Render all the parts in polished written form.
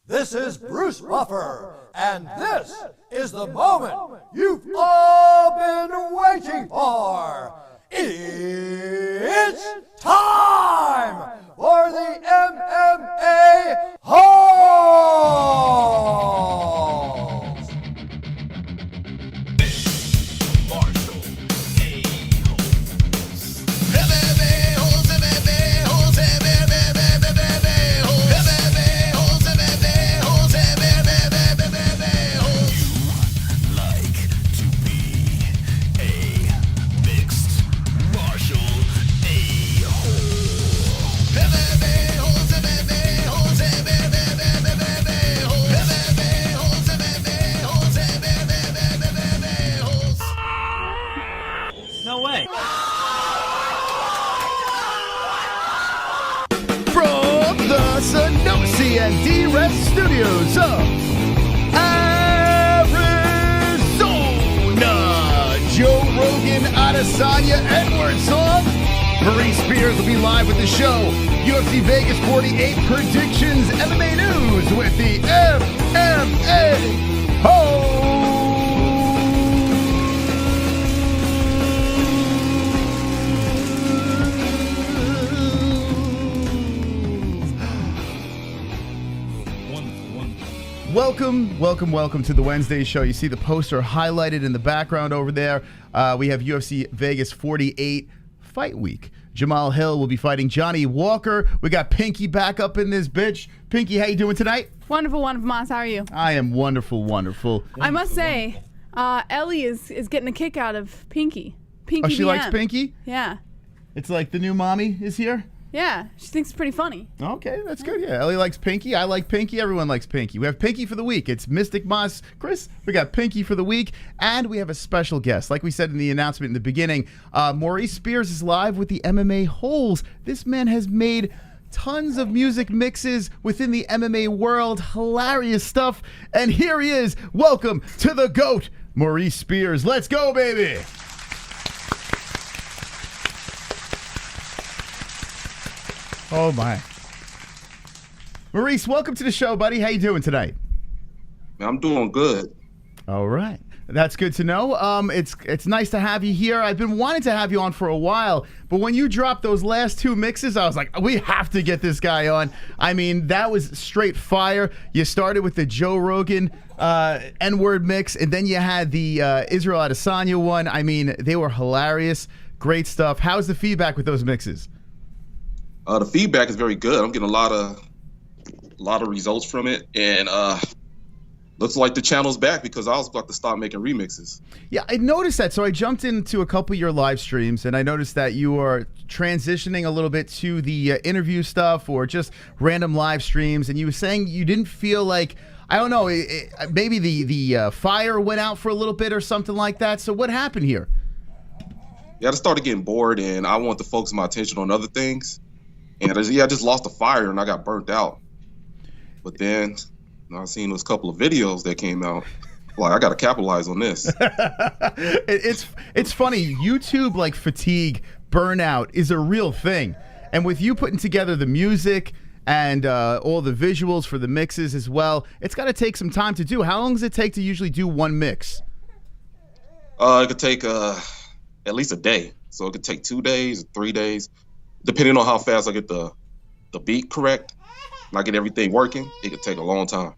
This is Bruce Buffer, and this is the moment you've all been waiting for. It's time for the MMA-Holes! No way. From the Sanosi and DRES studios of Arizona, Joe Rogan, Adesanya, Edward Song, Maurice Spears will be live with the show. UFC Vegas 48 predictions, MMA news with the MMA-Holes. Welcome to the Wednesday show. You see the poster highlighted in the background over there. We have UFC Vegas 48 fight week. Jamahal Hill will be fighting Johnny Walker. We got Pinky back up in this bitch. Pinky, how you doing tonight? Wonderful, Moss. How are you? I am wonderful. I must say, Ellie is getting a kick out of Pinky. Pinky Oh, she DM. likes Pinky? Yeah. It's like the new mommy is here? Yeah, she thinks it's pretty funny. Okay, that's good. Yeah, Ellie likes Pinky. I like Pinky. Everyone likes Pinky. We have Pinky for the week. It's Mystic Moss. Chris, we got Pinky for the week. And we have a special guest. Like we said in the announcement in the beginning, Maurice Spears is live with the MMA-Holes. This man has made tons of music mixes within the MMA world. Hilarious stuff. And here he is. Welcome to the GOAT, Maurice Spears. Let's go, baby. Oh my. Maurice, welcome to the show, buddy. How you doing tonight? I'm doing good. All right. That's good to know. It's nice to have you here. I've been wanting to have you on for a while, but when you dropped those last two mixes, I was like, we have to get this guy on. I mean, that was straight fire. You started with the Joe Rogan N-word mix, and then you had the Israel Adesanya one. I mean, they were hilarious. Great stuff. How's the feedback with those mixes? The feedback is very good. I'm getting a lot of results from it, and looks like the channel's back because I was about to start making remixes. Yeah, I noticed that. So I jumped into a couple of your live streams, and I noticed that you are transitioning a little bit to the interview stuff or just random live streams, and you were saying you didn't feel like, I don't know, maybe the fire went out for a little bit or something like that. So what happened here? Yeah, I just started getting bored, and I wanted to focus my attention on other things. And I just lost the fire and I got burnt out. But then I seen those couple of videos that came out. Like, I got to capitalize on this. It's funny. YouTube, like, fatigue, burnout is a real thing. And with you putting together the music and all the visuals for the mixes as well, it's got to take some time to do. How long does it take to usually do one mix? It could take at least a day. So it could take 2 days, 3 days. Depending on how fast I get the beat correct and I get everything working, it could take a long time.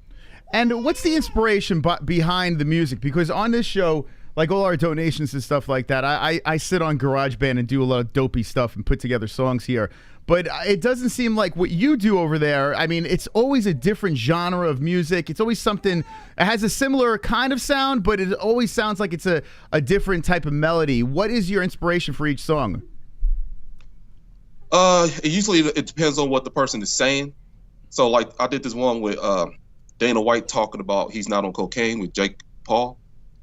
And what's the inspiration behind the music? Because on this show, like all our donations and stuff like that, I sit on GarageBand and do a lot of dopey stuff and put together songs here. But it doesn't seem like what you do over there. I mean, it's always a different genre of music. It's always something, it has a similar kind of sound, but it always sounds like it's a different type of melody. What is your inspiration for each song? Usually it depends on what the person is saying. So like I did this one with Dana White talking about he's not on cocaine with Jake Paul.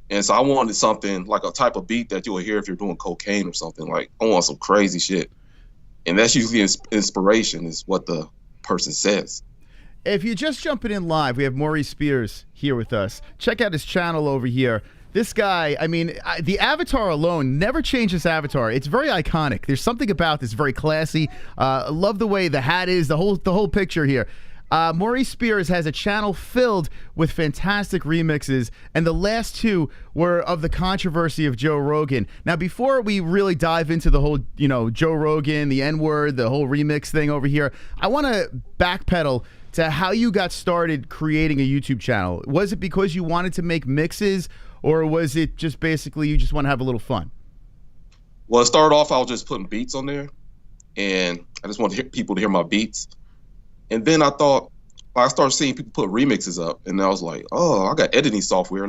And so I wanted something like a type of beat that you will hear if you're doing cocaine or something. Like I want some crazy shit. And that's usually inspiration is what the person says. If you're just jumping in live, we have Maurice Spears here with us. Check out his channel over here. This guy, I mean, the avatar alone, never change this avatar. It's very iconic. There's something about this very classy. Love the way the hat is, the whole picture here. Maurice Spears has a channel filled with fantastic remixes, and the last two were of the controversy of Joe Rogan. Now, before we really dive into the whole, Joe Rogan, the N-word, the whole remix thing over here, I want to backpedal to how you got started creating a YouTube channel. Was it because you wanted to make mixes, or was it just basically you just want to have a little fun? Well, it started off, I was just putting beats on there, and I just wanted people to hear my beats. And then I started seeing people put remixes up, and I was like, oh, I got editing software.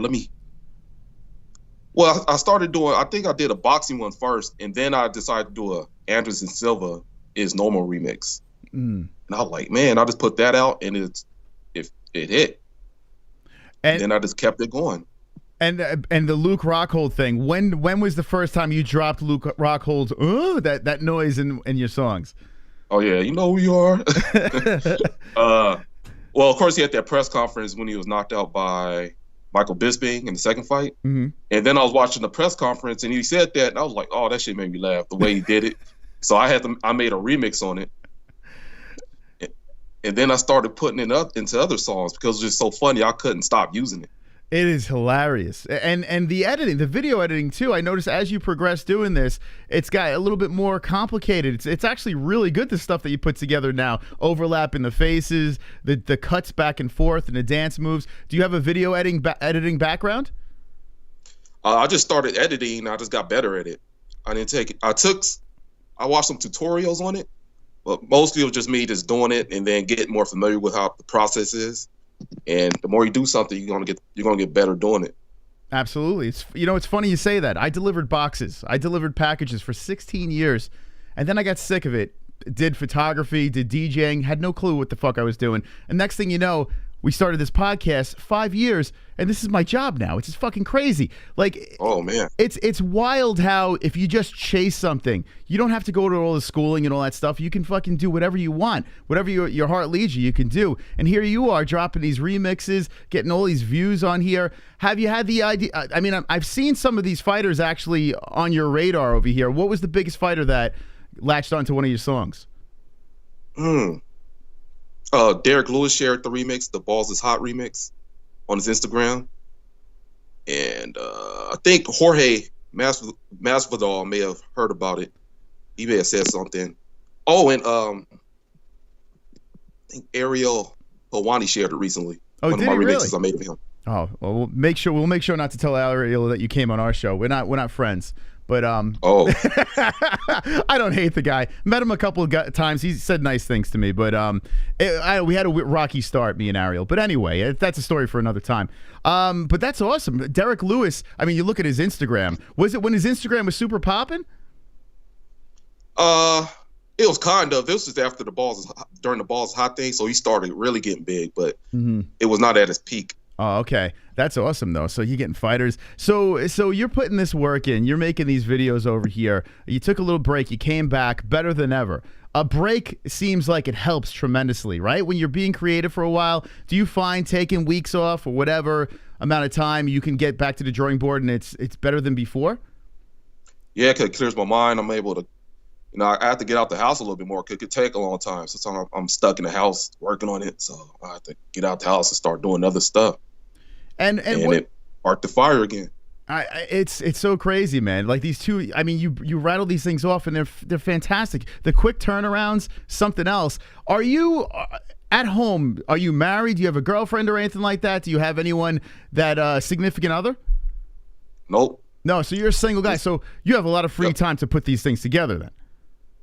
Well, I started doing, I think I did a boxing one first, and then I decided to do a Anderson Silva is Normal remix. And I was like, man, I just put that out, and it hit. And then I just kept it going. And the Luke Rockhold thing. When was the first time you dropped Luke Rockhold's that noise in your songs? Oh yeah, you know who you are. Well, of course he had that press conference when he was knocked out by Michael Bisping in the second fight. And then I was watching the press conference and he said that, and I was like, oh, that shit made me laugh the way he did it. So I made a remix on it. And then I started putting it up into other songs because it was just so funny. I couldn't stop using it. It is hilarious. And the editing, the video editing too, I noticed as you progress doing this, it's got a little bit more complicated. It's actually really good, the stuff that you put together now. Overlapping the faces, the cuts back and forth, and the dance moves. Do you have a video editing background? I just started editing. I just got better at it. I didn't take it. I watched some tutorials on it, but mostly it was just me just doing it and then getting more familiar with how the process is. And the more you do something, you're gonna get better doing it. Absolutely. It's funny you say that. I delivered boxes. I delivered packages for 16 years, and then I got sick of it. Did photography, did DJing, had no clue what the fuck I was doing. And next thing you know, we started this podcast, 5 years, and this is my job now. It's just fucking crazy. Like, oh man, it's wild how if you just chase something, you don't have to go to all the schooling and all that stuff. You can fucking do whatever you want, whatever your heart leads you can do. And here you are dropping these remixes, getting all these views on here. Have you had the idea? I mean, I've seen some of these fighters actually on your radar over here. What was the biggest fighter that latched onto one of your songs? Derek Lewis shared the remix, the Balls is Hot remix, on his Instagram. And I think Jorge Masvidal may have heard about it. He may have said something. Oh, and I think ARIEL HELWANI shared it recently. Oh, one of my remixes really? I made of him. Oh, well, we'll make sure not to tell ARIEL that you came on our show. We're not friends. But oh, I don't hate the guy. Met him a couple of times. He said nice things to me. But we had a rocky start, me and ARIEL. But anyway, that's a story for another time. But that's awesome. Derek Lewis. I mean, you look at his Instagram. Was it when his Instagram was super popping? It was kind of. This was after during the Balls Hot thing. So he started really getting big, but it was not at his peak. Oh, okay. That's awesome, though. So you're getting fighters. So you're putting this work in. You're making these videos over here. You took a little break. You came back better than ever. A break seems like it helps tremendously, right? When you're being creative for a while, do you find taking weeks off or whatever amount of time you can get back to the drawing board and it's better than before? Yeah, because it clears my mind. I'm able to, I have to get out the house a little bit more because it could take a long time. Sometimes I'm stuck in the house working on it, so I have to get out the house and start doing other stuff. And it sparked the fire again. It's so crazy, man. Like these two, I mean, you rattle these things off and they're fantastic. The quick turnarounds, something else. Are you at home? Are you married? Do you have a girlfriend or anything like that? Do you have anyone that significant other? Nope. No, so you're a single guy. So you have a lot of free time to put these things together then.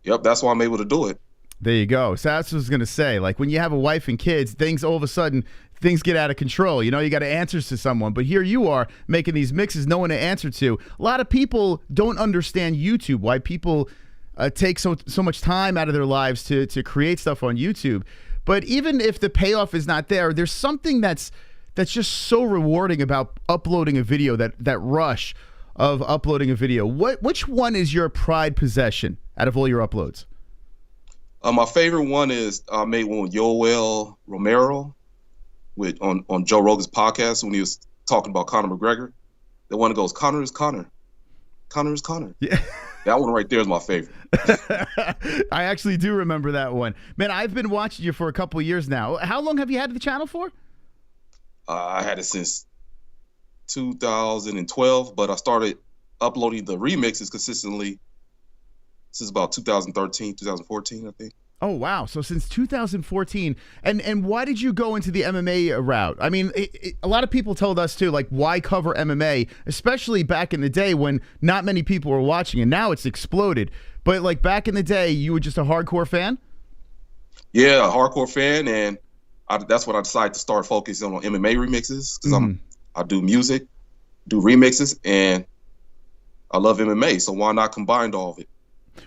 Yep, that's why I'm able to do it. There you go. So that's what I was going to say. Like when you have a wife and kids, things all of a sudden, things get out of control. You got answers to someone. But here you are making these mixes, no one to answer to. A lot of people don't understand YouTube, why people take so much time out of their lives to create stuff on YouTube. But even if the payoff is not there, there's something that's just so rewarding about uploading a video, that rush of uploading a video. Which one is your pride possession out of all your uploads? My favorite one is I made one with Yoel Romero on Joe Rogan's podcast when he was talking about Conor McGregor. The one that goes, Conor is Conor. Conor is Conor. Yeah. That one right there is my favorite. I actually do remember that one. Man, I've been watching you for a couple of years now. How long have you had the channel for? I had it since 2012, but I started uploading the remixes consistently since about 2013, 2014, I think. Oh, wow. So since 2014. And why did you go into the MMA route? I mean, a lot of people told us, too, like, why cover MMA, especially back in the day when not many people were watching, and now it's exploded. But, like, back in the day, you were just a hardcore fan? Yeah, a hardcore fan, and that's when I decided to start focusing on MMA remixes, because I do music, do remixes, and I love MMA, so why not combine all of it?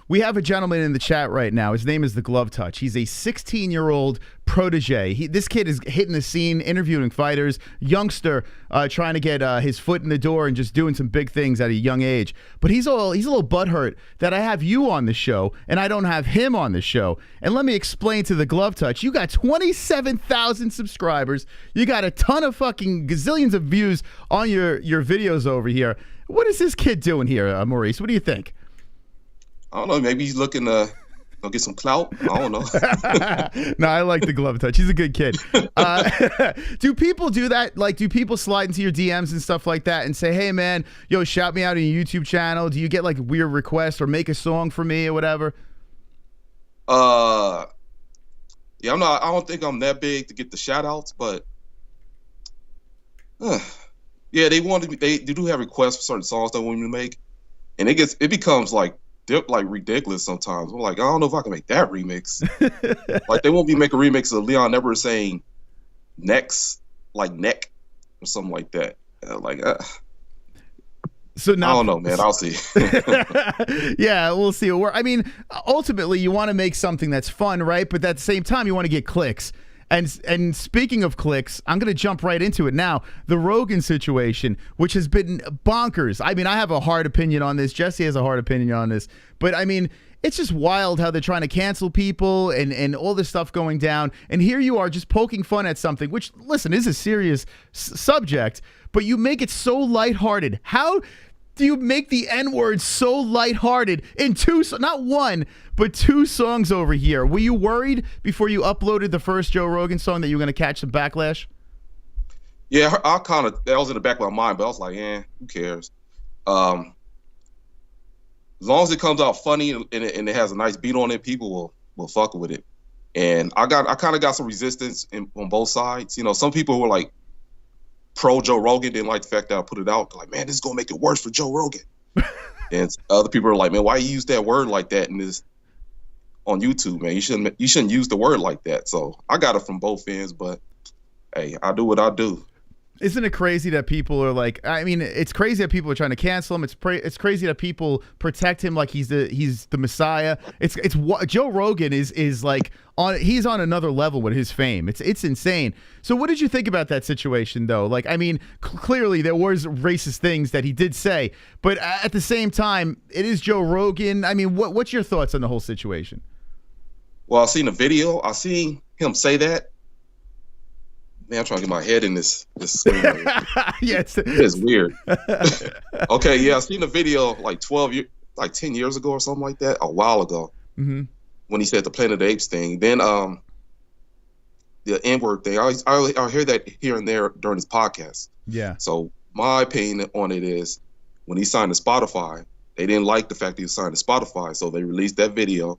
We have a gentleman in the chat right now. His name is The Glove Touch. He's a 16-year-old protege. This kid is hitting the scene, interviewing fighters, youngster, trying to get his foot in the door and just doing some big things at a young age. But he's a little butthurt that I have you on the show and I don't have him on the show. And let me explain to The Glove Touch. You got 27,000 subscribers. You got a ton of fucking gazillions of views on your videos over here. What is this kid doing here, Maurice? What do you think? I don't know. Maybe he's looking to get some clout. I don't know. No, I like The Glove Touch. He's a good kid. Do people do that? Like, do people slide into your DMs and stuff like that and say, hey, man, yo, shout me out on your YouTube channel? Do you get, like, weird requests or make a song for me or whatever? Yeah, I don't think I'm that big to get the shout outs, but yeah, they do have requests for certain songs that we want to make. And it becomes like ridiculous sometimes. I'm like, I don't know if I can make that remix. Like, they won't be making remixes of Leon Never saying next, like neck or something like that. So now, I don't know, man. I'll see. Yeah, we'll see. I mean, ultimately, you want to make something that's fun, right? But at the same time, you want to get clicks. And speaking of clicks, I'm going to jump right into it now. The Rogan situation, which has been bonkers. I mean, I have a hard opinion on this. Jesse has a hard opinion on this. But, I mean, it's just wild how they're trying to cancel people and all this stuff going down. And here you are just poking fun at something, which, listen, is a serious subject, but you make it so lighthearted. How do you make the N-word so lighthearted in not one, but two songs over here? Were you worried before you uploaded the first Joe Rogan song that you were going to catch some backlash? Yeah, that was in the back of my mind, but I was like, who cares? As long as it comes out funny and it has a nice beat on it, people will fuck with it. And I kind of got some resistance on both sides. You know, some people were like, pro Joe Rogan, didn't like the fact that I put it out. They're like, man, this is gonna make it worse for Joe Rogan. And other people are like, man, why you use that word like that in this on YouTube, man? You shouldn't use the word like that. So I got it from both ends, but hey, I do what I do. Isn't it crazy that people are like, I mean, it's crazy that people are trying to cancel him. It's crazy that people protect him like he's the Messiah. It's Joe Rogan is like he's on another level with his fame. It's insane. So what did you think about that situation though? Like, I mean, clearly there was racist things that he did say, but at the same time, it is Joe Rogan. I mean, what's your thoughts on the whole situation? Well, I seen a video. I seen him say that. Man, I'm trying to get my head in this screen. Yes, it's weird. Okay, yeah, I seen a video like 10 years ago or something like that, a while ago, when he said the Planet of the Apes thing. Then the N-word thing. I hear that here and there during his podcast. Yeah. So my opinion on it is, when he signed to Spotify, they didn't like the fact that he was signed to Spotify, so they released that video,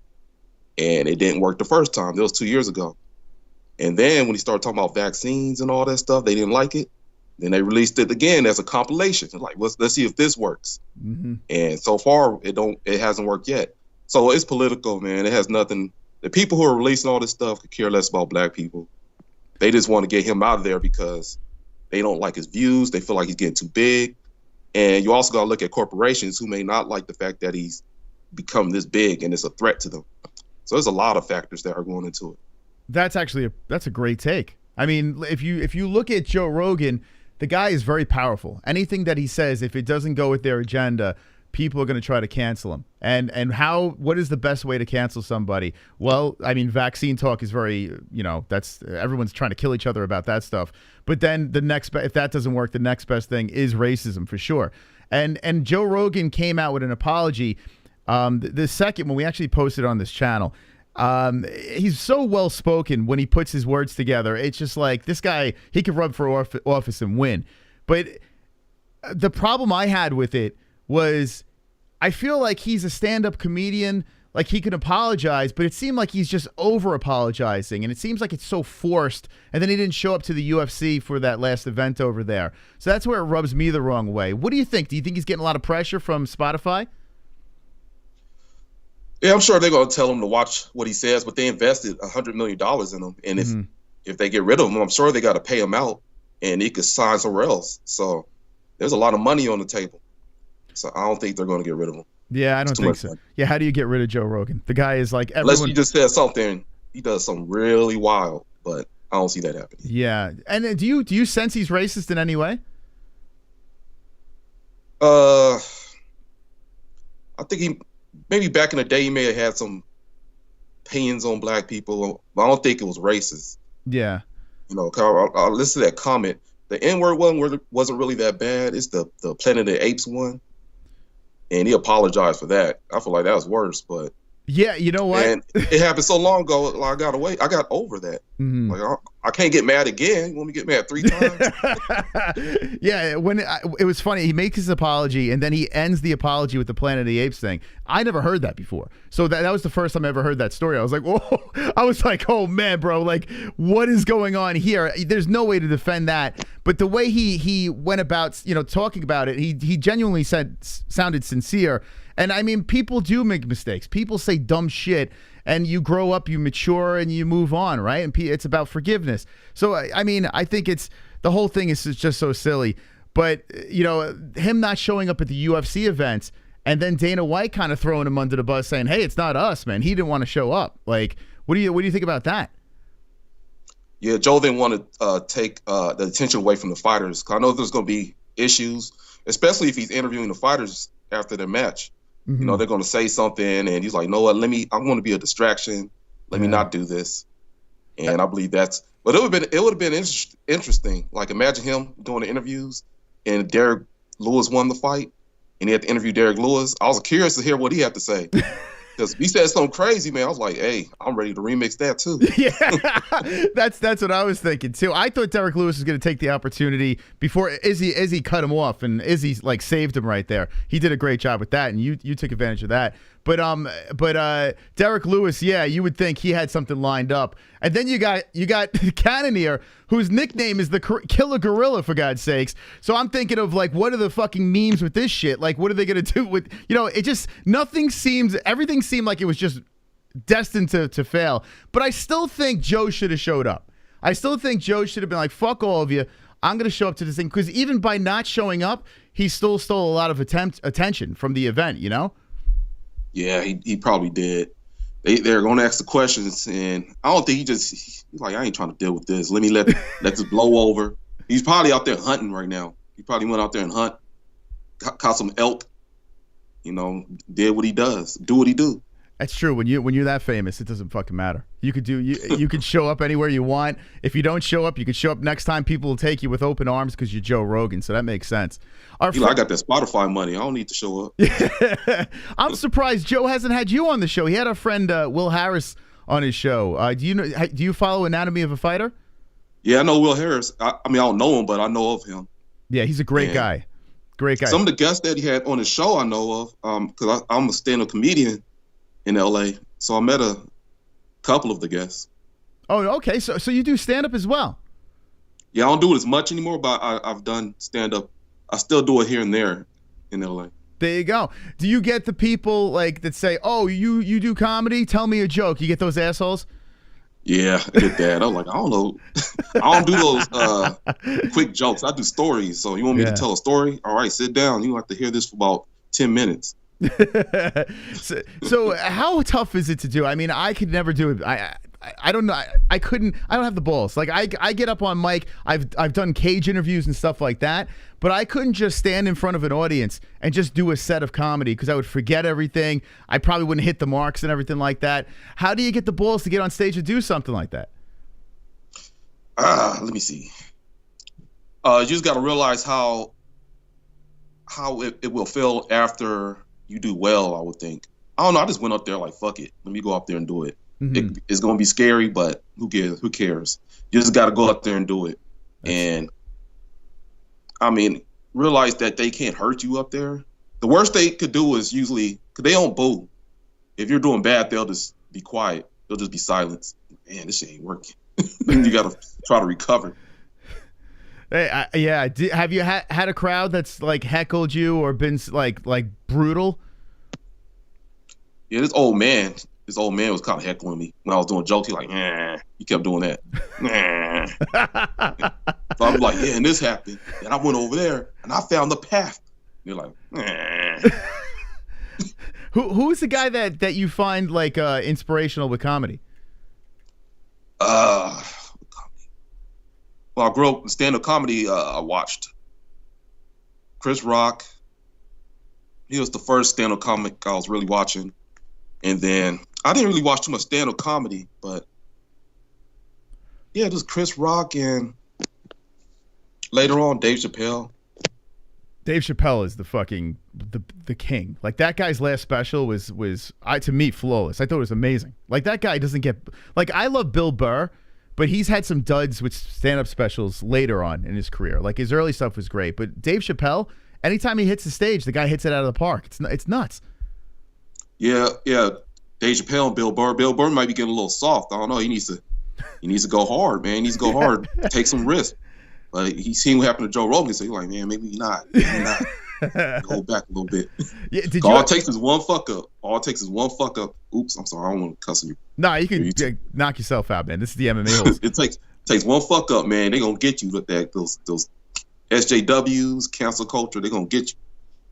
and it didn't work the first time. That was 2 years ago. And then when he started talking about vaccines and all that stuff, they didn't like it. Then they released it again as a compilation. Like, let's see if this works. And so far, it hasn't worked yet. So it's political, man. It has nothing. The people who are releasing all this stuff could care less about black people. They just want to get him out of there because they don't like his views. They feel like he's getting too big. And you also got to look at corporations who may not like the fact that he's become this big and it's a threat to them. So there's a lot of factors that are going into it. That's actually that's a great take. I mean, if you look at Joe Rogan, the guy is very powerful. Anything that he says, if it doesn't go with their agenda, people are going to try to cancel him. And what is the best way to cancel somebody? Well, I mean, vaccine talk is very, that's everyone's trying to kill each other about that stuff. But then if that doesn't work, the next best thing is racism for sure. And Joe Rogan came out with an apology. The second one we actually posted on this channel. He's so well spoken when he puts his words together. It's just like this guy, he could run for office and win. But the problem I had with it was I feel like he's a stand-up comedian. Like he can apologize, but it seemed like he's just over-apologizing, and it seems like it's so forced, and then he didn't show up to the UFC for that last event over there. So that's where it rubs me the wrong way. What do you think? Do you think he's getting a lot of pressure from Spotify? Yeah, I'm sure they're going to tell him to watch what he says, but they invested $100 million in him, and if they get rid of him, I'm sure they got to pay him out, and he could sign somewhere else. So there's a lot of money on the table. So I don't think they're going to get rid of him. Yeah, I don't think so. Yeah, how do you get rid of Joe Rogan? The guy is like everyone. Unless you just said something, he does something really wild, but I don't see that happening. Yeah, and do you sense he's racist in any way? I think maybe back in the day he may have had some opinions on black people, but I don't think it was racist. Yeah, you know, I listened to that comment. The N-word one wasn't really that bad. It's the Planet of the Apes one. And he apologized for that. I feel like that was worse, but yeah, you know what? And it happened so long ago. Like, I got over that. Like I can't get mad again. You want me to get mad 3 times? Yeah, when it was funny, he makes his apology and then he ends the apology with the Planet of the Apes thing. I never heard that before, so that was the first time I ever heard that story. I was like, whoa! I was like, oh man, bro, like what is going on here? There's no way to defend that. But the way he went about, talking about it, he genuinely sounded sincere. And I mean, people do make mistakes. People say dumb shit, and you grow up, you mature, and you move on, right? And it's about forgiveness. So, I mean, I think the whole thing is just so silly. But, him not showing up at the UFC events, and then Dana White kind of throwing him under the bus saying, hey, it's not us, man. He didn't want to show up. Like, what do you think about that? Yeah, Joe didn't want to take the attention away from the fighters. 'Cause I know there's going to be issues, especially if he's interviewing the fighters after their match. They're going to say something, and he's like, "No, what? I want to be a distraction. Let me not do this." And I believe but it would have been interesting. Like, imagine him doing the interviews, and Derek Lewis won the fight, and he had to interview Derek Lewis. I was curious to hear what he had to say. Because he said something crazy, man. I was like, hey, I'm ready to remix that too. Yeah, that's what I was thinking too. I thought Derek Lewis was going to take the opportunity before Izzy cut him off, and Izzy like saved him right there. He did a great job with that, and you took advantage of that. But Derek Lewis, yeah, you would think he had something lined up. And then you got Cannonier, whose nickname is the Killer Gorilla, for God's sakes. So I'm thinking of like, what are the fucking memes with this shit? Like, what are they going to do with, it just, everything seemed like it was just destined to fail. But I still think Joe should have showed up. I still think Joe should have been like, fuck all of you. I'm going to show up to this thing. Because even by not showing up, he still stole a lot of attention from the event, Yeah, he probably did. They're going to ask the questions, and I don't think he's like, I ain't trying to deal with this. Let me let this blow over. He's probably out there hunting right now. He probably went out there and hunt, caught some elk, did what he does, do what he do. That's true. When you're that famous, it doesn't fucking matter. You could show up anywhere you want. If you don't show up, you could show up next time. People will take you with open arms because you're Joe Rogan. So that makes sense. I got that Spotify money. I don't need to show up. I'm surprised Joe hasn't had you on the show. He had our friend Will Harris on his show. Do you follow Anatomy of a Fighter? Yeah, I know Will Harris. I don't know him, but I know of him. Yeah, he's a great guy. Great guy. Some of the guests that he had on his show I know of, because I'm a stand-up comedian in LA, so I met a couple of the guests. Oh, okay. So you do stand-up as well? Yeah, I don't do it as much anymore, but I've done stand-up. I still do it here and there in LA. There you go. Do you get the people like that say, "Oh, you do comedy? Tell me a joke." You get those assholes? Yeah, I get that. I'm like, I don't know. I don't do those quick jokes. I do stories. So you want me to tell a story? All right, sit down. You have to hear this for about 10 minutes. So how tough is it to do? I mean, I could never do it. I don't know. I couldn't. I don't have the balls. Like I get up on mic. I've done cage interviews and stuff like that, but I couldn't just stand in front of an audience and just do a set of comedy because I would forget everything. I probably wouldn't hit the marks and everything like that. How do you get the balls to get on stage and do something like that? Let me see. You just got to realize how it will feel after you do well, I would think. I don't know. I just went up there like, fuck it. Let me go up there and do it. It's going to be scary, but who cares? Who cares? You just got to go up there and do it. And I mean, realize that they can't hurt you up there. The worst they could do is usually, because they don't boo. If you're doing bad, they'll just be quiet. They'll just be silent. Man, this shit ain't working. You got to try to recover. Hey, yeah. Have you had a crowd that's like heckled you or been like brutal? Yeah, this old man was kind of heckling me when I was doing jokes. He like, he kept doing that. So I was like, yeah, and this happened, and I went over there and I found the path. And you're like, Who's the guy that you find like inspirational with comedy? Well, I grew up in stand-up comedy. I watched Chris Rock. He was the first stand-up comic I was really watching. And then I didn't really watch too much stand-up comedy, but yeah, just Chris Rock and later on Dave Chappelle. Dave Chappelle is the fucking the king. Like that guy's last special was to me flawless. I thought it was amazing. Like that guy doesn't get like I love Bill Burr, but he's had some duds with stand-up specials later on in his career. Like his early stuff was great, but Dave Chappelle, anytime he hits the stage, the guy hits it out of the park. It's nuts. Yeah. Dave Chappelle and Bill Burr. Bill Burr might be getting a little soft. I don't know. He needs to go hard, man. He needs to go hard, take some risks. But he's seen what happened to Joe Rogan, so he's like, man, maybe not. Go back a little bit. Yeah, all it takes is one fuck up. Oops, I'm sorry. I don't want to cuss you. No, you can knock yourself out, man. This is the MMA-Holes. It takes one fuck up, man. They're going to get you with those SJWs, cancel culture. They're going to get you.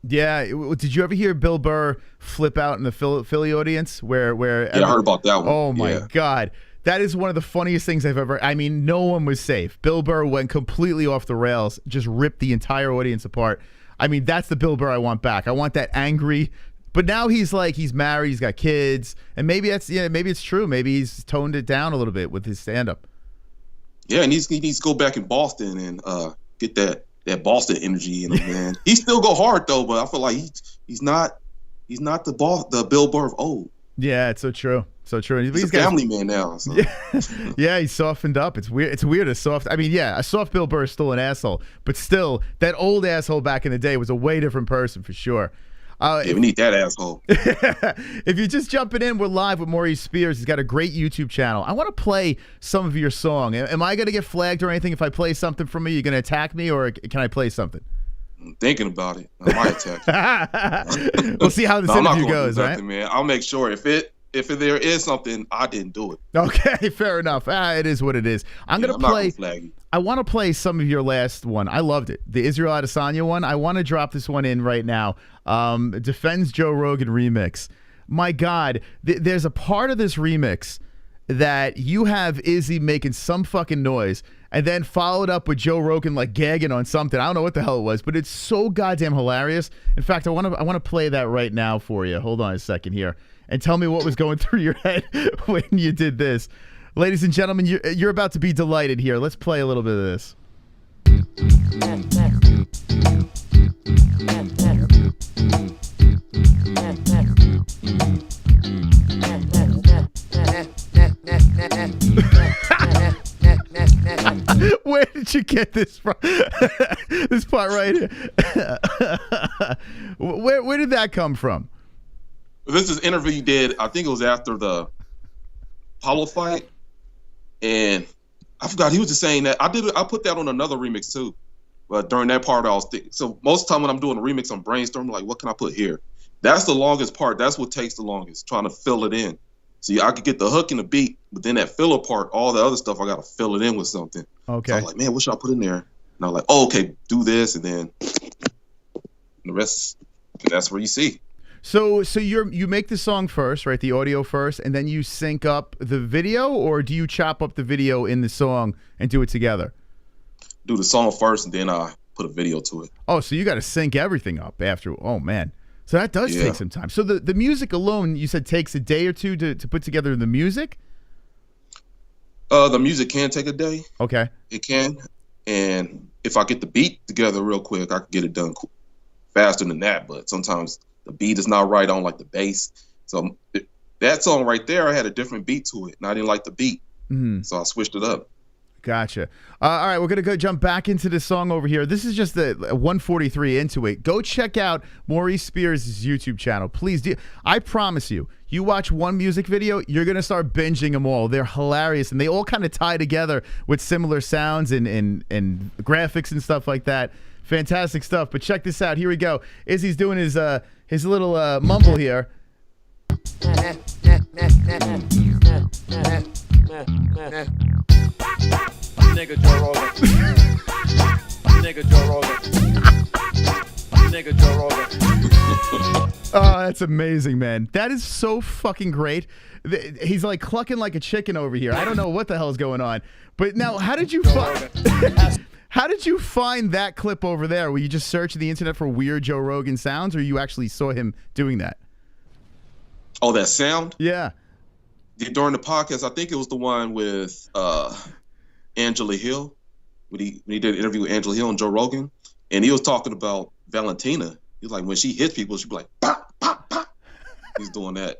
Yeah. Did you ever hear Bill Burr flip out in the Philly audience? Where I heard about that one. Oh, my God. That is one of the funniest things I've ever. I mean, no one was safe. Bill Burr went completely off the rails, just ripped the entire audience apart. I mean, that's the Bill Burr I want back. I want that angry. But now he's married, he's got kids, and maybe maybe it's true. Maybe he's toned it down a little bit with his stand-up. Yeah, and he needs to go back in Boston and get that Boston energy in him, man. He still go hard though, but I feel like he's not the Bill Burr of old. Yeah, it's so true. So true. He's a family man now. So. Yeah, he's softened up. It's weird. It's weird. A soft Bill Burr is still an asshole, but still, that old asshole back in the day was a way different person for sure. We need that asshole. If you're just jumping in, we're live with Maurice Spears. He's got a great YouTube channel. I want to play some of your song. Am I going to get flagged or anything if I play something from you? You going to attack me, or can I play something? I'm thinking about it. I might attack you. We'll see how this interview goes, right? Man. I'll make sure if there is something, I didn't do it. Okay, fair enough. It is what it is. I'm going to play. I want to play some of your last one. I loved it. The Israel Adesanya one. I want to drop this one in right now. Defends Joe Rogan remix. My God, there's a part of this remix that you have Izzy making some fucking noise and then followed up with Joe Rogan like gagging on something. I don't know what the hell it was, but it's so goddamn hilarious. In fact, I want to play that right now for you. Hold on a second here. And tell me what was going through your head when you did this. Ladies and gentlemen, you're about to be delighted here. Let's play a little bit of this. Where did you get this from? This part right here. Where did that come from? This is an interview you did. I think it was after the Paulo fight, and I forgot he was just saying that. I put that on another remix too, but during that part I was thinking. So most of the time when I'm doing a remix, I'm brainstorming like, what can I put here? That's the longest part. That's what takes the longest, trying to fill it in. See, I could get the hook and the beat, but then that filler part, all the other stuff, I got to fill it in with something. Okay. So I was like, man, what should I put in there? And I was like, oh, okay, do this, and then the rest. And that's where you see. So you make the song first, right? The audio first, and then you sync up the video, or do you chop up the video in the song and do it together? Do the song first, and then I put a video to it. Oh, so you got to sync everything up after. Oh man, so that does take some time. So the music alone, you said, takes a day or two to put together the music. The music can take a day. Okay. It can, and if I get the beat together real quick, I can get it done faster than that. But sometimes the beat is not right. I don't like the bass, So that song right there, I had a different beat to it, and I didn't like the beat, so I switched it up. Gotcha. All right, we're going to go jump back into this song over here. This is just the 143 into it. Go check out Maurice Spears' YouTube channel. Please do. I promise you, you watch one music video, you're going to start binging them all. They're hilarious, and they all kind of tie together with similar sounds and graphics and stuff like that. Fantastic stuff. But check this out. Here we go. Izzy's doing his little mumble here. Nigga Joe Rogan. Nigga Joe Rogan. Nigga Joe Rogan. Oh, that's amazing, man. That is so fucking great. He's like clucking like a chicken over here. I don't know what the hell is going on. But now, how did you find how did you find that clip over there? Were you just searching the internet for weird Joe Rogan sounds, or you actually saw him doing that? Oh, that sound? Yeah. During the podcast, I think it was the one with Angela Hill, when he did an interview with Angela Hill and Joe Rogan, and he was talking about Valentina. He was like, when she hits people, she'd be like, pop, pop, pop. He's doing that.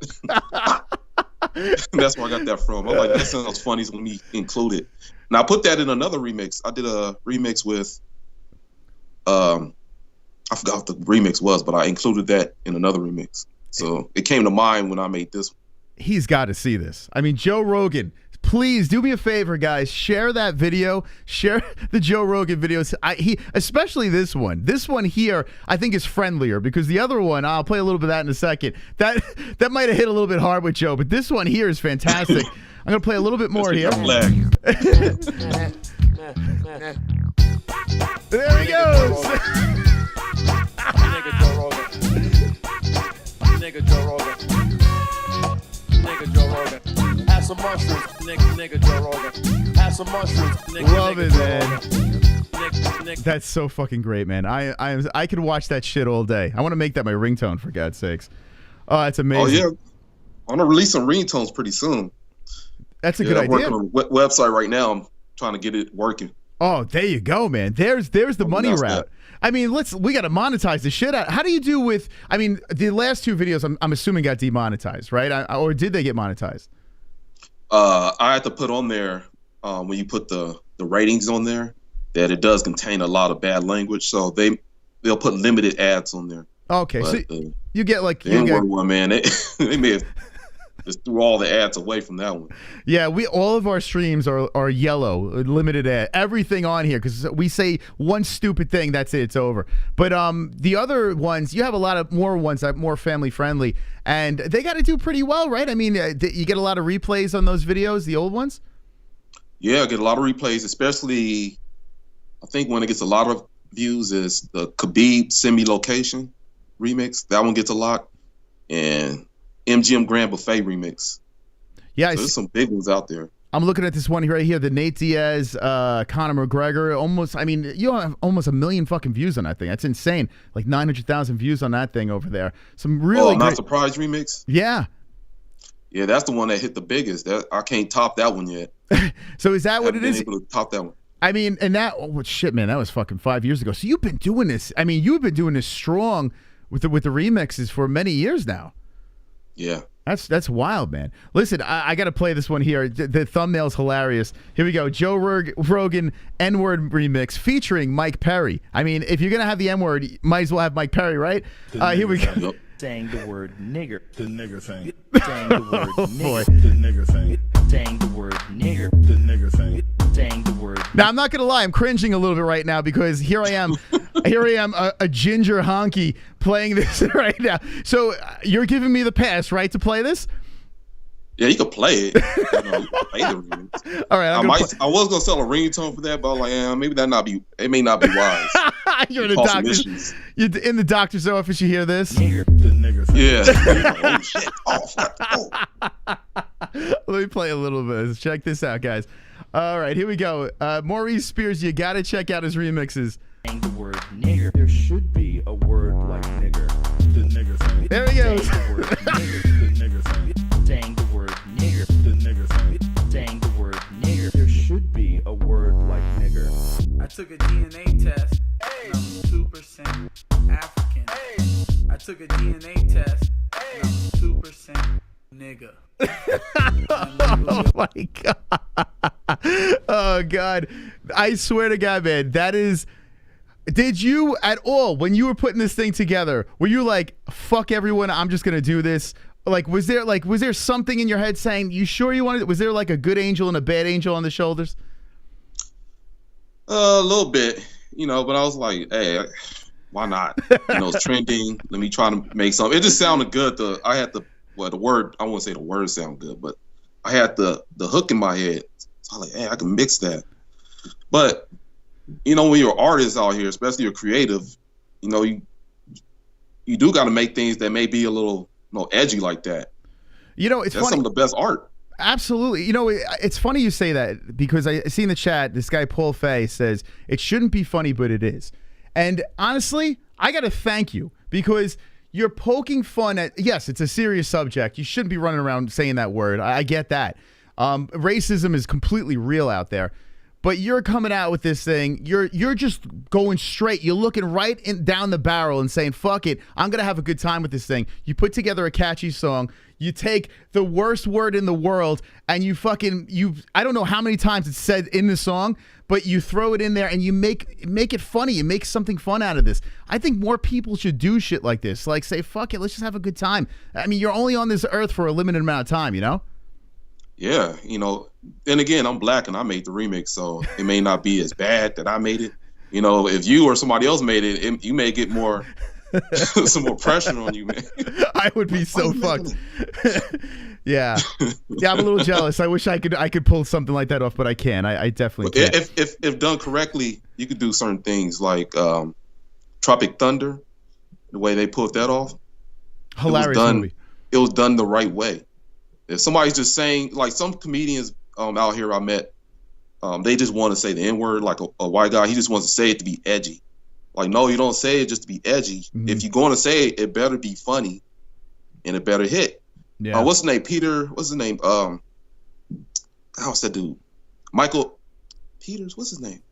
That's where I got that from. I'm like, that sounds funny when he included. Now, I put that in another remix. I did a remix with, I forgot what the remix was, but I included that in another remix. So it came to mind when I made this one. He's got to see this. I mean, Joe Rogan, please do me a favor, guys. Share that video. Share the Joe Rogan videos. Especially this one. This one here, I think, is friendlier because the other one, I'll play a little bit of that in a second. That might have hit a little bit hard with Joe, but this one here is fantastic. I'm going to play a little bit more here. There he goes. Nigga Joe Rogan. Nigga Joe Rogan. Nigga Joe Rogan. Have some mushrooms. Nigga Joe Rogan. Have some mushrooms. Love it, man. That's so fucking great, man. I could watch that shit all day. I want to make that my ringtone, for God's sakes. Oh, that's amazing. Oh, yeah. I'm going to release some ringtones pretty soon. That's a good idea. I'm working on a website right now. I'm trying to get it working. Oh, there you go, man. There's the money route. That. I mean, we got to monetize the shit out. How do you do with? I mean, the last two videos, I'm assuming got demonetized, right? Or did they get monetized? I had to put on there when you put the ratings on there that it does contain a lot of bad language, so they'll put limited ads on there. Okay, but, so you get like the N-word one, man. They may have just threw all the ads away from that one. Yeah, all of our streams are yellow, limited ad, everything on here, because we say one stupid thing, that's it, it's over. But the other ones, you have a lot of more ones that are more family friendly, and they got to do pretty well, right? I mean, you get a lot of replays on those videos, the old ones. Yeah, I get a lot of replays, especially I think when it gets a lot of views is the Khabib semi-location remix. That one gets a lot, and MGM Grand Buffet remix. Yeah, so there's some big ones out there. I'm looking at this one right here, the Nate Diaz, Conor McGregor. You have almost 1 million fucking views on that thing. That's insane. Like 900,000 views on that thing over there. Some really Not Surprised remix? Yeah. Yeah, that's the one that hit the biggest. I can't top that one yet. So is that what it is? Able to top that one. I mean, and shit, man, that was fucking 5 years ago. So you've been doing this. I mean, you've been doing this strong with the remixes for many years now. Yeah. That's wild, man. Listen, I got to play this one here. The thumbnail's hilarious. Here we go. Joe Rogan N-word remix featuring Mike Perry. I mean, if you're going to have the N-word, you might as well have Mike Perry, right? Here we go. Yep. Saying the word nigger. The nigger thing. Saying the word nigger. The nigger thing. Saying the word nigger. The nigger thing. Saying the word. Now, I'm not going to lie. I'm cringing a little bit right now because here I am, a ginger honky playing this right now. So you're giving me the pass, right, to play this? Yeah, you can play it. You know, play the remix. All right, I was gonna sell a ringtone for that, but I'm like, maybe it may not be wise. You're in the doctor's office. You hear this? The nigger thing. Yeah. Oh shit! Let me play a little bit. Check this out, guys. All right, here we go. Maurice Spears, you got to check out his remixes. Saying the word nigger. There should be a word like nigger. The nigger thing. There he goes. The nigger thing. Saying the word nigger. The nigger thing. Saying the word nigger. There should be a word like nigger. I took a DNA test, and I'm 2% African. I took a DNA test, and I'm 100% nigga. Oh my God. Oh God. I swear to God, man, that is. Did you at all, when you were putting this thing together, were you like, fuck everyone, I'm just gonna do this? Like, was there something in your head saying, you sure you wanted? Was there like a good angel and a bad angel on the shoulders? A little bit, but I was like, hey, why not? It's trending. Let me try to make something. It just sounded good. I had the word. I won't say the words sound good, but I had the hook in my head. So I was like, hey, I can mix that. But when you're an artist out here, especially you're creative, you do got to make things that may be a little edgy like that. It's That's funny. some of the best art. Absolutely. It's funny you say that, because I see in the chat, this guy Paul Fay says, it shouldn't be funny, but it is. And honestly, I got to thank you, because you're poking fun at, yes, it's a serious subject. You shouldn't be running around saying that word. I get that. Racism is completely real out there. But you're coming out with this thing. You're just going straight. You're looking right down the barrel and saying, fuck it, I'm going to have a good time with this thing. You put together a catchy song. You take the worst word in the world and I don't know how many times it's said in the song, but you throw it in there and you make it funny. You make something fun out of this. I think more people should do shit like this. Like, say, fuck it, let's just have a good time. I mean, you're only on this earth for a limited amount of time, Yeah, then again, I'm black and I made the remix, so it may not be as bad that I made it. If you or somebody else made it, you may get more some more pressure on you, man. I would be so fucked. Yeah, I'm a little jealous. I wish I could pull something like that off, but I can't. I definitely can't. If done correctly, you could do certain things like Tropic Thunder. The way they pulled that off, hilarious movie. It was done the right way. If somebody's just saying, like some comedians out here I met, they just want to say the N-word, like a white guy. He just wants to say it to be edgy. Like, no, you don't say it just to be edgy. Mm-hmm. If you're going to say it, it better be funny and it better hit. Yeah. What's his name? Peter. What's his name? How's that dude? Michael Peters. What's his name?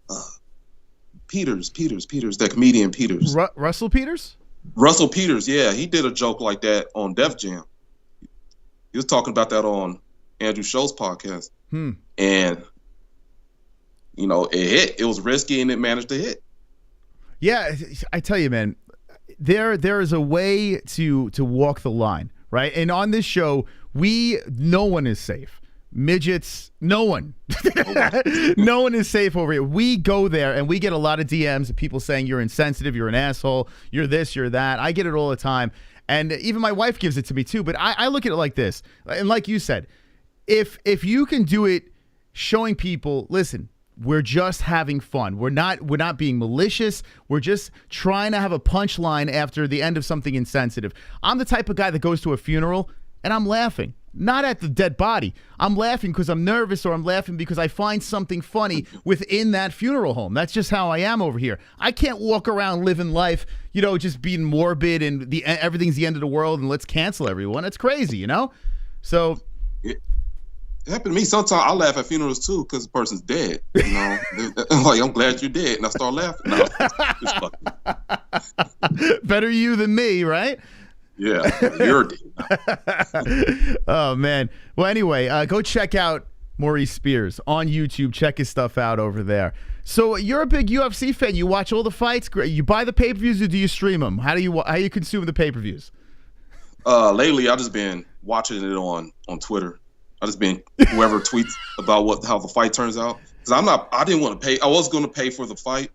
Peters. That comedian Peters. Russell Peters? Russell Peters. Yeah, he did a joke like that on Def Jam. He was talking about that on Andrew Schultz's podcast. And, it hit. It was risky and it managed to hit. Yeah, I tell you, man, there is a way to walk the line, right? And on this show, no one is safe. Midgets, no one. No one is safe over here. We go there and we get a lot of DMs of people saying you're insensitive, you're an asshole, you're this, you're that. I get it all the time. And even my wife gives it to me too. But I look at it like this. And like you said, if you can do it showing people, listen, we're just having fun. We're not being malicious. We're just trying to have a punchline after the end of something insensitive. I'm the type of guy that goes to a funeral and I'm laughing. Not at the dead body. I'm laughing because I'm nervous, or I'm laughing because I find something funny within that funeral home. That's just how I am over here. I can't walk around living life, just being morbid and everything's the end of the world and let's cancel everyone. It's crazy, So it happened to me. Sometimes I laugh at funerals too because the person's dead. Like, I'm glad you're dead, and I start laughing. No, it's fucking. Better you than me, right? Yeah, you're dead. Oh man. Well, anyway, go check out Maurice Spears on YouTube. Check his stuff out over there. So you're a big UFC fan. You watch all the fights. You buy the pay-per-views, or do you stream them? How do you consume the pay-per-views? Lately, I've just been watching it on Twitter. I just been whoever tweets about how the fight turns out. Because I didn't want to pay. I was going to pay for the fight.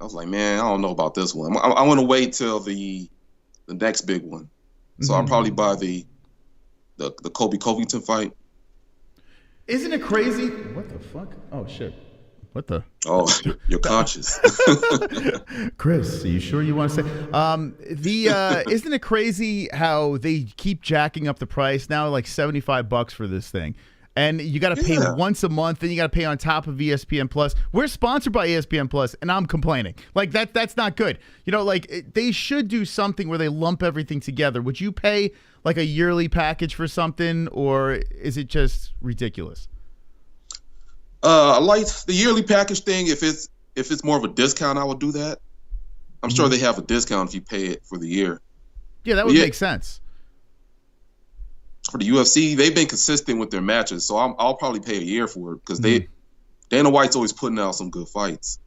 I was like, man, I don't know about this one. I want to wait till the next big one. So I'll probably buy the COLBY Covington fight. Isn't it crazy? What the fuck? Oh shit. What the? Oh, you're conscious. Chris, are you sure you want to say? Isn't it crazy how they keep jacking up the price now, like $75 for this thing? And you got to pay once a month, and you got to pay on top of ESPN Plus. We're sponsored by ESPN Plus, and I'm complaining. Like that's not good. They should do something where they lump everything together. Would you pay like a yearly package for something, or is it just ridiculous? I like the yearly package thing. If it's more of a discount, I would do that. I'm sure they have a discount if you pay it for the year. Yeah, that would make sense. for the UFC, they've been consistent with their matches, so I'll probably pay a year for it because Dana White's always putting out some good fights.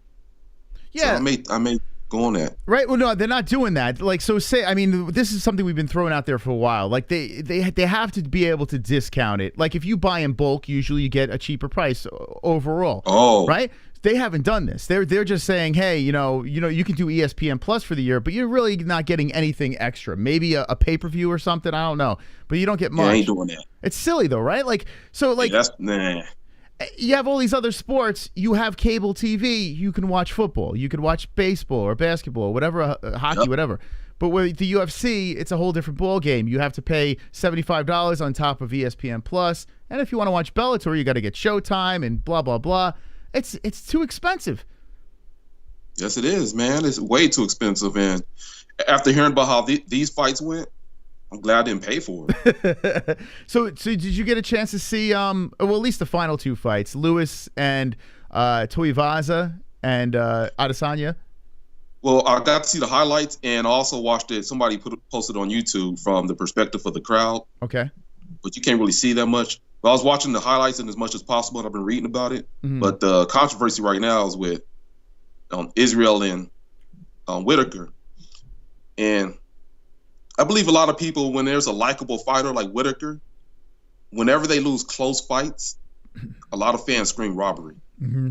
Yeah, so I may go on that. Right. Well, no, they're not doing that. Like, so say, I mean, this is something we've been throwing out there for a while. Like, they have to be able to discount it. Like, if you buy in bulk, usually you get a cheaper price overall. Oh, right. They haven't done this. They're just saying, hey, you can do ESPN Plus for the year, but you're really not getting anything extra. Maybe a pay-per-view or something. I don't know, but you don't get much. I ain't doing that. It's silly though, right? Like, so like. Yeah, nah. You have all these other sports. You have cable TV. You can watch football. You can watch baseball or basketball or whatever, hockey, whatever. But with the UFC, it's a whole different ball game. You have to pay $75 on top of ESPN Plus, and if you want to watch Bellator, you got to get Showtime and blah blah blah. It's too expensive. Yes, it is, man. It's way too expensive. And after hearing about how these fights went, I'm glad I didn't pay for it. So did you get a chance to see, well, at least the final two fights, Lewis and Tuivasa and Adesanya? Well, I got to see the highlights and also watched it. Somebody posted on YouTube from the perspective of the crowd. Okay. But you can't really see that much. But I was watching the highlights and as much as possible, and I've been reading about it. Mm-hmm. But the controversy right now is with Israel and Whitaker. And I believe a lot of people, when there's a likable fighter like Whitaker, whenever they lose close fights, a lot of fans scream robbery. Mm-hmm.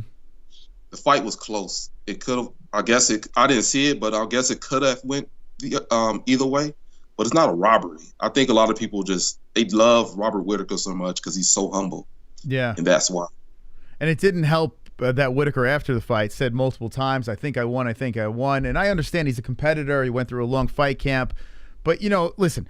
The fight was close. It could have, I didn't see it, but I guess it could have went either way. But it's not a robbery. I think a lot of people they love Robert Whitaker so much because he's so humble. Yeah. And that's why. And it didn't help that Whitaker after the fight said multiple times, I think I won. And I understand he's a competitor. He went through a long fight camp. But, listen,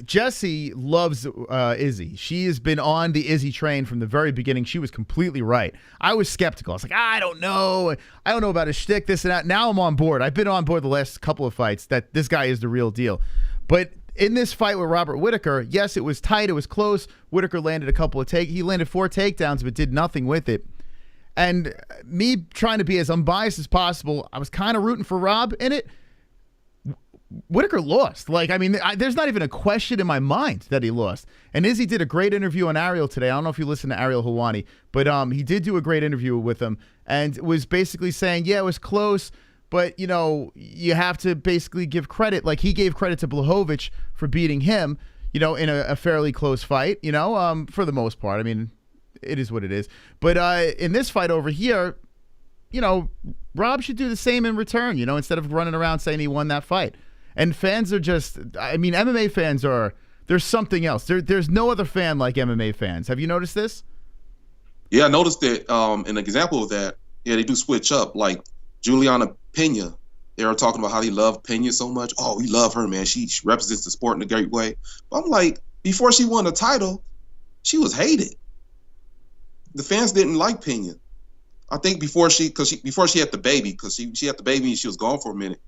Jessie loves Izzy. She has been on the Izzy train from the very beginning. She was completely right. I was skeptical. I was like, I don't know. I don't know about his shtick, this and that. Now I'm on board. I've been on board the last couple of fights that this guy is the real deal. But in this fight with Robert Whitaker, yes, it was tight. It was close. Whitaker landed he landed 4 takedowns, but did nothing with it. And me trying to be as unbiased as possible, I was kind of rooting for Rob in it. Whitaker lost. There's not even a question in my mind that he lost. And Izzy did a great interview on ARIEL today. I don't know if you listened to ARIEL HELWANI, but he did do a great interview with him and was basically saying, yeah, it was close, but, you have to basically give credit. Like, he gave credit to Blachowicz for beating him, in a fairly close fight, for the most part. I mean, it is what it is. But in this fight over here, Rob should do the same in return, instead of running around saying he won that fight. And fans are MMA fans there's something else. There's no other fan like MMA fans. Have you noticed this? Yeah, I noticed that. An example of that, they do switch up. Like Juliana Pena, they were talking about how they love Pena so much. Oh, we love her, man. She represents the sport in a great way. But I'm like, before she won the title, she was hated. The fans didn't like Pena. I think before she had the baby, because she had the baby and she was gone for a minute.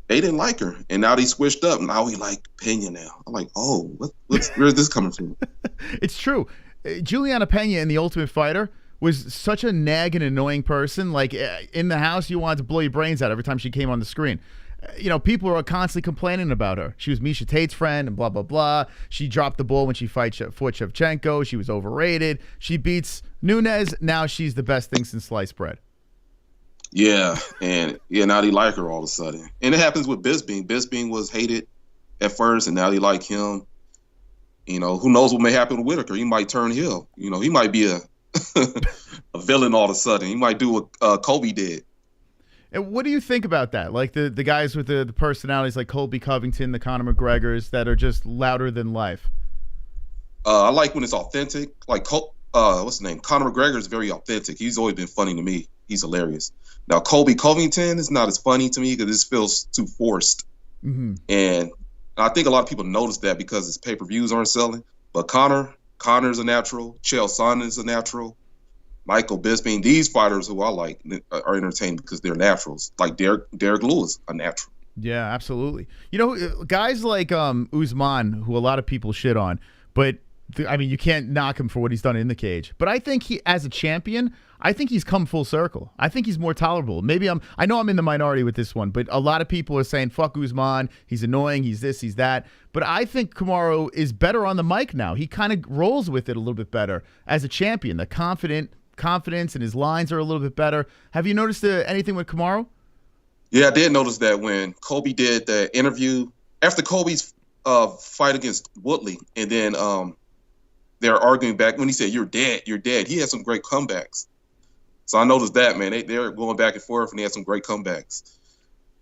They didn't like her, and now they switched up. Now we like Pena now. I'm like, oh, where is this coming from? It's true. Juliana Pena in The Ultimate Fighter was such a nagging, annoying person. Like, in the house, you wanted to blow your brains out every time she came on the screen. People are constantly complaining about her. She was Misha Tate's friend and blah, blah, blah. She dropped the ball when she fought Shevchenko. She was overrated. She beats Nunes. Now she's the best thing since sliced bread. Yeah, now they like her all of a sudden. And it happens with Bisping. Bisping was hated at first, and now they like him. Who knows what may happen with Whitaker? He might turn heel. He might be a a villain all of a sudden. He might do what Colby did. And what do you think about that? Like the guys with the personalities like Colby Covington, the Conor McGregors, that are just louder than life? I like when it's authentic. Like, what's his name? Conor McGregor is very authentic. He's always been funny to me. He's hilarious. Now, Colby Covington is not as funny to me because this feels too forced. Mm-hmm. And I think a lot of people notice that because his pay-per-views aren't selling. But Conor's a natural. Chael Sonnen is a natural. Michael Bisping, these fighters who I like are entertaining because they're naturals. Like Derek Lewis, a natural. Yeah, absolutely. Guys like Usman, who a lot of people shit on, but I mean, you can't knock him for what he's done in the cage. But I think he, as a champion, I think he's come full circle. I think he's more tolerable. Maybe I know I'm in the minority with this one, but a lot of people are saying, fuck Usman, he's annoying, he's this, he's that. But I think Kamaru is better on the mic now. He kind of rolls with it a little bit better as a champion. The confidence and his lines are a little bit better. Have you noticed anything with Kamaru? Yeah, I did notice that when Colby did the interview, after Colby's fight against Woodley, and then they're arguing back when he said, you're dead, he had some great comebacks. So I noticed that, man. They're going back and forth, and they had some great comebacks.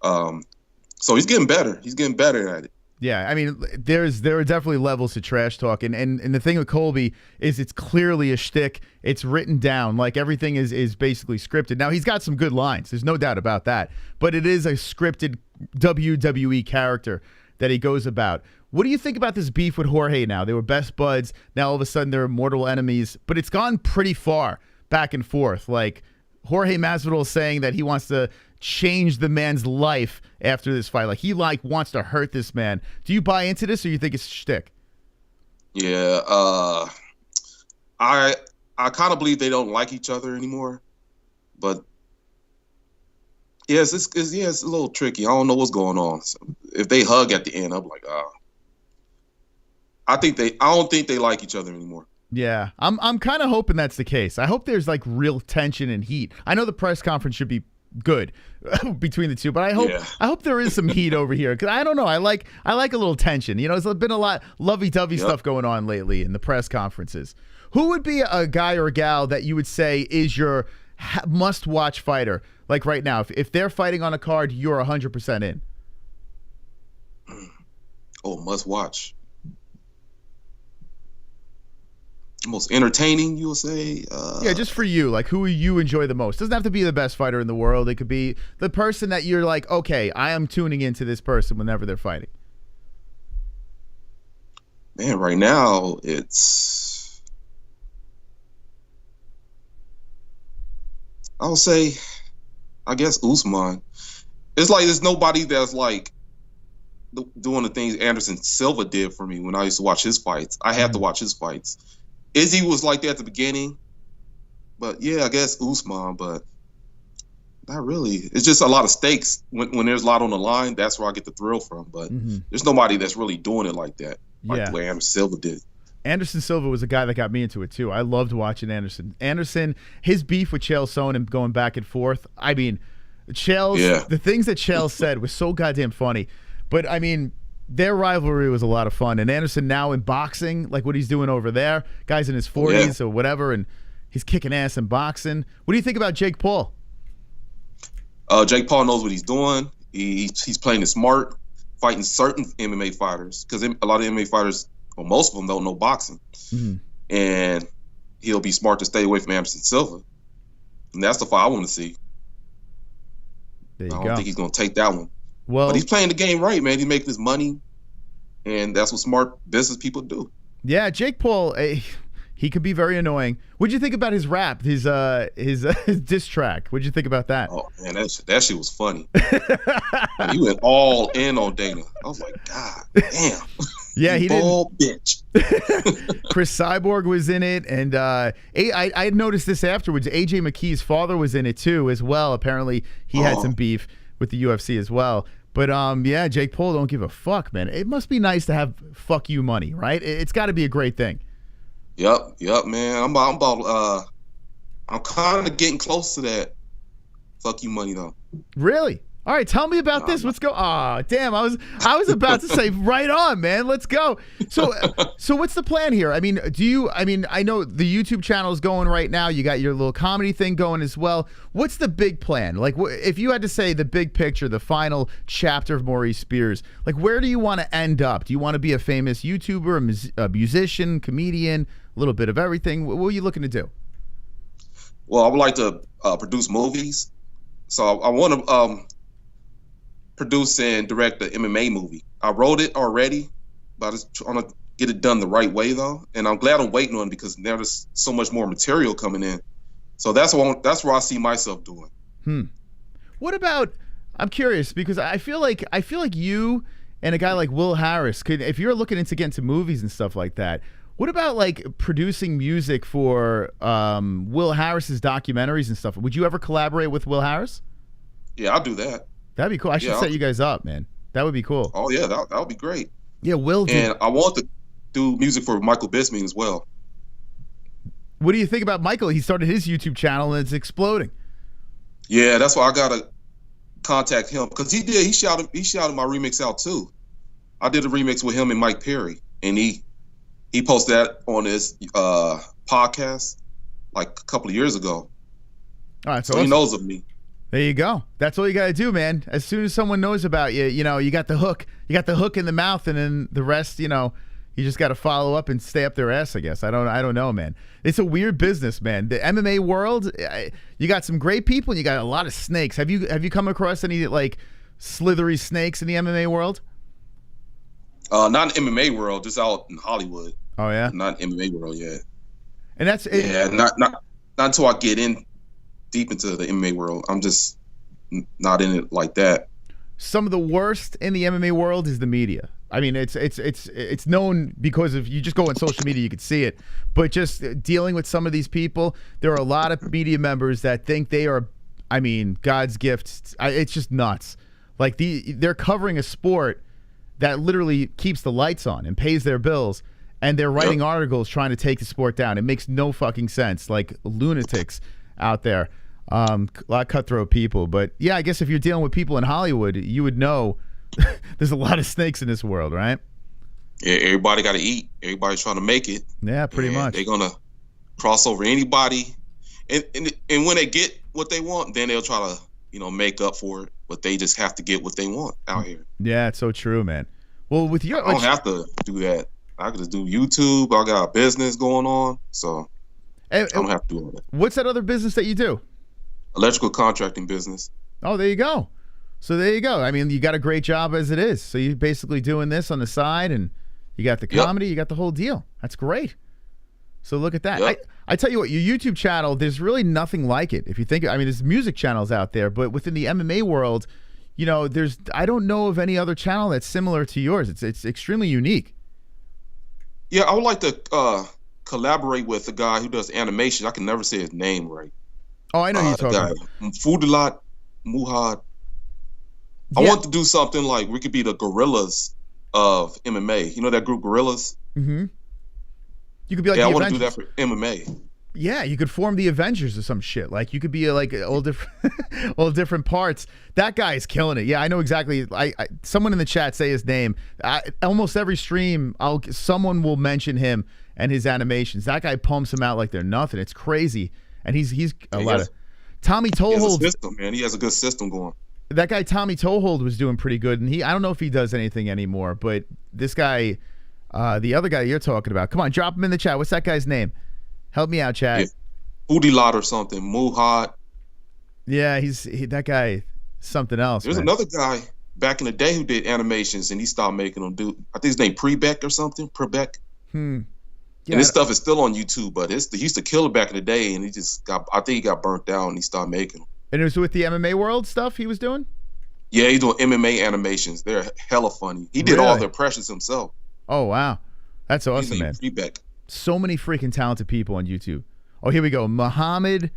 So he's getting better. He's getting better at it. Yeah, I mean, there are definitely levels to trash talk, and the thing with Colby is it's clearly a shtick. It's written down, like everything is basically scripted. Now he's got some good lines, there's no doubt about that, but it is a scripted WWE character that he goes about. What do you think about this beef with Jorge now? They were best buds. Now all of a sudden they're mortal enemies, but it's gone pretty far back and forth. Like Jorge Masvidal is saying that he wants to change the man's life after this fight. Like he wants to hurt this man. Do you buy into this, or you think it's shtick? Yeah, I kind of believe they don't like each other anymore. But yes, it's a little tricky. I don't know what's going on. So if they hug at the end, I'm like, I don't think they like each other anymore. Yeah, I'm kind of hoping that's the case. I hope there's like real tension and heat. I know the press conference should be good between the two, but I hope there is some heat over here, because I don't know. I like a little tension. You know, there's been a lot lovey-dovey stuff going on lately in the press conferences. Who would be a guy or a gal that you would say is your must-watch fighter? Like right now, if they're fighting on a card, you're 100% in. Oh, must watch. Most entertaining, you will say? Yeah, just for you. Like, who you enjoy the most? Doesn't have to be the best fighter in the world. It could be the person that you're like, okay, I am tuning into this person whenever they're fighting. Man, right now, it's... I would say, I guess Usman. It's like there's nobody that's like doing the things Anderson Silva did for me when I used to watch his fights. I had to watch his fights. Izzy was like that at the beginning, but yeah, I guess Usman, but not really. It's just a lot of stakes when there's a lot on the line. That's where I get the thrill from. But there's nobody that's really doing it like that, like the way Anderson Silva did. Anderson Silva was a guy that got me into it too. I loved watching Anderson. His beef with Chael Sonnen going back and forth. I mean, the things that Chael said was so goddamn funny. But I mean, their rivalry was a lot of fun. And Anderson now in boxing, like what he's doing over there, guys in his 40s or whatever, and he's kicking ass in boxing. What do you think about Jake Paul? Jake Paul knows what he's doing. He's playing it smart, fighting certain MMA fighters, because a lot of MMA fighters, well, most of them don't know boxing. And he'll be smart to stay away from Anderson Silva. And that's the fight I want to see. I don't think he's going to take that one. Well, but he's playing the game right, man. He's making his money, and that's what smart business people do. Yeah, Jake Paul, he could be very annoying. What'd you think about his rap, his diss track? What'd you think about that? Oh man, that shit was funny. He went all in on Dana. I was like, God damn. Yeah, he did. Bitch. Chris CYBORG was in it, and I noticed this afterwards. AJ McKee's father was in it too, as well. Apparently, he had some beef with the UFC as well. But yeah, Jake Paul don't give a fuck, man. It must be nice to have fuck you money, right? It's got to be a great thing. Yep, man. I'm kind of getting close to that fuck you money though. Really? All right, tell me about this. Let's go. Ah, damn, I was about to say right on, man. Let's go. So what's the plan here? I mean, I know the YouTube channel is going right now. You got your little comedy thing going as well. What's the big plan? Like, if you had to say the big picture, the final chapter of Maurice Spears, like, where do you want to end up? Do you want to be a famous YouTuber, a musician, comedian, a little bit of everything? What are you looking to do? Well, I would like to produce movies. So I want to produce and direct the MMA movie. I wrote it already, but I just trying to get it done the right way though. And I'm glad I'm waiting on it because there's so much more material coming in. So that's where I see myself doing. What about, I'm curious because I feel like you and a guy like Will Harris could, if you're looking into getting to movies and stuff like that, What about like producing music for Will Harris's documentaries and stuff? Would you ever collaborate with Will Harris? Yeah, I'll do that. That'd be cool. I should set you guys up, man. That would be cool. Oh yeah, that would be great. Yeah, Will. And I want to do music for Michael Bisping as well. What do you think about Michael? He started his YouTube channel and it's exploding. Yeah, that's why I gotta contact him because he shouted my remix out too. I did a remix with him and Mike Perry, and he posted that on his podcast like a couple of years ago. All right, so awesome. He knows of me. There you go. That's all you got to do, man. As soon as someone knows about you, you know, you got the hook. You got the hook in the mouth, and then the rest, you know, you just got to follow up and stay up their ass, I guess. I don't know, man. It's a weird business, man. The MMA world, you got some great people, and you got a lot of snakes. Have you come across any like slithery snakes in the MMA world? Not in MMA world, just out in Hollywood. Oh yeah, not in MMA world yet. And that's not until I get in deep into the MMA world. I'm just not in it like that. Some of the worst in the MMA world is the media. I mean, it's known because of, you just go on social media, you can see it. But just dealing with some of these people, there are a lot of media members that think they are, I mean, God's gift. It's just nuts. Like they're covering a sport that literally keeps the lights on and pays their bills, and they're writing articles trying to take the sport down. It makes no fucking sense. Like lunatics out there. A lot of cutthroat people. But yeah, I guess if you're dealing with people in Hollywood, you would know there's a lot of snakes in this world, right? Yeah, everybody got to eat. Everybody's trying to make it. Yeah, pretty much. They're going to cross over anybody. And when they get what they want, then they'll try to, you know, make up for it. But they just have to get what they want out here. Yeah, it's so true, man. Well, with your, I don't have to do that. I can just do YouTube. I got a business going on, so I don't have to do all that. What's that other business that you do? Electrical contracting business. Oh, there you go. So there you go. I mean, you got a great job as it is. So you're basically doing this on the side, and you got the comedy, you got the whole deal. That's great. So look at that. I tell you what, your YouTube channel, there's really nothing like it. If you think, I mean, there's music channels out there, but within the MMA world, you know, I don't know of any other channel that's similar to yours. It's extremely unique. Yeah, I would like to collaborate with a guy who does animation. I can never say his name right. Oh, I know you're talking about. Fudilat Muhad. I want to do something like we could be the gorillas of MMA. You know that group Gorillas? Mm-hmm. You could be like, I want to do that for MMA. Yeah, you could form the Avengers or some shit. Like you could be like all different parts. That guy is killing it. Yeah, I know exactly. Someone in the chat say his name. Almost every stream, someone will mention him and his animations. That guy pumps them out like they're nothing. It's crazy. And he's a lot of Tommy Toehold. He has a system, man. He has a good system going. That guy Tommy Toehold was doing pretty good, and I don't know if he does anything anymore. But this guy, the other guy you're talking about, come on, drop him in the chat. What's that guy's name? Help me out, chat. Fudilat or something. Muhad. Yeah, that guy. Something else. There's another guy back in the day who did animations, and he stopped making them do. I think his name Prebeck or something. Prebeck. Yeah, and his stuff is still on YouTube, but he used to kill it back in the day, and I think he got burnt down and he stopped making them. And it was with the MMA world stuff he was doing? Yeah, he's doing MMA animations. They're hella funny. He did all the impressions himself. Oh, wow. That's awesome, man. Prebeck. So many freaking talented people on YouTube. Oh, here we go. Muhammad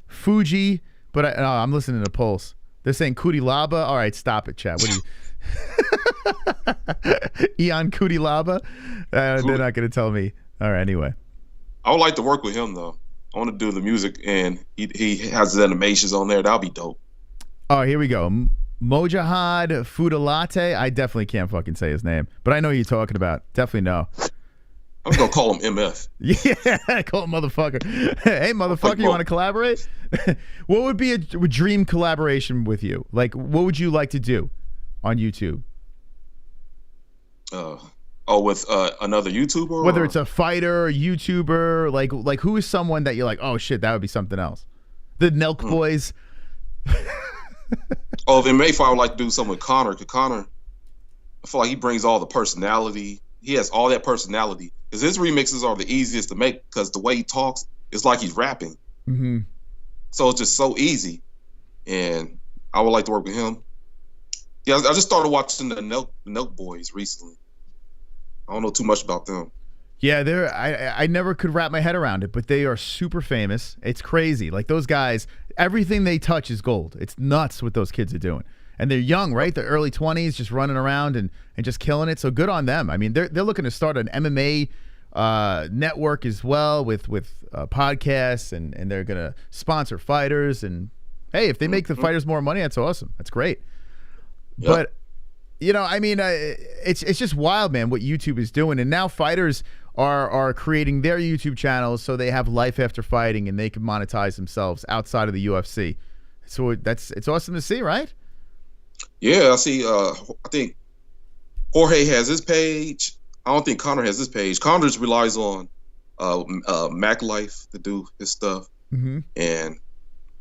Fuji, but I'm listening to Pulse. They're saying Kuti Laba. All right, stop it, chat. What do you... Ian Kutilaba? They're not going to tell me. All right, anyway. I would like to work with him, though. I want to do the music, and he has his animations on there. That'll be dope. Oh, here we go. Mojahad Fudalate. I definitely can't fucking say his name, but I know who you're talking about. Definitely know. I'm going to call him MF. Yeah, call him motherfucker. Hey, motherfucker, you want to collaborate? What would be a dream collaboration with you? Like, what would you like to do on YouTube? With another YouTuber? Whether it's a fighter, a YouTuber, like who is someone that you're like, oh shit, that would be something else? The Nelk Boys. If MMA fight, I would like to do something with Conor. Because Conor, I feel like he brings all the personality. He has all that personality. Because his remixes are the easiest to make because the way he talks, it's like he's rapping. Mm-hmm. So it's just so easy. And I would like to work with him. Yeah, I just started watching the Nelk Boys recently. I don't know too much about them. Yeah, I never could wrap my head around it, but they are super famous. It's crazy. Like those guys, everything they touch is gold. It's nuts what those kids are doing. And they're young, right? They're early 20s, just running around and just killing it. So good on them. I mean, they're looking to start an MMA network as well with podcasts, and they're going to sponsor fighters. And, hey, if they make the fighters more money, that's awesome. That's great. Yep. But, you know, I mean, it's just wild, man, what YouTube is doing. And now fighters are creating their YouTube channels so they have life after fighting and they can monetize themselves outside of the UFC. So it's awesome to see, right? Yeah, I see. I think Jorge has his page. I don't think Conor has his page. Conor just relies on Mac Life to do his stuff. And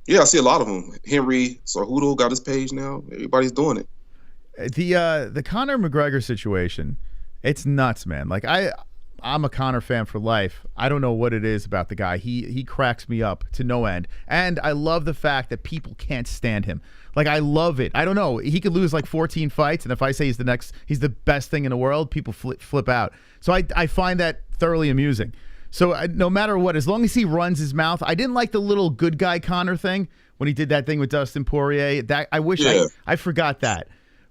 yeah, I see a lot of them. Henry Cejudo got his page now. Everybody's doing it. The Conor McGregor situation, it's nuts, man. Like I'm a Conor fan for life. I don't know what it is about the guy. He cracks me up to no end. And I love the fact that people can't stand him. Like, I love it. I don't know. He could lose like 14 fights, and if I say he's the best thing in the world, people flip out. So I find that thoroughly amusing. So no matter what, as long as he runs his mouth, I didn't like the little good guy Conor thing when he did that thing with Dustin Poirier. That I wish I forgot that.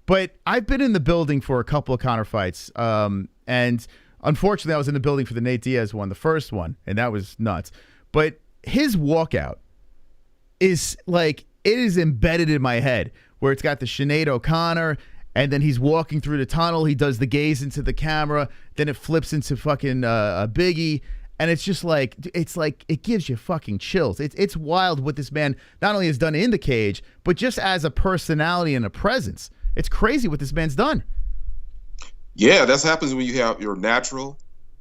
But I've been in the building for a couple of Conor fights, and unfortunately, I was in the building for the Nate Diaz one, the first one, and that was nuts. But his walkout is like, it is embedded in my head, where it's got the Sinead O'Connor, and then he's walking through the tunnel. He does the gaze into the camera. Then it flips into fucking a Biggie. And it's just like, it gives you fucking chills. It's wild what this man not only has done in the cage, but just as a personality and a presence. It's crazy what this man's done. Yeah, that happens when you have your natural.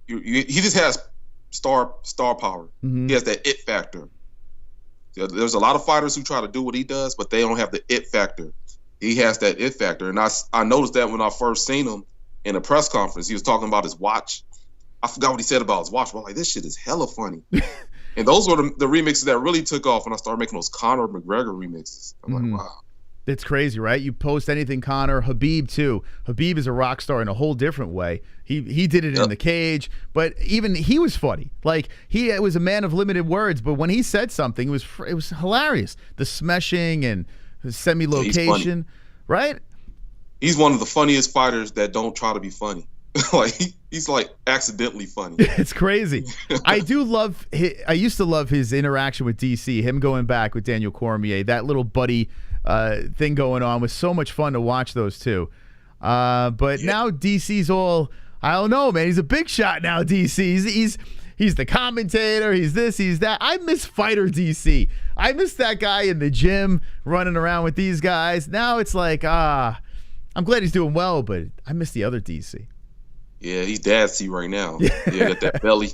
He just has star power. He has that it factor. There's a lot of fighters who try to do what he does, but they don't have the it factor. He has that it factor. And I noticed that when I first seen him in a press conference. He was talking about his watch. I forgot what he said about his watch, but I'm like, this shit is hella funny. And those were the remixes that really took off when I started making those Conor McGregor remixes. I'm like, wow. It's crazy, right? You post anything Conor, Habib too. Habib is a rock star in a whole different way. He did it in the cage, but even he was funny. Like he was a man of limited words, but when he said something, it was hilarious. The smeshing and the semi-location, right? He's one of the funniest fighters that don't try to be funny. Like he's like accidentally funny. It's crazy. I used to love his interaction with DC, him going back with Daniel Cormier, that little buddy thing going on was so much fun to watch those two. But now DC's all, I don't know, man. He's a big shot now, DC. He's the commentator. He's this, he's that. I miss fighter DC. I miss that guy in the gym running around with these guys. Now it's like, I'm glad he's doing well, but I miss the other DC. Yeah, he's dadsy right now. Yeah, got that belly,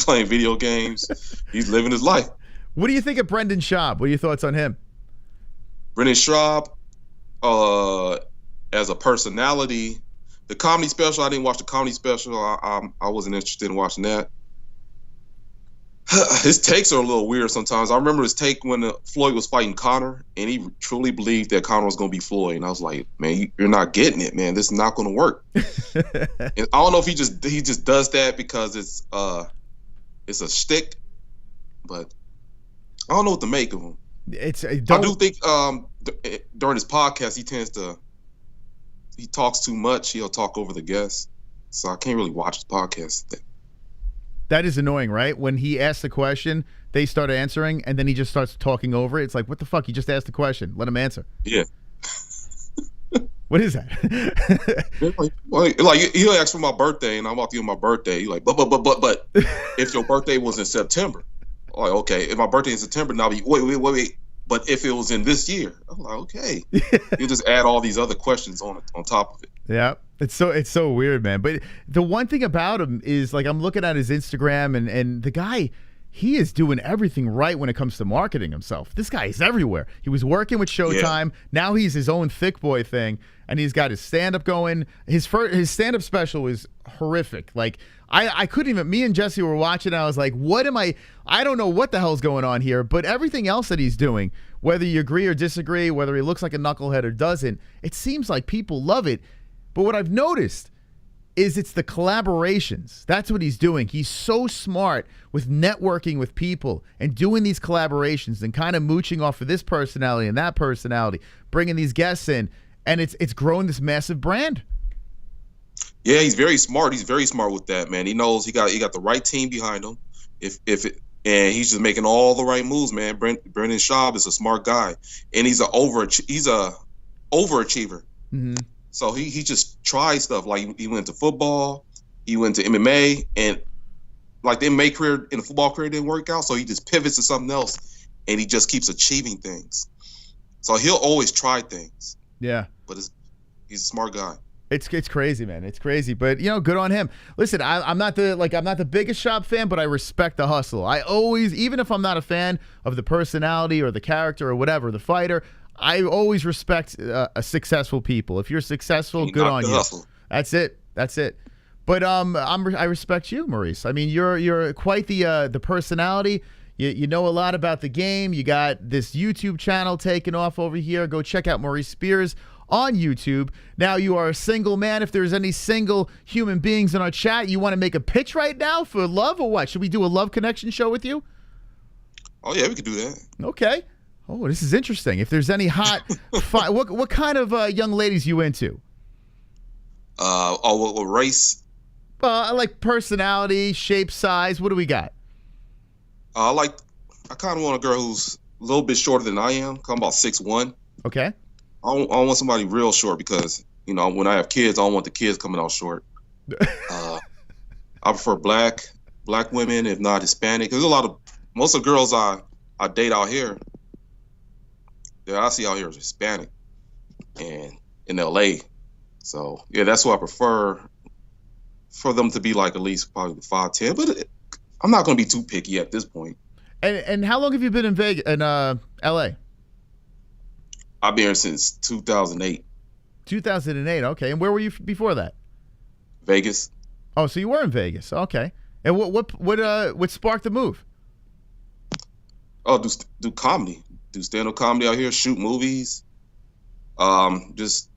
playing video games. He's living his life. What do you think of Brendan Schaub? What are your thoughts on him? Brendan Schaub, as a personality, the comedy special, I didn't watch the comedy special. I wasn't interested in watching that. His takes are a little weird sometimes. I remember his take when Floyd was fighting Conor, and he truly believed that Conor was going to be Floyd. And I was like, man, you're not getting it, man. This is not going to work. And I don't know if he just does that because it's a shtick, but I don't know what to make of him. I do think during his podcast he talks too much. He'll talk over the guests, so I can't really watch the podcast. That is annoying, right? When he asks the question, they start answering, and then he just starts talking over it. It's like, what the fuck? You just asked the question. Let him answer. Yeah. What is that? like he'll ask for my birthday, and I'm about to give him my birthday. He's like, but if your birthday was in September, I'm like, okay, if my birthday is in September, now wait. But if it was in this year, I'm like, okay. You just add all these other questions on top of it. Yeah, it's so weird, man. But the one thing about him is, like, I'm looking at his Instagram, and the guy, he is doing everything right when it comes to marketing himself. This guy is everywhere. He was working with Showtime. Yeah. Now he's his own thick boy thing, and he's got his stand-up going. His stand-up special is horrific. Like, I couldn't even, me and Jesse were watching, and I was like, I don't know what the hell's going on here, but everything else that he's doing, whether you agree or disagree, whether he looks like a knucklehead or doesn't, it seems like people love it. But what I've noticed is it's the collaborations. That's what he's doing. He's so smart with networking with people and doing these collaborations and kind of mooching off of this personality and that personality, bringing these guests in, and it's growing this massive brand. Yeah, he's very smart. He's very smart with that, man. He knows he got the right team behind him. And he's just making all the right moves, man. Brendan Schaub is a smart guy, and he's a overachiever. Mm-hmm. So he just tries stuff. Like he went to football, he went to MMA, and like the MMA career and the football career didn't work out. So he just pivots to something else, and he just keeps achieving things. So he'll always try things. Yeah, but he's a smart guy. It's crazy, man. It's crazy, but good on him. Listen, I'm not the biggest Schaub fan, but I respect the hustle. I always, even if I'm not a fan of the personality or the character or whatever, the fighter, I always respect successful people. If you're successful, good on you. Hustle. That's it. But I respect you, Maurice. I mean, you're quite the personality. You know a lot about the game. You got this YouTube channel taking off over here. Go check out Maurice Spears on YouTube. Now you are a single man. If there's any single human beings in our chat, you want to make a pitch right now for love or what? Should we do a love connection show with you? Oh yeah, we could do that. Okay. Oh, this is interesting. If there's any hot, what kind of young ladies you into? What race? I like personality, shape, size. What do we got? I kind of want a girl who's a little bit shorter than I am. I'm about 6'1". Okay. I don't want somebody real short because when I have kids, I don't want the kids coming out short. I prefer black women, if not Hispanic. There's most of the girls I date out here that I see out here is Hispanic and in LA. So yeah, that's what I prefer, for them to be like at least probably 5'10". But I'm not going to be too picky at this point. And how long have you been in LA? I've been here since 2008. 2008. Okay. And where were you before that? Vegas. Oh, so you were in Vegas. Okay. And what sparked the move? Oh, do comedy, do stand-up comedy out here, shoot movies, just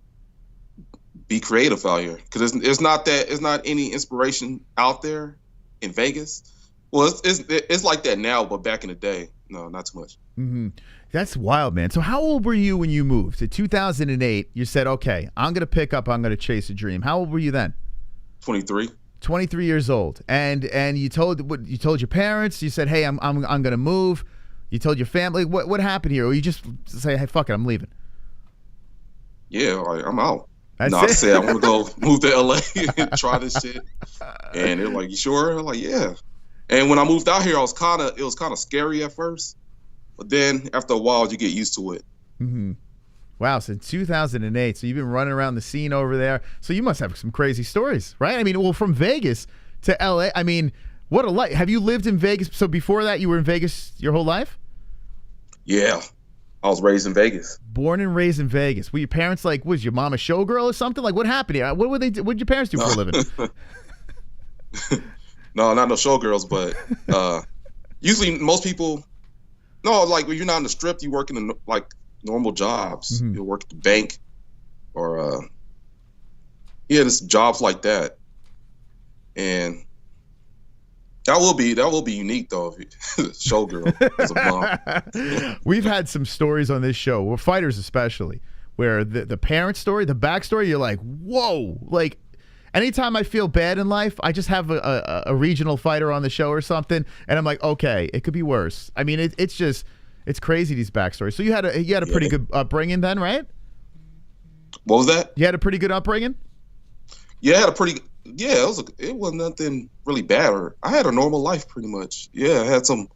be creative out here. Because it's not any inspiration out there in Vegas. Well, it's like that now, but back in the day, no, not too much. Mm-hmm. That's wild, man. So how old were you when you moved? To 2008, you said, okay, I'm going to chase a dream. How old were you then? 23. 23 years old. And you told your parents, you said, hey, I'm going to move. You told your family. What happened here? Or you just say, hey, fuck it, I'm leaving? Yeah, I'm out. That's I it? said I want to go move to LA and try this shit. And they're like, you sure? I'm like, yeah. And when I moved out here, it was kind of scary at first. But then after a while, you get used to it. Mm-hmm. Wow, since 2008. So you've been running around the scene over there. So you must have some crazy stories, right? I mean, well, from Vegas to LA. I mean, what a life. Have you lived in Vegas? So before that, you were in Vegas your whole life? Yeah. I was raised in Vegas. Born and raised in Vegas. Were your parents like, was your mom a showgirl or something? Like, what happened here? What did your parents do for a living? No, not no showgirls, but usually most people, no, like when you're not in the strip, you work in like normal jobs. Mm-hmm. You work at the bank or just jobs like that. And that will be unique though, showgirl as a mom. We've had some stories on this show, well, fighters especially, where the parent story, the backstory, you're like, whoa, like. Anytime I feel bad in life, I just have a regional fighter on the show or something, and I'm like, okay, it could be worse. I mean, it's crazy, these backstories. So you had a pretty good upbringing then, right? What was that? You had a pretty good upbringing? Yeah, it wasn't nothing really bad. I had a normal life pretty much. Yeah, I had some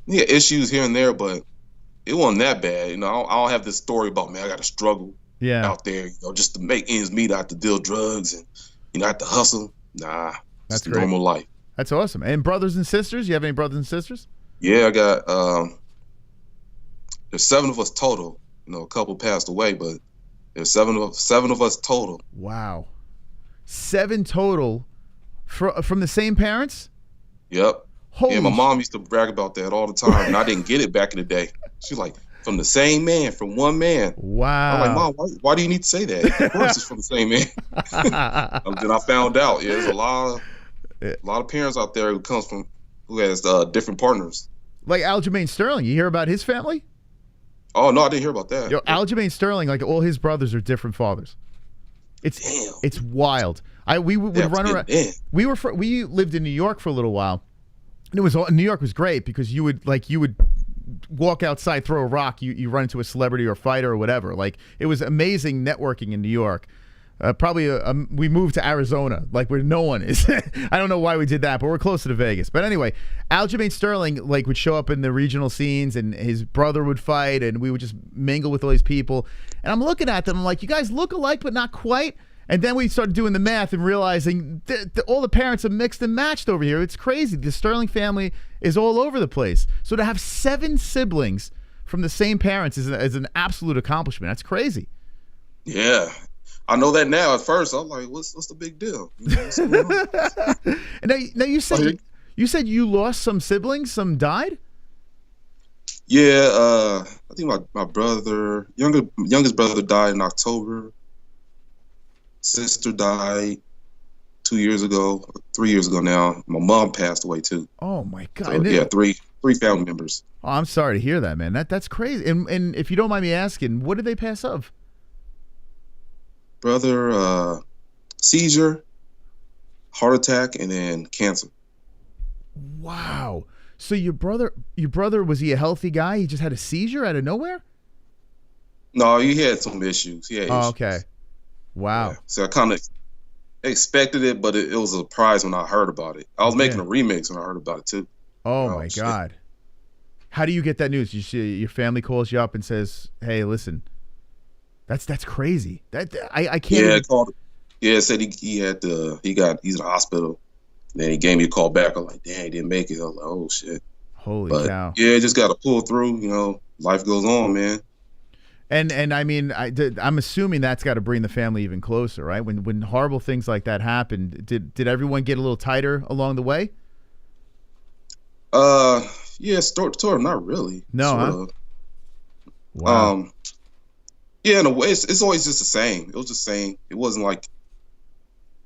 issues here and there, but it wasn't that bad. I don't have this story about, man, I got to struggle out there, just to make ends meet. I have to deal drugs and I have to hustle. Nah, that's great. Normal life. That's awesome. And brothers and sisters? You have any brothers and sisters? Yeah, I got. There's 7 of us total. A couple passed away, but there's 7 of us total. Wow, 7 total from the same parents? Yep. Holy my mom used to brag about that all the time, and I didn't get it back in the day. She's like, from the same man, from one man. Wow. I'm like, Mom, why do you need to say that? Of course it's from the same man. Then I found out, there's a lot of parents out there who has different partners. Like Aljamain Sterling, you hear about his family? Oh no, I didn't hear about that. Yo, Aljamain Sterling, like all his brothers are different fathers. It's wild. We would run around. We lived in New York for a little while. And New York was great because you would walk outside, throw a rock, you run into a celebrity or fighter or whatever. Like, it was amazing networking in New York. We moved to Arizona, like where no one is. I don't know why we did that, but we're closer to Vegas. But anyway, Aljamain Sterling would show up in the regional scenes, and his brother would fight, and we would just mingle with all these people. And I'm looking at them, I'm like, you guys look alike, but not quite. And then we started doing the math and realizing all the parents are mixed and matched over here. It's crazy. The Sterling family is all over the place. So to have 7 siblings from the same parents is an absolute accomplishment. That's crazy. Yeah. I know that now. At first, I'm like, what's the big deal? What's going on? And now you said you lost some siblings, some died? Yeah, I think my brother, youngest brother died in October. Sister died 2 years ago, 3 years ago now. My mom passed away too. Oh my God! So, yeah, three family members. Oh, I'm sorry to hear that, man. That's crazy. And if you don't mind me asking, what did they pass of? Brother, seizure, heart attack, and then cancer. Wow. So your brother, was he a healthy guy? He just had a seizure out of nowhere? No, he had some issues. He had issues. Okay. Wow. Yeah. So I kind of expected it, but it was a surprise when I heard about it. I was making a remix when I heard about it too. Oh my God. How do you get that news? You see your family calls you up and says, "Hey, listen." That's crazy. I can't. Yeah, said he's in the hospital. Then he gave me a call back. I'm like, damn, he didn't make it. I was like, oh shit. Holy cow. Yeah, just got to pull through. Life goes on, man. And I mean, I'm assuming that's got to bring the family even closer, right? When horrible things like that happen, did everyone get a little tighter along the way? Yeah, sort of, not really. No, huh? Wow. Yeah, in a way, it's always just the same. It was just saying it wasn't like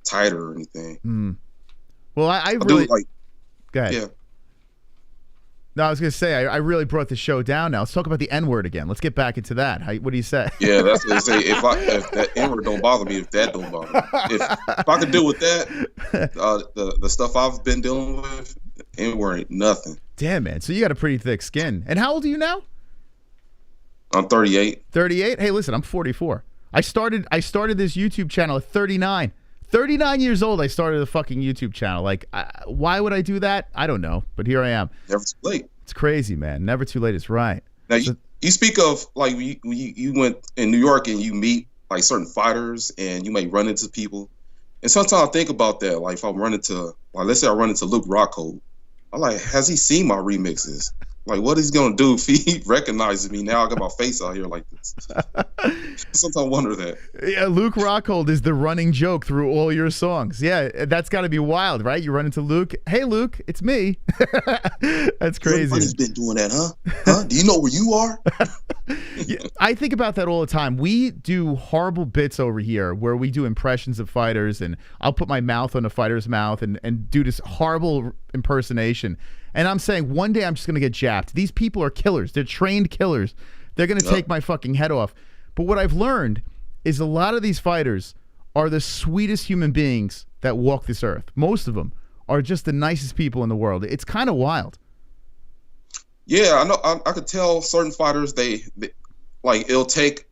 tighter or anything. Well, I really like. Go ahead. Yeah. No, I was gonna say I really brought the show down. Now let's talk about the N-word again. Let's get back into that. What do you say? Yeah, that's what I say. If that N-word don't bother me, if that don't bother me, if I could deal with that, the stuff I've been dealing with, N-word ain't nothing. Damn, man. So you got a pretty thick skin. And how old are you now? I'm 38. 38? Hey, listen, I'm 44. I started this YouTube channel at 39. 39 years old, I started a fucking YouTube channel. Like, why would I do that? I don't know, but here I am. Never too late. It's crazy, man. Never too late is right. Now, you speak of, like, you went in New York and you meet, like, certain fighters and you may run into people. And sometimes I think about that. Like, if I run into, like, let's say I run into Luke Rockhold. I'm like, has he seen my remixes? Like, what is he going to do if he recognizes me? Now I got my face out here like this. Sometimes I wonder that. Yeah, Luke Rockhold is the running joke through all your songs. Yeah, that's got to be wild, right? You run into Luke. Hey, Luke, it's me. That's crazy. Everybody's been doing that, huh? Do you know where you are? Yeah, I think about that all the time. We do horrible bits over here where we do impressions of fighters, and I'll put my mouth on a fighter's mouth and do this horrible impersonation. And I'm saying one day I'm just going to get japped. These people are killers. They're trained killers. They're going to take my fucking head off. But what I've learned is a lot of these fighters are the sweetest human beings that walk this earth. Most of them are just the nicest people in the world. It's kind of wild. Yeah, I know. I could tell certain fighters, they like, it'll take,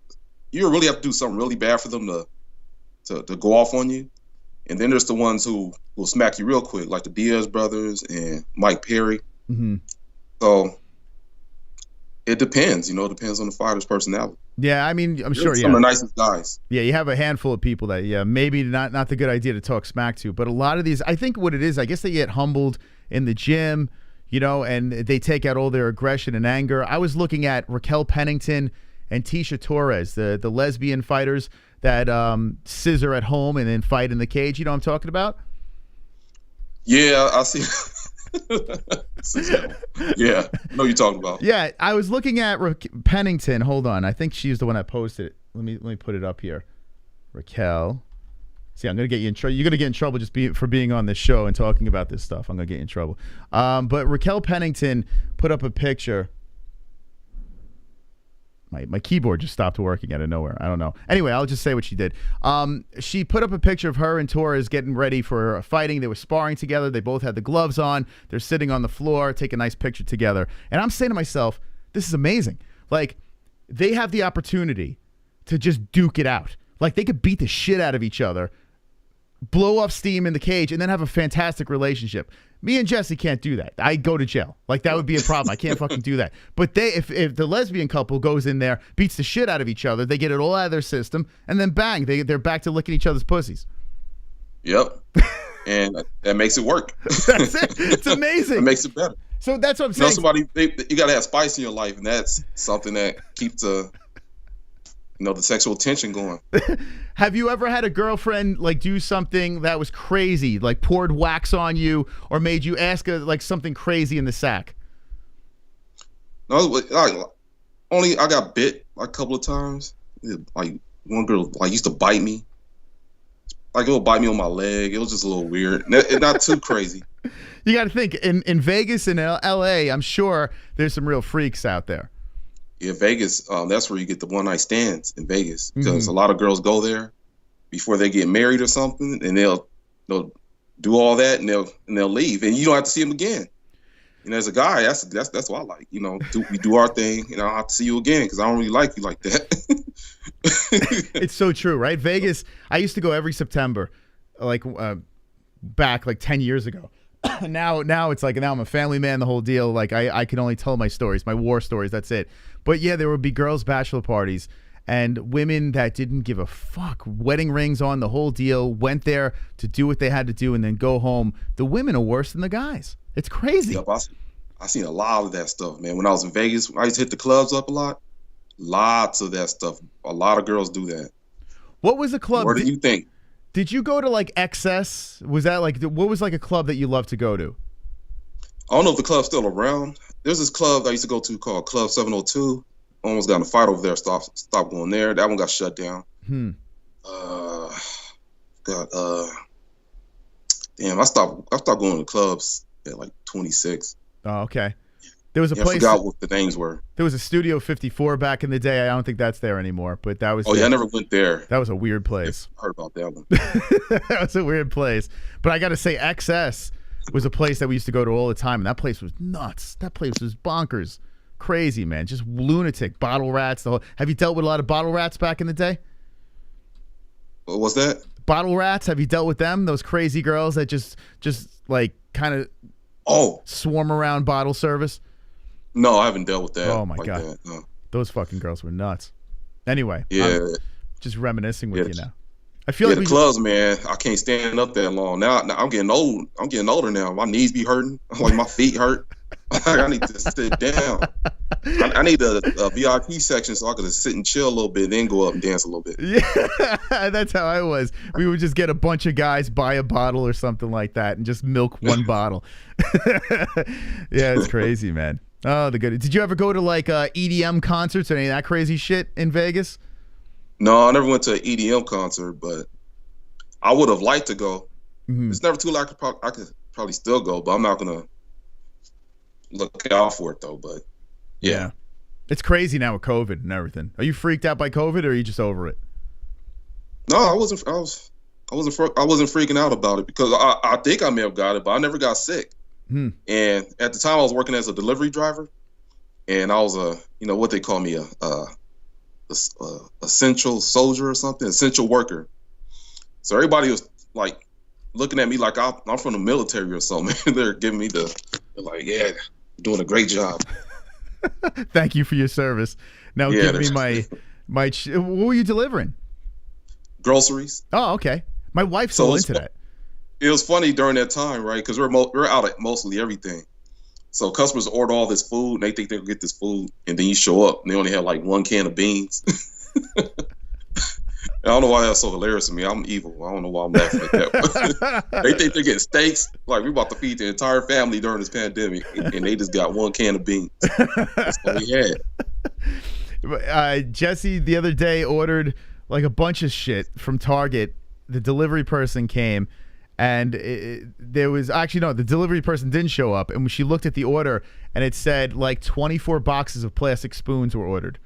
you really have to do something really bad for them to go off on you. And then there's the ones who will smack you real quick, like the DIAZ brothers and Mike Perry. Mm-hmm. So it depends, it depends on the fighter's personality. Yeah, I mean, I'm sure. Some of the nicest guys. Yeah, you have a handful of people that, maybe not the good idea to talk smack to. But a lot of these, I think what it is, I guess they get humbled in the gym, and they take out all their aggression and anger. I was looking at Raquel Pennington and Tisha Torres, the lesbian fighters that scissor at home and then fight in the cage. You know what I'm talking about? Yeah, I see. Yeah, I know you're talking about. Yeah, I was looking at Pennington. Hold on, I think she's the one that posted it. Let me put it up here. Raquel. See, I'm gonna get you in trouble. You're gonna get in trouble just for being on this show and talking about this stuff. I'm gonna get you in trouble. But Raquel Pennington put up a picture. My keyboard just stopped working out of nowhere. I don't know. Anyway, I'll just say what she did. She put up a picture of her and Torres getting ready for fighting. They were sparring together. They both had the gloves on. They're sitting on the floor, take a nice picture together. And I'm saying to myself, this is amazing. Like, they have the opportunity to just duke it out. Like, they could beat the shit out of each other, blow off steam in the cage, and then have a fantastic relationship. Me and Jesse can't do that. I go to jail. Like, that would be a problem. I can't fucking do that. But if the lesbian couple goes in there, beats the shit out of each other, they get it all out of their system, and then bang, they're back to licking each other's pussies. Yep. And that makes it work. That's it. It's amazing. It makes it better. So that's what I'm saying. You got to have spice in your life, and that's something that keeps the sexual tension going. Have you ever had a girlfriend like do something that was crazy, like poured wax on you or made you ask like something crazy in the sack? No, I got bit like a couple of times. Like one girl like used to bite me. Like it would bite me on my leg. It was just a little weird. Not too crazy. You got to think in Vegas and LA, I'm sure there's some real freaks out there. Yeah, Vegas, that's where you get the one-night stands in Vegas, because a lot of girls go there before they get married or something, and they'll do all that and they'll leave, and you don't have to see them again. And as a guy, that's what I like. We do our thing, and I don't have to see you again because I don't really like you like that. It's so true, right? Vegas, I used to go every September, like back like 10 years ago. Now it's like, now I'm a family man, the whole deal. Like I can only tell my stories, my war stories. That's it. But yeah, there would be girls' bachelor parties and women that didn't give a fuck, wedding rings on, the whole deal, went there to do what they had to do and then go home. The women are worse than the guys. It's crazy. Yep, I seen a lot of that stuff, man. When I was in Vegas, I used to hit the clubs up a lot. Lots of that stuff. A lot of girls do that. What was the club? Where do you think? Did you go to like XS? Was that like, what was like a club that you love to go to? I don't know if the club's still around. There's this club I used to go to called Club 702. Almost got in a fight over there. Stopped going there. That one got shut down. Damn, I stopped going to clubs at like 26. Oh, okay. There was a place. I forgot what the names were. There was a Studio 54 back in the day. I don't think that's there anymore, but that was. Oh, yeah, I never went there. That was a weird place. I heard about that one. That was a weird place. But I got to say, XS was a place that we used to go to all the time, and that place was nuts. That place was bonkers. Crazy, man. Just lunatic. Bottle rats. Have you dealt with a lot of bottle rats back in the day? What was that? Bottle rats. Have you dealt with them? Those crazy girls that just like kind of swarm around bottle service? No, I haven't dealt with that. Oh my God. That, no. Those fucking girls were nuts. Anyway, yeah, I'm just reminiscing with you now. I feel like the clubs, man. I can't stand up that long. Now I'm getting old. I'm getting older now. My knees be hurting. Like my feet hurt. I need to sit down. I need a VIP section so I could just sit and chill a little bit, then go up and dance a little bit. Yeah, that's how I was. We would just get a bunch of guys, buy a bottle or something like that, and just milk one bottle. Yeah, it's crazy, man. Oh, the good. Did you ever go to like EDM concerts or any of that crazy shit in Vegas? No, I never went to an EDM concert, but I would have liked to go. Mm-hmm. It's never too late. I could probably still go, but I'm not gonna look out for it though. But yeah. It's crazy now with COVID and everything. Are you freaked out by COVID, or are you just over it? No, I wasn't freaking out about it because I think I may have got it, but I never got sick. And at the time, I was working as a delivery driver, and I was what they call me a essential soldier or something, essential worker. So everybody was like looking at me like I'm from the military or something. They're giving me they're like, yeah, you're doing a great job. Thank you for your service. Now give me my what were you delivering? Groceries. Oh, okay. My wife's so into that. It was funny during that time, right? Because we're out at mostly everything. So customers order all this food, and they think they'll get this food, and then you show up, and they only have like one can of beans. I don't know why that's so hilarious to me. I'm evil. I don't know why I'm laughing like that. They think they're getting steaks. Like, we about to feed the entire family during this pandemic, and they just got one can of beans. That's what we had. Jesse the other day ordered like a bunch of shit from Target. The delivery person came, and there was actually no. The delivery person didn't show up, and when she looked at the order, and it said like 24 boxes of plastic spoons were ordered.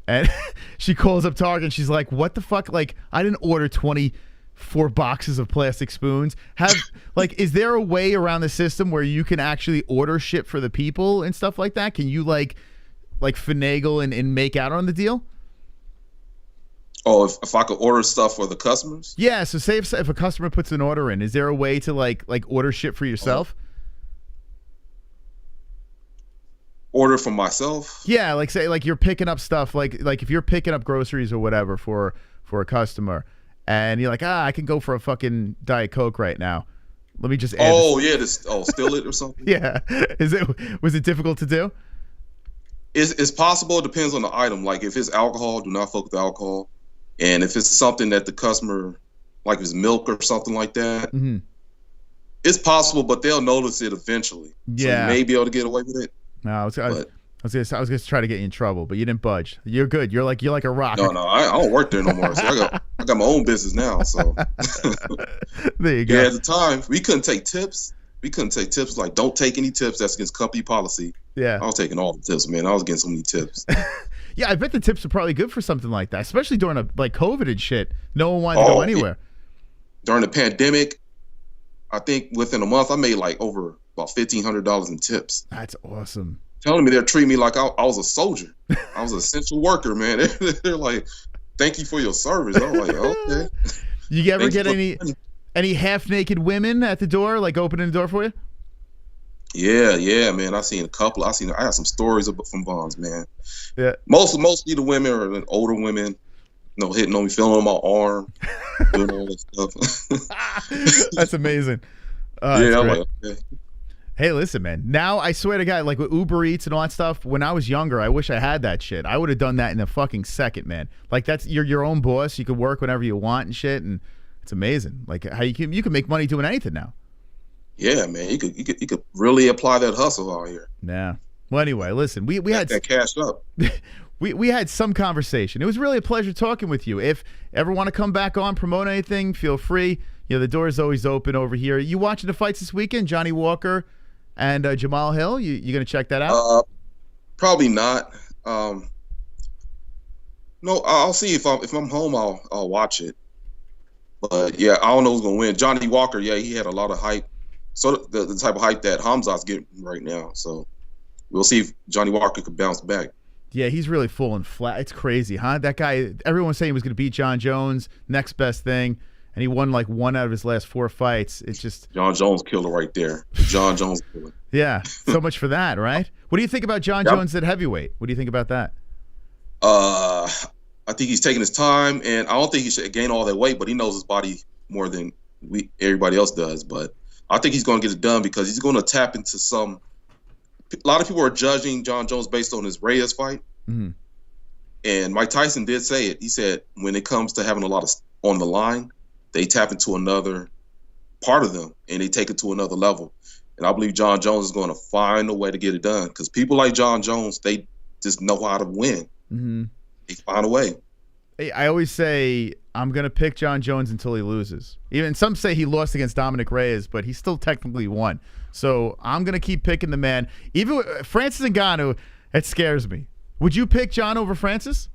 And she calls up Target and she's like, "What the fuck? Like, I didn't order 24 boxes of plastic spoons. Is there a way around the system where you can actually order shit for the people and stuff like that? Can you like finagle and make out on the deal?" Oh, if I could order stuff for the customers? Yeah. So say if a customer puts an order in, is there a way to like order shit for yourself? Order for myself? Yeah, like say like you're picking up stuff like if you're picking up groceries or whatever for a customer, and you're like, I can go for a fucking Diet Coke right now. Let me just add steal it or something? Yeah. Was it difficult to do? It's possible. It depends on the item. Like, if it's alcohol, do not fuck with alcohol. And if it's something that the customer, like if it's milk or something like that, it's possible, but they'll notice it eventually. Yeah. So you may be able to get away with it. No, I was gonna try to get you in trouble, but you didn't budge. You're good. You're like a rock. No, I don't work there no more. So I got my own business now. So there you go. Yeah, at the time we couldn't take tips. Like, don't take any tips. That's against company policy. Yeah, I was taking all the tips, man. I was getting so many tips. Yeah, I bet the tips are probably good for something like that, especially during COVID and shit. No one wanted to go anywhere. During the pandemic, I think within a month I made like over about $1,500 in tips. That's awesome. Telling me they're treating me like I was a soldier. I was an essential worker, man. They're like, "Thank you for your service." I'm like, "Okay." You ever get any half-naked women at the door, like opening the door for you? Yeah, man. I seen a couple. I had some stories from Bonds, man. Yeah. Mostly the women are older women, hitting on me, feeling on my arm, doing all that stuff. That's amazing. Yeah, I'm like, okay. Hey, listen, man. Now I swear to God, like with Uber Eats and all that stuff, when I was younger, I wish I had that shit. I would have done that in a fucking second, man. Like, you're your own boss. You can work whenever you want and shit, and it's amazing. Like how you can make money doing anything now. Yeah, man. You could really apply that hustle out here. Yeah. Well, anyway, listen, we had that cash up. we had some conversation. It was really a pleasure talking with you. If ever want to come back on, promote anything, feel free. The door is always open over here. You watching the fights this weekend? Johnny Walker and Jamahal Hill. You gonna check that out? Probably not. No, I'll see if I'm home. I'll watch it. But yeah, I don't know who's gonna win. Johnny Walker, yeah, he had a lot of hype. So the type of hype that KHAMZAT's getting right now. So we'll see if Johnny Walker could bounce back. Yeah, he's really full and flat. It's crazy, huh? That guy, everyone's saying he was going to beat John Jones, next best thing, and he won like 1 out of his last 4 fights. It's just... John Jones killer right there. John Jones killer. Yeah, so much for that, right? What do you think about John Jones at heavyweight? What do you think about that? I think he's taking his time, and I don't think he should gain all that weight, but he knows his body more than everybody else does. But I think he's going to get it done because he's going to tap into some... A lot of people are judging John Jones based on his Reyes fight. Mm-hmm. And Mike Tyson did say it. He said when it comes to having a lot of on the line, they tap into another part of them and they take it to another level. And I believe John Jones is going to find a way to get it done because people like John Jones, they just know how to win. Mm-hmm. They find a way. I always say I'm going to pick John Jones until he loses. Even some say he lost against Dominic Reyes, but he still technically won. So I'm going to keep picking the man. Even with Francis Ngannou, it scares me. Would you pick John over Francis?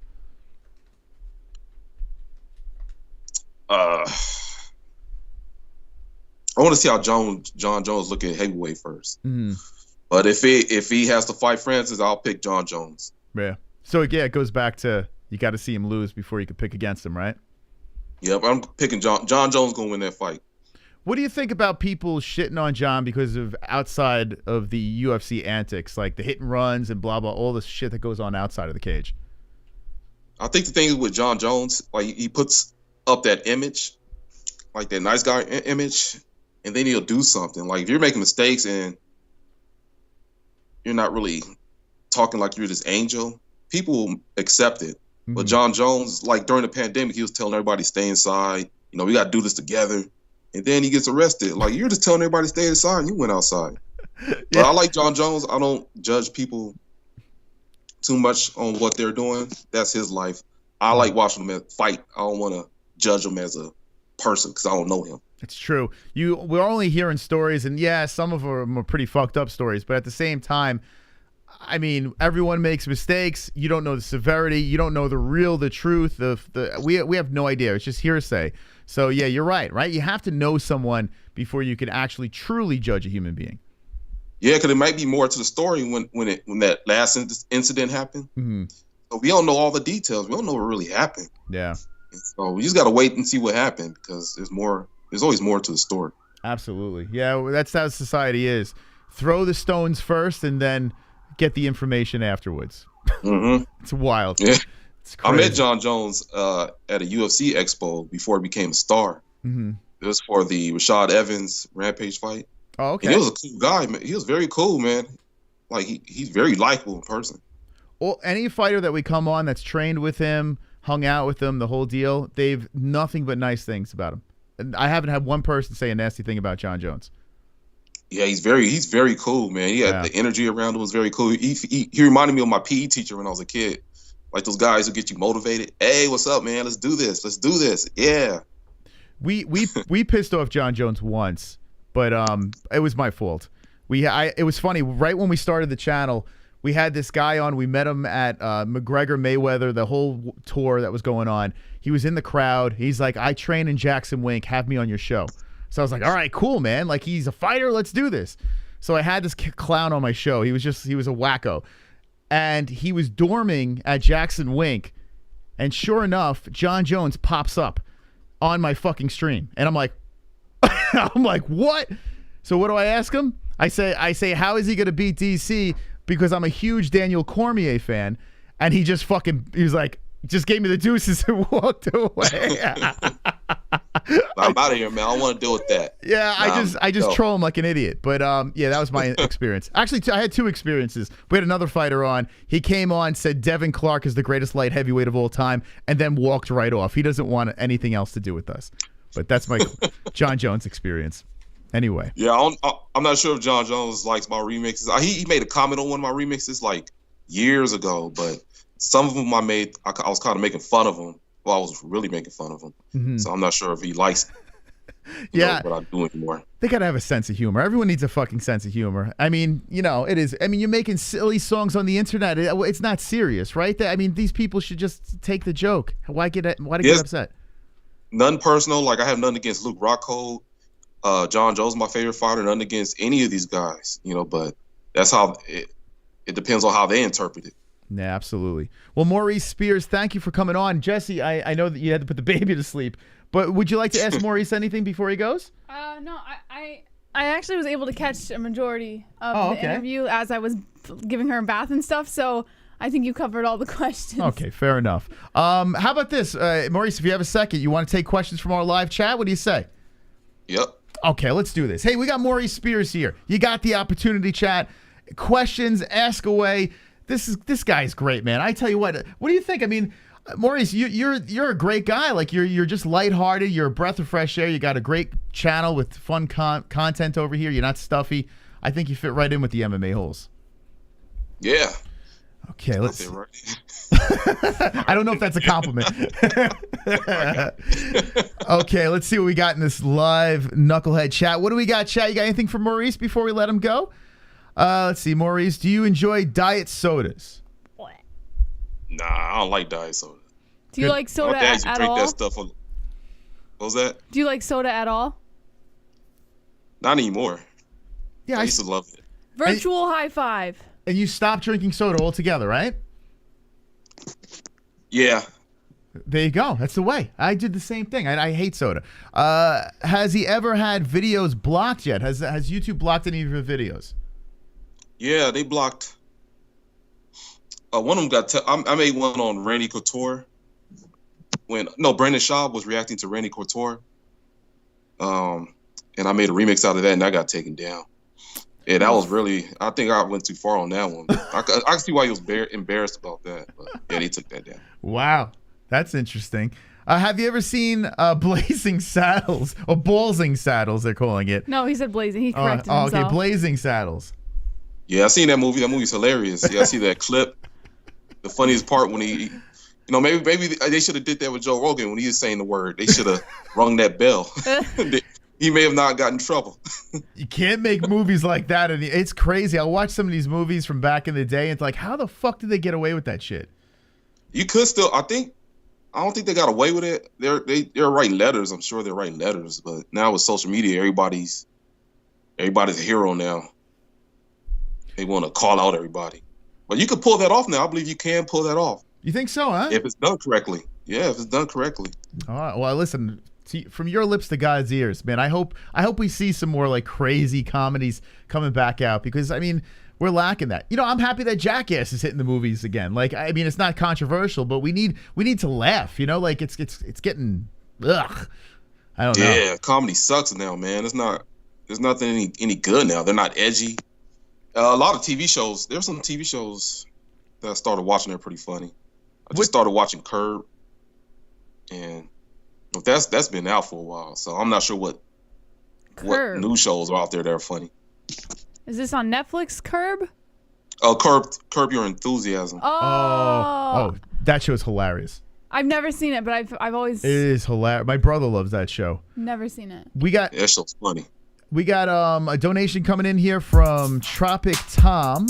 I want to see how John Jones look at heavyweight first. Mm-hmm. But if he has to fight Francis, I'll pick John Jones. Yeah. So yeah, it goes back to you got to see him lose before you can pick against him, right? Yep, I'm picking John. John Jones gonna win that fight. What do you think about people shitting on John because of outside of the UFC antics, like the hit and runs and blah blah, all this shit that goes on outside of the cage? I think the thing is with John Jones, like he puts up that image, like that nice guy image, and then he'll do something. Like if you're making mistakes and you're not really talking like you're this angel, people will accept it. But John Jones, like during the pandemic, he was telling everybody stay inside. You know, we got to do this together. And then he gets arrested. Like, you're just telling everybody to stay inside, and you went outside. But I like John Jones. I don't judge people too much on what they're doing. That's his life. I like watching him fight. I don't want to judge him as a person because I don't know him. It's true. We're only hearing stories, and yeah, some of them are pretty fucked up stories. But at the same time, I mean, everyone makes mistakes. You don't know the severity. You don't know the truth. We have no idea. It's just hearsay. So yeah, you're right. You have to know someone before you can actually truly judge a human being. Yeah, because it might be more to the story when that last incident happened. So we don't know all the details. We don't know what really happened. Yeah. And so we just got to wait and see what happened because there's always more to the story. Absolutely. Yeah, that's how society is. Throw the stones first and then get the information afterwards. It's wild. Yeah. It's I met John Jones at a UFC expo before he became a star. It was for the Rashad Evans Rampage fight. Oh, okay. And he was a cool guy, man. He was very cool, man. Like he's very likable in person. Well, any fighter that we come on that's trained with him, hung out with him, the whole deal, they've nothing but nice things about him. And I haven't had one person say a nasty thing about John Jones. Yeah, he's very cool, man. He had the energy around him was very cool. He reminded me of my PE teacher when I was a kid. Like those guys who get you motivated. Hey, what's up, man? Let's do this. Let's do this. Yeah. We pissed off John Jones once, but it was my fault. It was funny. Right when we started the channel, we had this guy on. We met him at McGregor Mayweather, the whole tour that was going on. He was in the crowd. He's like, I train in Jackson Wink. Have me on your show. So I was like, all right, cool, man. Like, he's a fighter. Let's do this. So I had this clown on my show. He was a wacko. And he was dorming at Jackson Wink. And sure enough, John Jones pops up on my fucking stream. And I'm like, what? So what do I ask him? I say, how is he going to beat DC? Because I'm a huge Daniel Cormier fan. And he just was like, just gave me the deuces and walked away. I'm out of here, man. I don't want to deal with that. Yeah, I just troll him like an idiot. But yeah, that was my experience. Actually, I had two experiences. We had another fighter on. He came on, said Devin Clark is the greatest light heavyweight of all time, and then walked right off. He doesn't want anything else to do with us. But that's my John Jones experience. Anyway. Yeah, I'm not sure if John Jones likes my remixes. He made a comment on one of my remixes like years ago, but some of them I was kind of making fun of him. Well, I was really making fun of him. So I'm not sure if he likes what I do anymore. They got to have a sense of humor. Everyone needs a fucking sense of humor. I mean, it is. I mean, you're making silly songs on the internet. It's not serious, right? I mean, these people should just take the joke. Why get upset? None personal. Like, I have nothing against Luke Rockhold. John Jones, my favorite fighter. Nothing against any of these guys, but that's how it depends on how they interpret it. Yeah, absolutely. Well, Maurice Spears, thank you for coming on. Jesse, I know that you had to put the baby to sleep, but would you like to ask Maurice anything before he goes? No, I actually was able to catch a majority of the interview as I was giving her a bath and stuff, so I think you covered all the questions. Okay, fair enough. How about this? Maurice, if you have a second, you want to take questions from our live chat? What do you say? Yep. Okay, let's do this. Hey, we got Maurice Spears here. You got the opportunity, chat. Questions, ask away. This guy's great, man. I tell you what do you think? I mean, Maurice, you're a great guy. Like you're just lighthearted. You're a breath of fresh air. You got a great channel with fun content over here. You're not stuffy. I think you fit right in with the MMA-Holes. Yeah. Okay, let's. I don't know if that's a compliment. Okay, let's see what we got in this live knucklehead chat. What do we got, chat? You got anything for Maurice before we let him go? Let's see, Maurice. Do you enjoy diet sodas? Nah, I don't like diet soda. Do you like soda at all? That stuff. What was that? Do you like soda at all? Not anymore. Yeah, I used to love it. Virtual high five. And you stopped drinking soda altogether, right? Yeah. There you go. That's the way. I did the same thing. I hate soda. Has he ever had videos blocked yet? Has YouTube blocked any of your videos? Yeah, they blocked. One of them got. I made one on Randy Couture. Brandon Schaub was reacting to Randy Couture. And I made a remix out of that, and I got taken down. Yeah, that was really. I think I went too far on that one. I can see why he was embarrassed about that. But yeah, they took that down. Wow, that's interesting. Have you ever seen Blazing Saddles or Ballsing Saddles? They're calling it. No, he said Blazing. He corrected himself. Okay, Blazing Saddles. Yeah, I seen that movie. That movie's hilarious. Yeah, I see that clip. The funniest part when he, maybe they should have did that with Joe Rogan when he was saying the word. They should have rung that bell. He may have not gotten in trouble. You can't make movies like that. And it's crazy. I watch some of these movies from back in the day. And it's like, how the fuck did they get away with that shit? You could still, I don't think they got away with it. They're writing letters. I'm sure they're writing letters. But now with social media, everybody's a hero now. They want to call out everybody. But you could pull that off now. I believe you can pull that off. You think so, huh? If it's done correctly. Yeah, if it's done correctly. All right. Well, listen. From your lips to God's ears, man. I hope we see some more like crazy comedies coming back out because I mean we're lacking that. I'm happy that Jackass is hitting the movies again. Like I mean it's not controversial, but we need to laugh. Like it's getting ugh. I don't know. Yeah, comedy sucks now, man. There's nothing any good now. They're not edgy. A lot of TV shows. There's some TV shows that I started watching. They're pretty funny. I just started watching Curb, and that's been out for a while, so I'm not sure what new shows are out there that are funny. Is this on Netflix, Curb? Oh, Curb Your Enthusiasm. Oh, that show's hilarious. I've never seen it, but I've always. It is hilarious. My brother loves that show. Never seen it. That show's funny. We got a donation coming in here from Tropic Tom.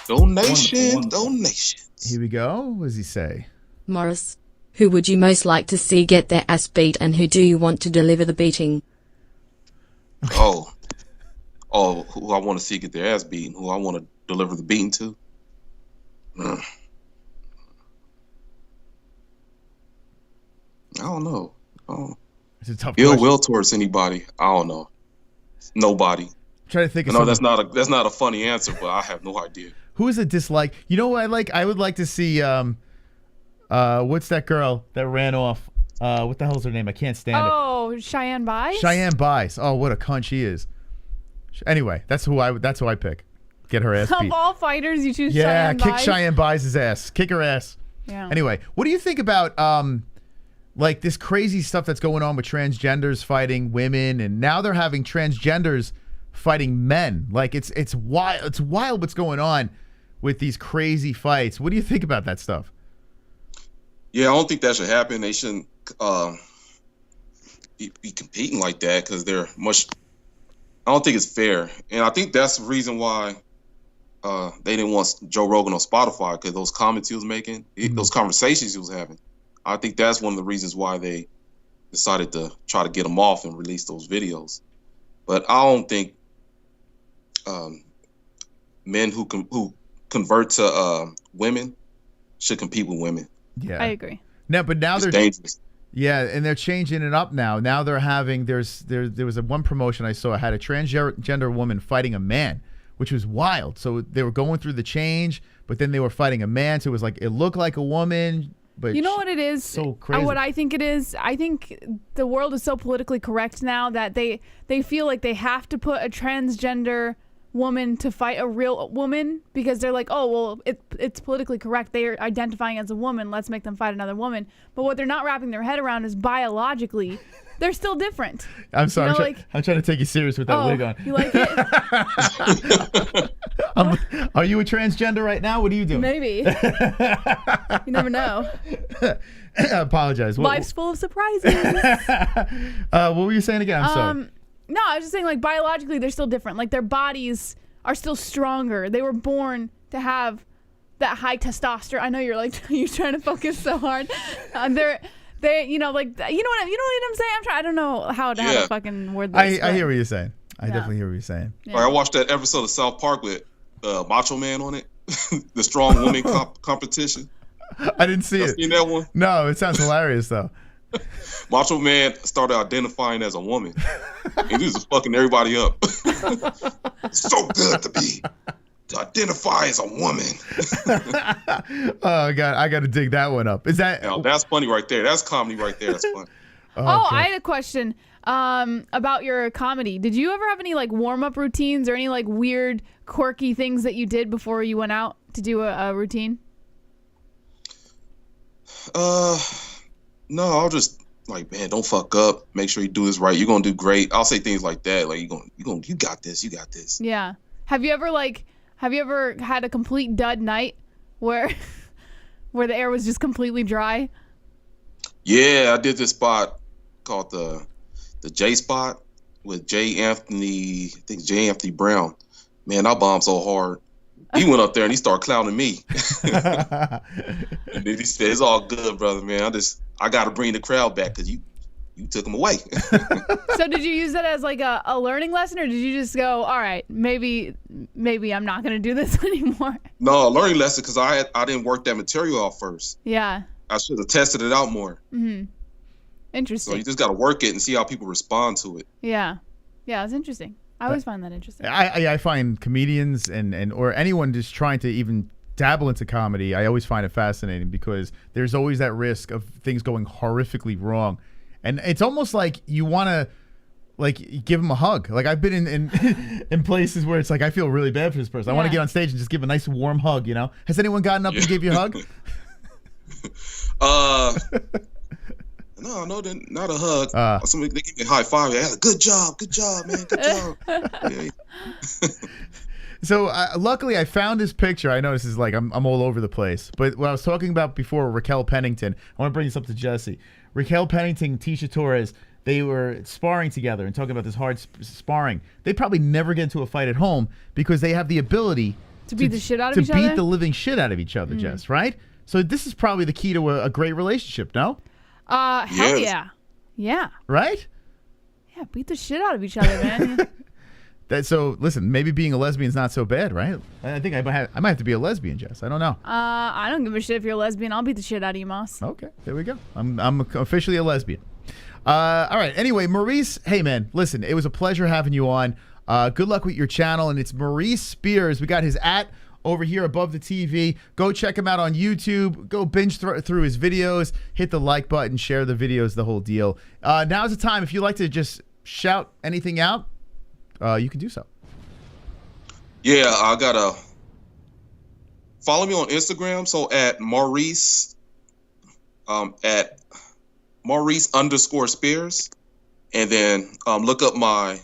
Donations. Here we go. What does he say? Maurice, who would you most like to see get their ass beat, and who do you want to deliver the beating? Oh, who I want to see get their ass beaten, who I want to deliver the beating to? I don't know. It's a tough Ill question. will towards anybody. I don't know. Nobody. Try to think of no, that's not a funny answer, but I have no idea. Who is a dislike? You know what I like? I would like to see what's that girl that ran off? What the hell's her name? I can't stand it. Oh, Cheyenne Bice? Cheyenne Bice. Oh, what a cunt she is. Anyway, that's who I pick. Get her ass beat. Of all fighters, you choose Cheyenne Bice? Yeah, kick Cheyenne Bice's ass. Kick her ass. Yeah. Anyway, what do you think about like this crazy stuff that's going on with transgenders fighting women, and now they're having transgenders fighting men? Like it's wild. It's wild what's going on with these crazy fights. What do you think about that stuff? Yeah, I don't think that should happen. They shouldn't be competing like that because they're much. I don't think it's fair, and I think that's the reason why they didn't want Joe Rogan on Spotify, because those comments he was making, those conversations he was having. I think that's one of the reasons why they decided to try to get him off and release those videos. But I don't think men who convert to women should compete with women. Yeah, I agree. Now it's dangerous. Yeah, and they're changing it up now. Now they're having there was one promotion I saw had a transgender woman fighting a man, which was wild. So they were going through the change, but then they were fighting a man. So it was like it looked like a woman. But you know what it is? So crazy. What I think it is? I think the world is so politically correct now that they feel like they have to put a transgender woman to fight a real woman because they're like, oh, well, it's politically correct. They are identifying as a woman. Let's make them fight another woman. But what they're not wrapping their head around is biologically, they're still different. I'm sorry. I'm trying to take you serious with that wig on. You like it? Are you a transgender right now? What are you doing? Maybe. You never know. I apologize. Life's full of surprises. What were you saying again? I'm sorry. No, I was just saying, like, biologically, they're still different. Like, their bodies are still stronger. They were born to have that high testosterone. I know you're like, you're trying to focus so hard. They, you know, like, you know what I'm saying? I don't know how to fucking word this. I hear what you're saying. I definitely hear what you're saying. Yeah. Like, I watched that episode of South Park with Macho Man on it, the strong woman competition. I didn't see it. Seen that one? No, it sounds hilarious though. Macho Man started identifying as a woman, and he was fucking everybody up. It's so good to identify as a woman. Oh God, I got to dig that one up. Is that? Now, that's funny right there. That's comedy right there. That's funny. Oh, Okay. I had a question about your comedy. Did you ever have any like warm-up routines or any like weird, quirky things that you did before you went out to do a routine? No, I'll just like, man, don't fuck up. Make sure you do this right. You're gonna do great. I'll say things like that. Like you got this. You got this. Yeah. Have you ever had a complete dud night where where the air was just completely dry? Yeah, I did this spot called the J spot with J. Anthony Brown. Man, I bombed so hard. He went up there and he started clowning me. And then he said, "It's all good, brother, man. I got to bring the crowd back because you took him away." So did you use that as like a learning lesson, or did you just go, all right, maybe I'm not going to do this anymore? No, a learning lesson because I didn't work that material out first. Yeah. I should have tested it out more. Mm-hmm. Interesting. So you just got to work it and see how people respond to it. Yeah. Yeah, it's interesting. I always find that interesting. I find comedians and or anyone just trying to even dabble into comedy, I always find it fascinating because there's always that risk of things going horrifically wrong. And it's almost like you want to like give them a hug. Like I've been in places where it's like I feel really bad for this person. I want to get on stage and just give a nice warm hug, you know? Has anyone gotten up and gave you a hug? No, not a hug. Somebody they give me a high five. Yeah, good job, man, good job. Yeah. So luckily, I found this picture. I know this is like I'm all over the place, but what I was talking about before, Raquel Pennington. I want to bring this up to Jesse. Raquel Pennington, Tisha Torres. They were sparring together and talking about this hard sparring. They probably never get into a fight at home because they have the ability to beat the shit out of each other. To beat the living shit out of each other, Jess. Right? So this is probably the key to a great relationship. No? Hell yeah. Yeah. Right? Yeah, beat the shit out of each other, man. So listen, maybe being a lesbian is not so bad, right? I think I might have to be a lesbian, Jess. I don't know. I don't give a shit if you're a lesbian. I'll beat the shit out of you, Moss. Okay, there we go. I'm officially a lesbian. All right. Anyway, Maurice, hey man, listen, it was a pleasure having you on. Good luck with your channel, and it's Maurice Spears. We got his @ over here above the TV. Go check him out on YouTube. Go binge through his videos. Hit the like button. Share the videos. The whole deal. Now's the time. If you'd like to just shout anything out, you can do so. Yeah, I gotta follow me on Instagram. So at Maurice, at Maurice_Spears, and then look up my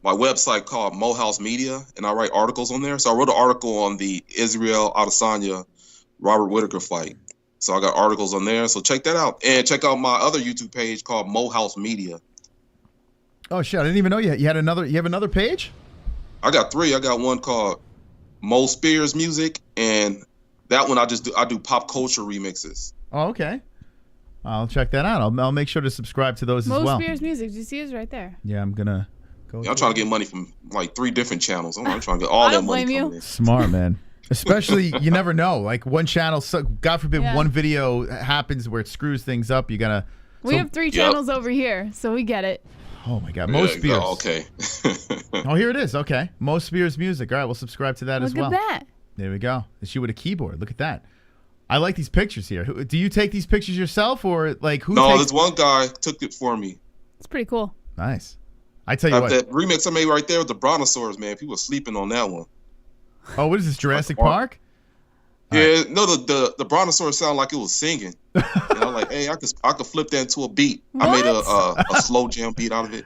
website called Mohouse Media, and I write articles on there. So I wrote an article on the Israel Adesanya Robert Whittaker fight. So I got articles on there. So check that out, and check out my other YouTube page called Mohouse Media. Oh shit! I didn't even know you had another. You have another page? I got 3. I got one called Mo Spears Music, and that one I do pop culture remixes. Oh, okay. I'll check that out. I'll make sure to subscribe to those as well. Mo Spears Music. Do you see his right there? Yeah, I'm gonna go. Yeah, I'm trying to get money from like 3 different channels. I'm trying to get all that money. Blame you. Smart man. Especially, you never know. Like one channel, God forbid, one video happens where it screws things up. You gotta. We have 3 channels over here, so we get it. Oh my God, Mo Spears. Okay. Oh, here it is. Okay, Mo Spears Music. All right, we'll subscribe to that as well. Look at that. There we go. It's you with a keyboard. Look at that. I like these pictures here. Do you take these pictures yourself, or like who? No, this one guy took it for me. It's pretty cool. Nice. I tell you what. That remix I made right there with the brontosaurus, man. People are sleeping on that one. Oh, what is this, Jurassic Park? Yeah, no, the brontosaurus sounded like it was singing. And I'm like, hey, I could flip that into a beat. What? I made a slow jam beat out of it.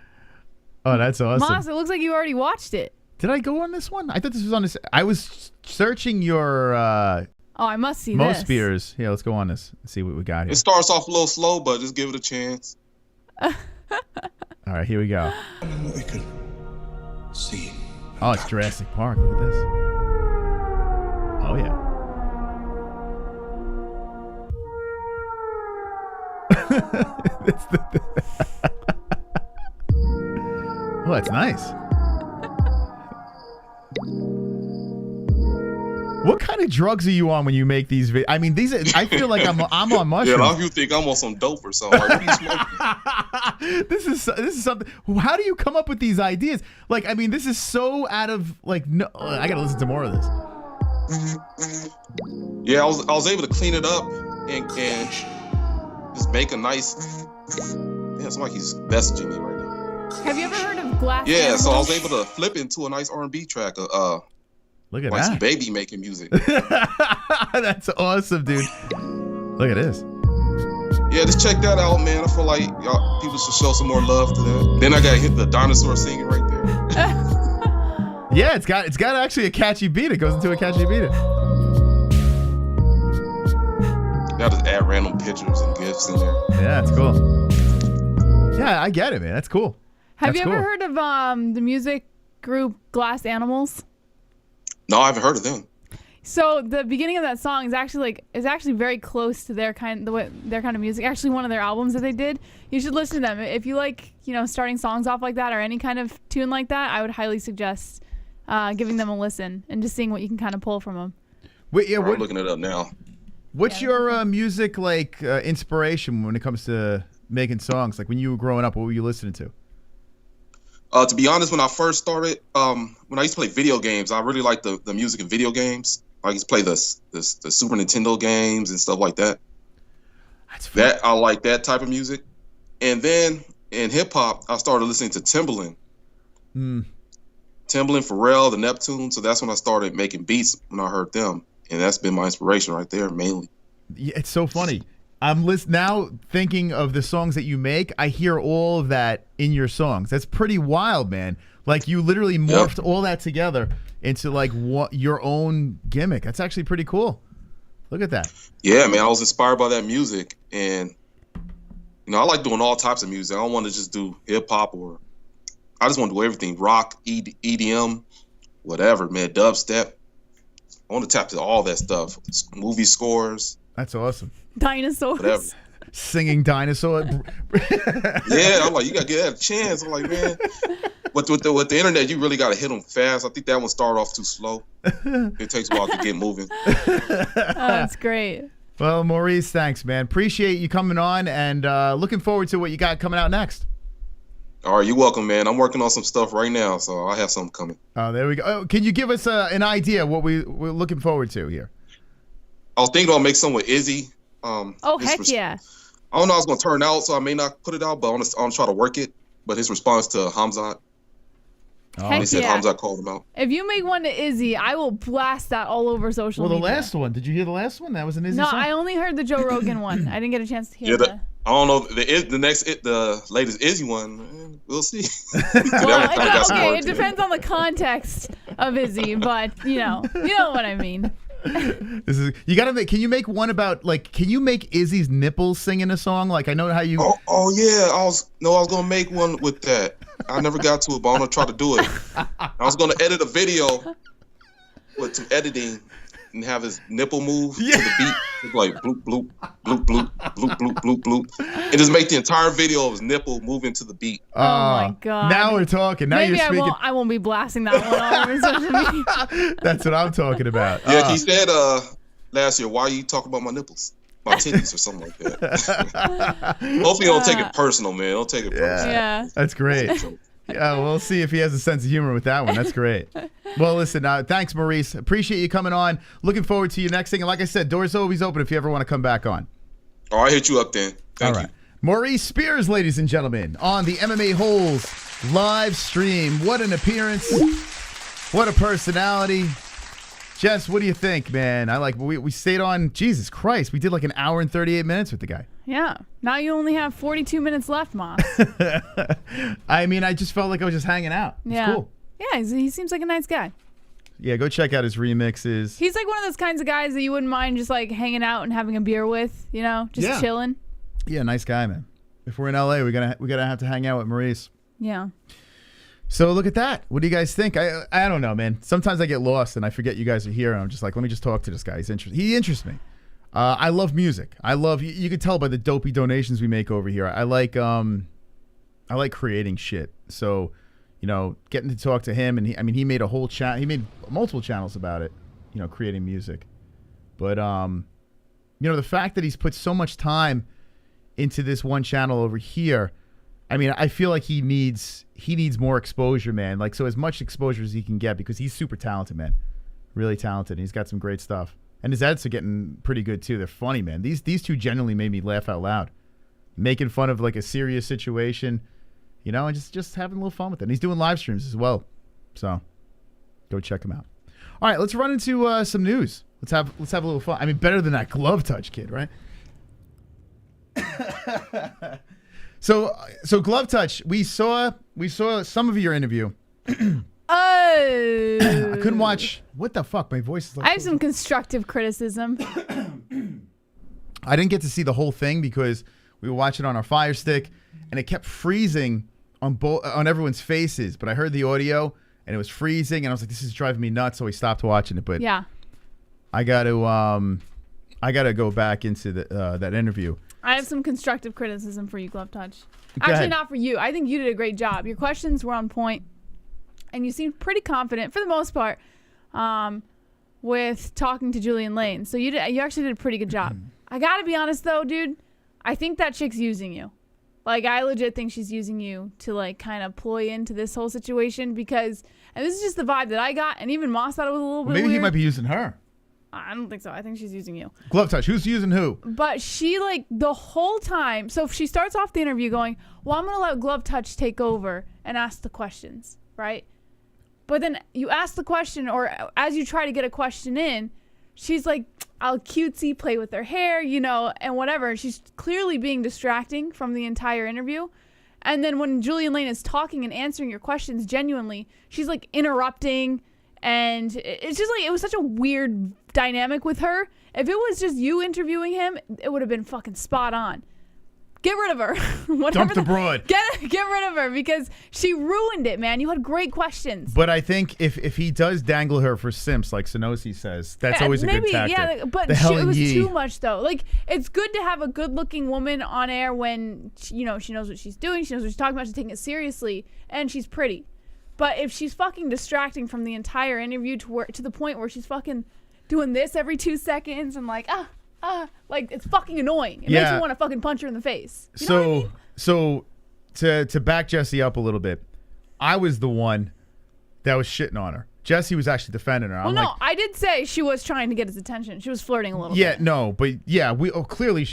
Oh, that's awesome. Moss, it looks like you already watched it. Did I go on this one? I thought this was on this. I was searching your oh, I must see Mo this. Spears. Yeah, let's go on this and see what we got here. It starts off a little slow, but just give it a chance. All right, here we go. I could see. Oh, it's Jurassic Park. Look at this. Oh, yeah. Oh, that's nice. What kind of drugs are you on when you make these videos? I mean, I feel like I'm on mushrooms. Yeah, a lot of you think I'm on some dope or something. Like, what are you smoking? This is something. How do you come up with these ideas? Like, I mean, this is so out of like. No, I gotta listen to more of this. Yeah, I was able to clean it up and just make a nice Yeah, it's like he's messaging me right now. Have you ever heard of Glass Yeah, Animals? so I was able to flip into a nice R&B track. Look at like some that. baby making music. That's awesome, dude. Look at this. Yeah, just check that out, man. I feel like y'all people should show some more love to that. Then I got hit the dinosaur singing right there. Yeah, it's got actually a catchy beat. It goes into a catchy beat. Now just add random pictures and gifs in there. Yeah, that's cool. Yeah, I get it, man. That's cool. Have That's you ever cool. heard of the music group Glass Animals? No, I haven't heard of them. So the beginning of that song is actually very close to their kind of music. Actually, one of their albums that they did. You should listen to them if you like, starting songs off like that or any kind of tune like that. I would highly suggest giving them a listen and just seeing what you can kind of pull from them. Wait, yeah, I'm looking it up now. What's your music inspiration when it comes to making songs? Like when you were growing up, what were you listening to? To be honest, when I first started, when I used to play video games, I really liked the music in video games. I used to play the Super Nintendo games and stuff like that. That I like that type of music. And then in hip hop, I started listening to Timbaland. Timbaland, Pharrell, the Neptune. So that's when I started making beats when I heard them. And that's been my inspiration right there, mainly. Yeah, it's so funny. I'm now thinking of the songs that you make. I hear all of that in your songs. That's pretty wild, man. Like you literally morphed all that together into like your own gimmick. That's actually pretty cool. Look at that. Yeah, man. I was inspired by that music, and I like doing all types of music. I don't want to just do hip hop I just want to do everything: rock, EDM, whatever, man. Dubstep. I want to tap to all that stuff. Movie scores. That's awesome. Dinosaurs. Whatever. Singing dinosaur. Yeah, I'm like, you gotta give that a chance. I'm like, man, with the internet, you really gotta hit them fast. I think that one started off too slow. It takes a while to get moving. That's great. Well, Maurice, thanks, man. Appreciate you coming on, and looking forward to what you got coming out next. All right, you're welcome, man. I'm working on some stuff right now, so I have something coming. Oh, there we go. Oh, can you give us an idea of what we're looking forward to here? I was thinking I'll make some with IZZY. Heck yeah. I don't know how it's going to turn out, so I may not put it out, but I'm going to try to work it. But his response to KHAMZAT, Heck they said yeah. KHAMZAT called him out. If you make one to IZZY, I will blast that all over social Well, the media. last one. Did you hear the last one? That was an IZZY No, song? I only heard the Joe Rogan one. I didn't get a chance to hear I don't know. The latest IZZY one, we'll see. Well, it depends on the context of IZZY, but you know what I mean. You gotta make. Can you make one about Can you make Izzy's nipples singing a song? Like I know how you. Oh yeah, I was gonna make one with that. I never got to it, but I'm gonna try to do it. I was gonna edit a video with some editing and have his nipple move to the beat, it's like bloop bloop bloop bloop bloop bloop bloop bloop, and just make the entire video of his nipple moving to the beat. Oh my god! Now we're talking. Now Maybe you're speaking. I won't be blasting that one all over social media. That's what I'm talking about. Yeah, he said last year, why are you talking about my nipples? My titties or something like that. Hopefully you don't take it personal, man. Don't take it personal. Yeah. That's great. Yeah, we'll see if he has a sense of humor with that one. That's great. Well, listen, thanks, Maurice. Appreciate you coming on. Looking forward to your next thing. And like I said, doors always open if you ever want to come back on. All right, hit you up then. Thank you. Maurice Spears, ladies and gentlemen, on the MMA-Holes live stream. What an appearance. What a personality. Jess, what do you think, man? We stayed on, Jesus Christ, we did like an hour and 38 minutes with the guy. Yeah. Now you only have 42 minutes left, Moss. I mean, I just felt like I was just hanging out. It's Yeah. cool. Yeah, he seems like a nice guy. Yeah, go check out his remixes. He's like one of those kinds of guys that you wouldn't mind just like hanging out and having a beer with, just chilling. Yeah, nice guy, man. If we're in LA, we're gonna have to hang out with Maurice. Yeah. So look at that. What do you guys think? I don't know, man. Sometimes I get lost and I forget you guys are here, and I'm just like, let me just talk to this guy. He interests me. I love music. You can tell by the dopey donations we make over here. I like creating shit. So, getting to talk to him, and he made a whole he made multiple channels about it, creating music. But the fact that he's put so much time into this one channel over here, I feel like he needs more exposure, man. Like, so as much exposure as he can get, because he's super talented, man. Really talented. And he's got some great stuff. And his edits are getting pretty good too. They're funny, man. These two genuinely made me laugh out loud. making fun of like a serious situation, you know, and just having a little fun with it. And he's doing live streams as well. So go check him out. All right, let's run into some news. Let's have a little fun. I mean, better than that glove touch kid, right? So glove touch. We saw some of your interview. I couldn't watch. What the fuck? My voice is like. I have some constructive criticism. I didn't get to see the whole thing because we were watching on our Fire Stick, and it kept freezing on everyone's faces. But I heard the audio, and it was freezing, and I was like, "This is driving me nuts." So we stopped watching it. But yeah, I got to go back into that interview. I have some constructive criticism for you, Glove Touch. Go Actually, ahead. not for you. I think you did a great job. Your questions were on point, and you seemed pretty confident for the most part with talking to Julian Lane. So you actually did a pretty good job. I gotta be honest though, dude. I think that chick's using you. Like, I legit think she's using you to like kind of ploy into this whole situation because, and this is just the vibe that I got, and even Moss thought it was a little bit Maybe weird. he might be using her. I don't think so. I think she's using you. Glove touch. Who's using who? But she, like, the whole time, so she starts off the interview going, well, I'm going to let Glove Touch take over and ask the questions, right? But then you ask the question, or as you try to get a question in, she's like, I'll cutesy, play with her hair, you know, and whatever. She's clearly being distracting from the entire interview. And then when Julian Lane is talking and answering your questions genuinely, she's, like, interrupting. And it's just like, it was such a weird dynamic with her. If it was just you interviewing him, it would have been fucking spot on. Get rid of her. Dump the broad. Get rid of her because she ruined it, man. You had great questions. But I think if he does dangle her for simps, like Sonosi says, that's always a good tactic. Yeah, but it was too much though. Like, it's good to have a good-looking woman on air when she knows what she's doing, she knows what she's talking about, she's taking it seriously, and she's pretty. But if she's fucking distracting from the entire interview to the point where she's fucking doing this every 2 seconds and like, like, it's fucking annoying. It makes you want to fucking punch her in the face. You know what I mean? So to back Jessie up a little bit, I was the one that was shitting on her. Jessie was actually defending her. Well, no, I did say she was trying to get his attention. She was flirting a little bit. Yeah, no, but yeah, clearly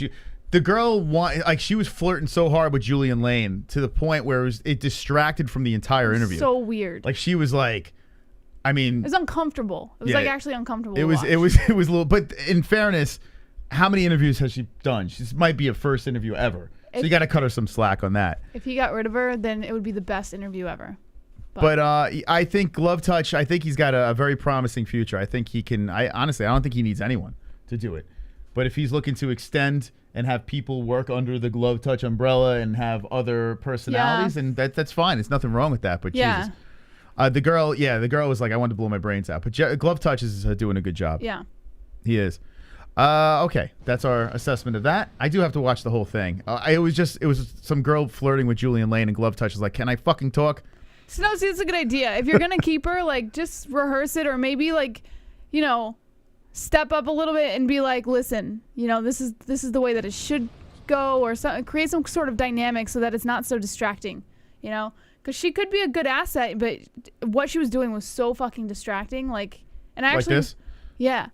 the girl she was flirting so hard with Julian Lane to the point where it distracted from the entire interview. So weird. Like, she was like, I mean, it was uncomfortable. It was like actually uncomfortable. It was a little. But in fairness, how many interviews has she done? This might be her first interview ever. So you got to cut her some slack on that. If he got rid of her, then it would be the best interview ever. But I think Glove Touch, I think he's got a very promising future. I think he can. Honestly, I don't think he needs anyone to do it. But if he's looking to extend and have people work under the Glove Touch umbrella and have other personalities, and that's fine. There's nothing wrong with that. But Jesus. The girl was like, I wanted to blow my brains out. But Glove Touch is doing a good job. Yeah. He is. Okay, that's our assessment of that. I do have to watch the whole thing. It was some girl flirting with Julian Lane, and Glove Touch was like, can I fucking talk? So, no, see, it's a good idea. If you're going to keep her, like, just rehearse it, or maybe, like, you know, step up a little bit and be like, listen, you know, this is the way that it should go, or create some sort of dynamic so that it's not so distracting, you know? Because she could be a good asset, but what she was doing was so fucking distracting. Like, and actually, like this? Yeah.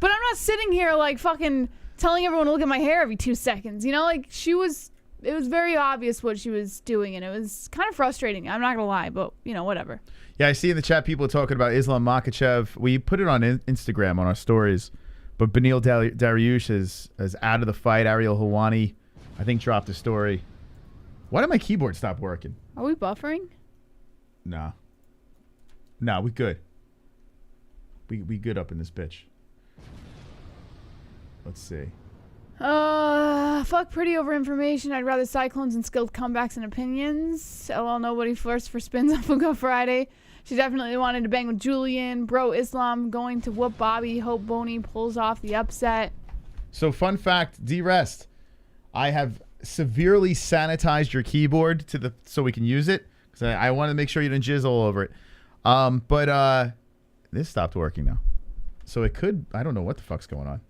But I'm not sitting here like fucking telling everyone to look at my hair every 2 seconds. You know, like it was very obvious what she was doing, and it was kind of frustrating. I'm not gonna lie, but you know, whatever. Yeah, I see in the chat people talking about Islam Makhachev. We put it on Instagram on our stories, but Beneil Dariush is out of the fight. Ariel Helwani, I think, dropped a story. Why did my keyboard stop working? Are we buffering? No, we good. We good up in this bitch. Let's see. Fuck pretty over information. I'd rather cyclones and skilled comebacks and opinions. LL nobody first for spins on Fuga Friday. She definitely wanted to bang with Julian. Bro Islam going to whoop Bobby. Hope Boney pulls off the upset. So fun fact, D-Rest. I have severely sanitized your keyboard so we can use it. Because I want to make sure you didn't jizz all over it. But this stopped working now. So it could, I don't know what the fuck's going on.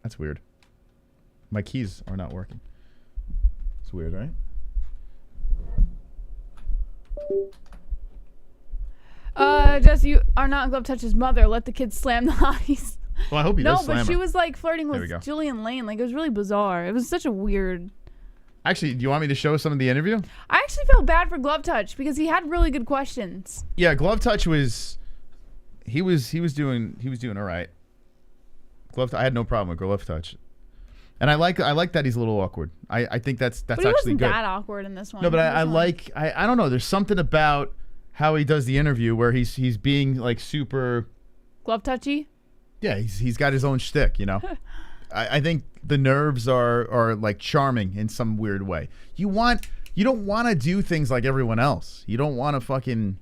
That's weird. My keys are not working. It's weird, right? Jess, you are not Glove Touch's mother. Let the kids slam the hotties. Well, I hope he No, does slam but she her. was like flirting There with we go. Julian Lane. Like, it was really bizarre. It was such a weird. Actually, do you want me to show some of the interview? I actually felt bad for Glove Touch because he had really good questions. Yeah, Glove Touch was he was doing all right. I had no problem with Glove Touch. And I like that he's a little awkward. I think that's But he actually wasn't good. that awkward in this one. No, but He I was like I don't know. There's something about how he does the interview where he's being like super. Glove Touchy. Yeah, he's got his own shtick, you know. I think the nerves are like charming in some weird way. You don't want to do things like everyone else. You don't want to fucking,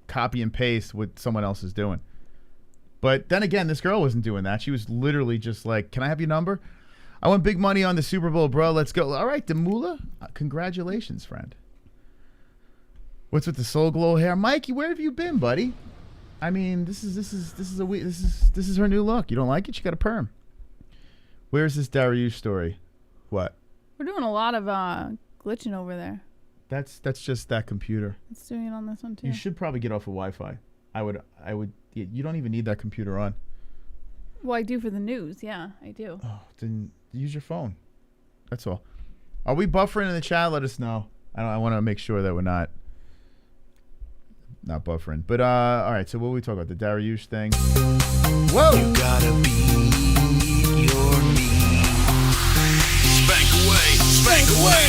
copy and paste what someone else is doing. But then again, this girl wasn't doing that. She was literally just like, "Can I have your number? I want big money on the Super Bowl, bro. Let's go." All right, Demula, congratulations, friend. What's with the Soul Glow hair, Mikey? Where have you been, buddy? I mean, this is her new look. You don't like it? She got a perm. Where's this Dariush story? What? We're doing a lot of glitching over there. That's just that computer. It's doing it on this one too. You should probably get off of Wi-Fi. I would. You don't even need that computer on. Well, I do for the news. Yeah, I do. Oh, then use your phone. That's all. Are we buffering in the chat? Let us know. I want to make sure that we're not buffering. But all right. So what were we talking about? The Dariush thing. Whoa. You gotta beat your meat. Spank away, spank away.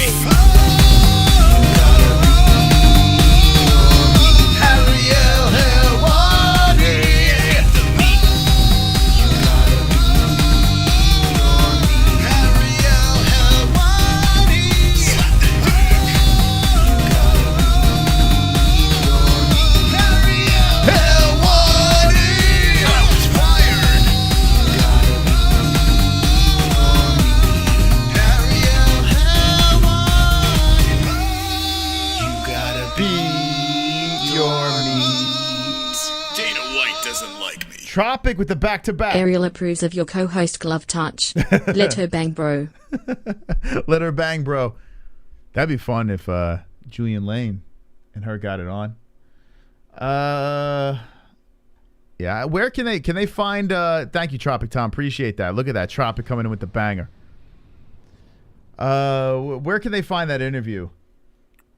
Ariel, Helwani. The meat. You gotta beat your meat. Ariel, Helwani. Slap that dick. You gotta beat your meat. Ariel, Helwani. Shots fired. You gotta beat your meat. Ariel, Helwani. You gotta beat your meat. Dana White doesn't like me. Tropic with the back-to-back. Ariel approves of your co-host Glove Touch. Let her bang, bro. Let her bang, bro. That'd be fun if Julian Lane and her got it on. Yeah. Where can they find? Thank you, Tropic Tom. Appreciate that. Look at that, Tropic coming in with the banger. Where can they find that interview?